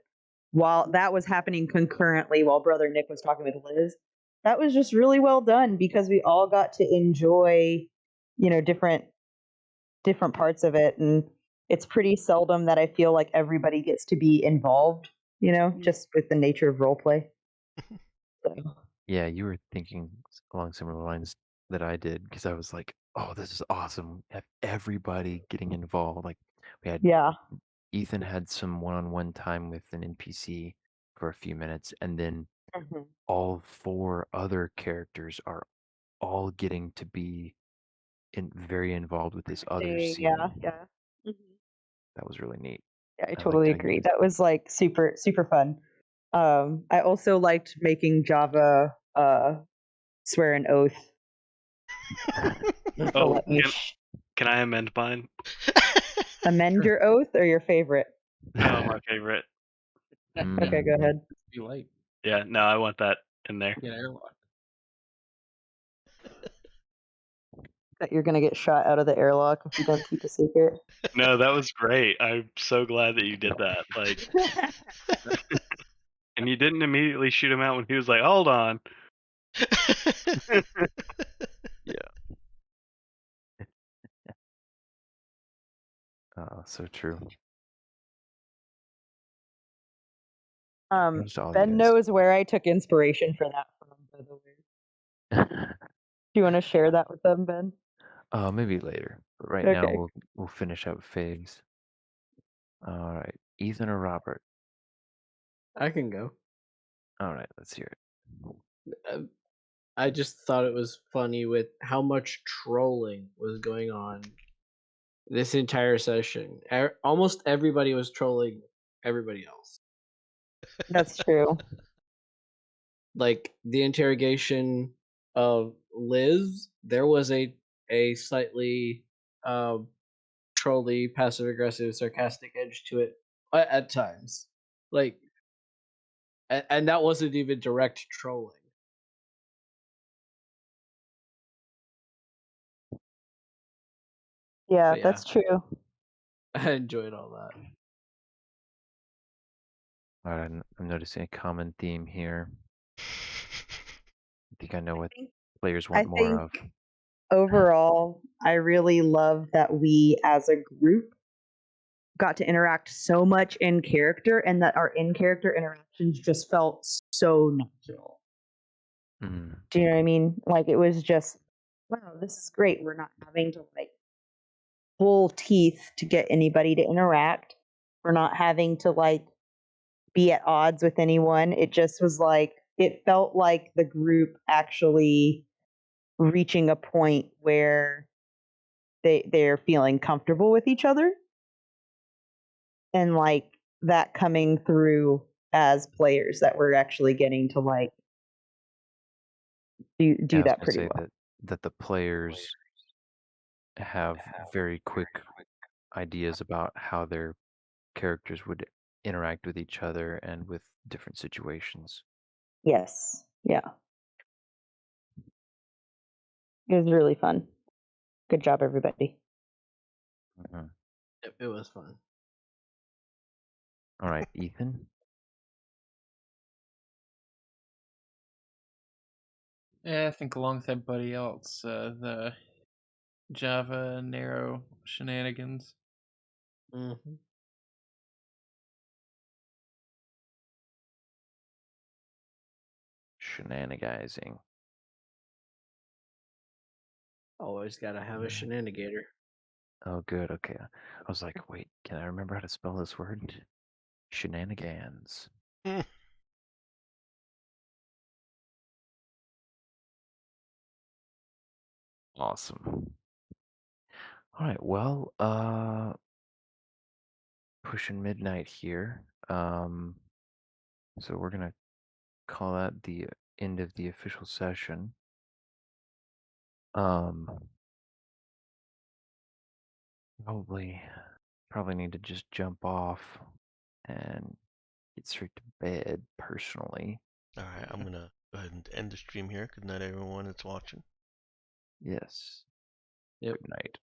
While that was happening concurrently, while Brother Nick was talking with Liz, that was just really well done because we all got to enjoy, different parts of it, and it's pretty seldom that I feel like everybody gets to be involved. Just with the nature of role play. So. Yeah, you were thinking along similar lines that I did because I was like, "Oh, this is awesome! Have everybody getting involved." Like we had Yeah. Ethan had some one-on-one time with an NPC for a few minutes, and then Mhm. all 4 other characters are all getting to be very involved with this other Yeah, scene. yeah. Mhm. That was really neat. Yeah, I I liked totally how you agree. guys. That was like super super fun. I also liked making Java swear an oath to Oh, let me can I amend mine? amend your oath or your favorite. Oh, my favorite. Okay, go ahead. Be late. Yeah, no, I want that in there. Get airlock. That you're gonna get shot out of the airlock if you don't keep a secret. No, that was great. I'm so glad that you did that. Like, and you didn't immediately shoot him out when he was like, "Hold on." So true. Um, Noticed all you Ben guys. knows where I took inspiration for that from, by the way. Do you want to share that with them, Ben? Maybe later. But right now Okay. we'll finish up Figs. All right, Ethan or Robert? I can go. All right, let's hear it. I just thought it was funny with how much trolling was going on this entire session. Almost everybody was trolling everybody else. That's true. Like the interrogation of Liz, there was a slightly trolly, passive aggressive, sarcastic edge to it at times. Like, and that wasn't even direct trolling. Yeah, But yeah, that's true. I enjoyed all that. All right, I'm noticing a common theme here. I think I know what players I want more think of. overall, I really love that we as a group got to interact so much in character and that our in character interactions just felt so natural. Mm. Do you know what I mean? Like it was just, wow, this is great. We're not having to like pull teeth to get anybody to interact. We're not having to like be at odds with anyone. It just was like, it felt like the group actually reaching a point where they're feeling comfortable with each other and like that coming through as players that we're actually getting to like do Yeah, I was that gonna pretty say well. that the players have very quick ideas about how their characters would interact with each other and with different situations. Yes. Yeah. It was really fun. Good job, everybody. Mhm. It was fun. All right, Ethan. Yeah, I think along with everybody else, the Java narrow shenanigans. Mm-hmm. Shenanigizing. Always gotta have a shenanigator. Oh, good. Okay. I was like, wait, can I remember how to spell this word? Shenanigans. Awesome. All right. Well, pushing midnight here. So we're gonna call that the end of the official session. Um, probably need to just jump off and get straight to bed personally. All right, I'm gonna go ahead and end the stream here. Good night, everyone that's watching. Yes. Yep. Good night.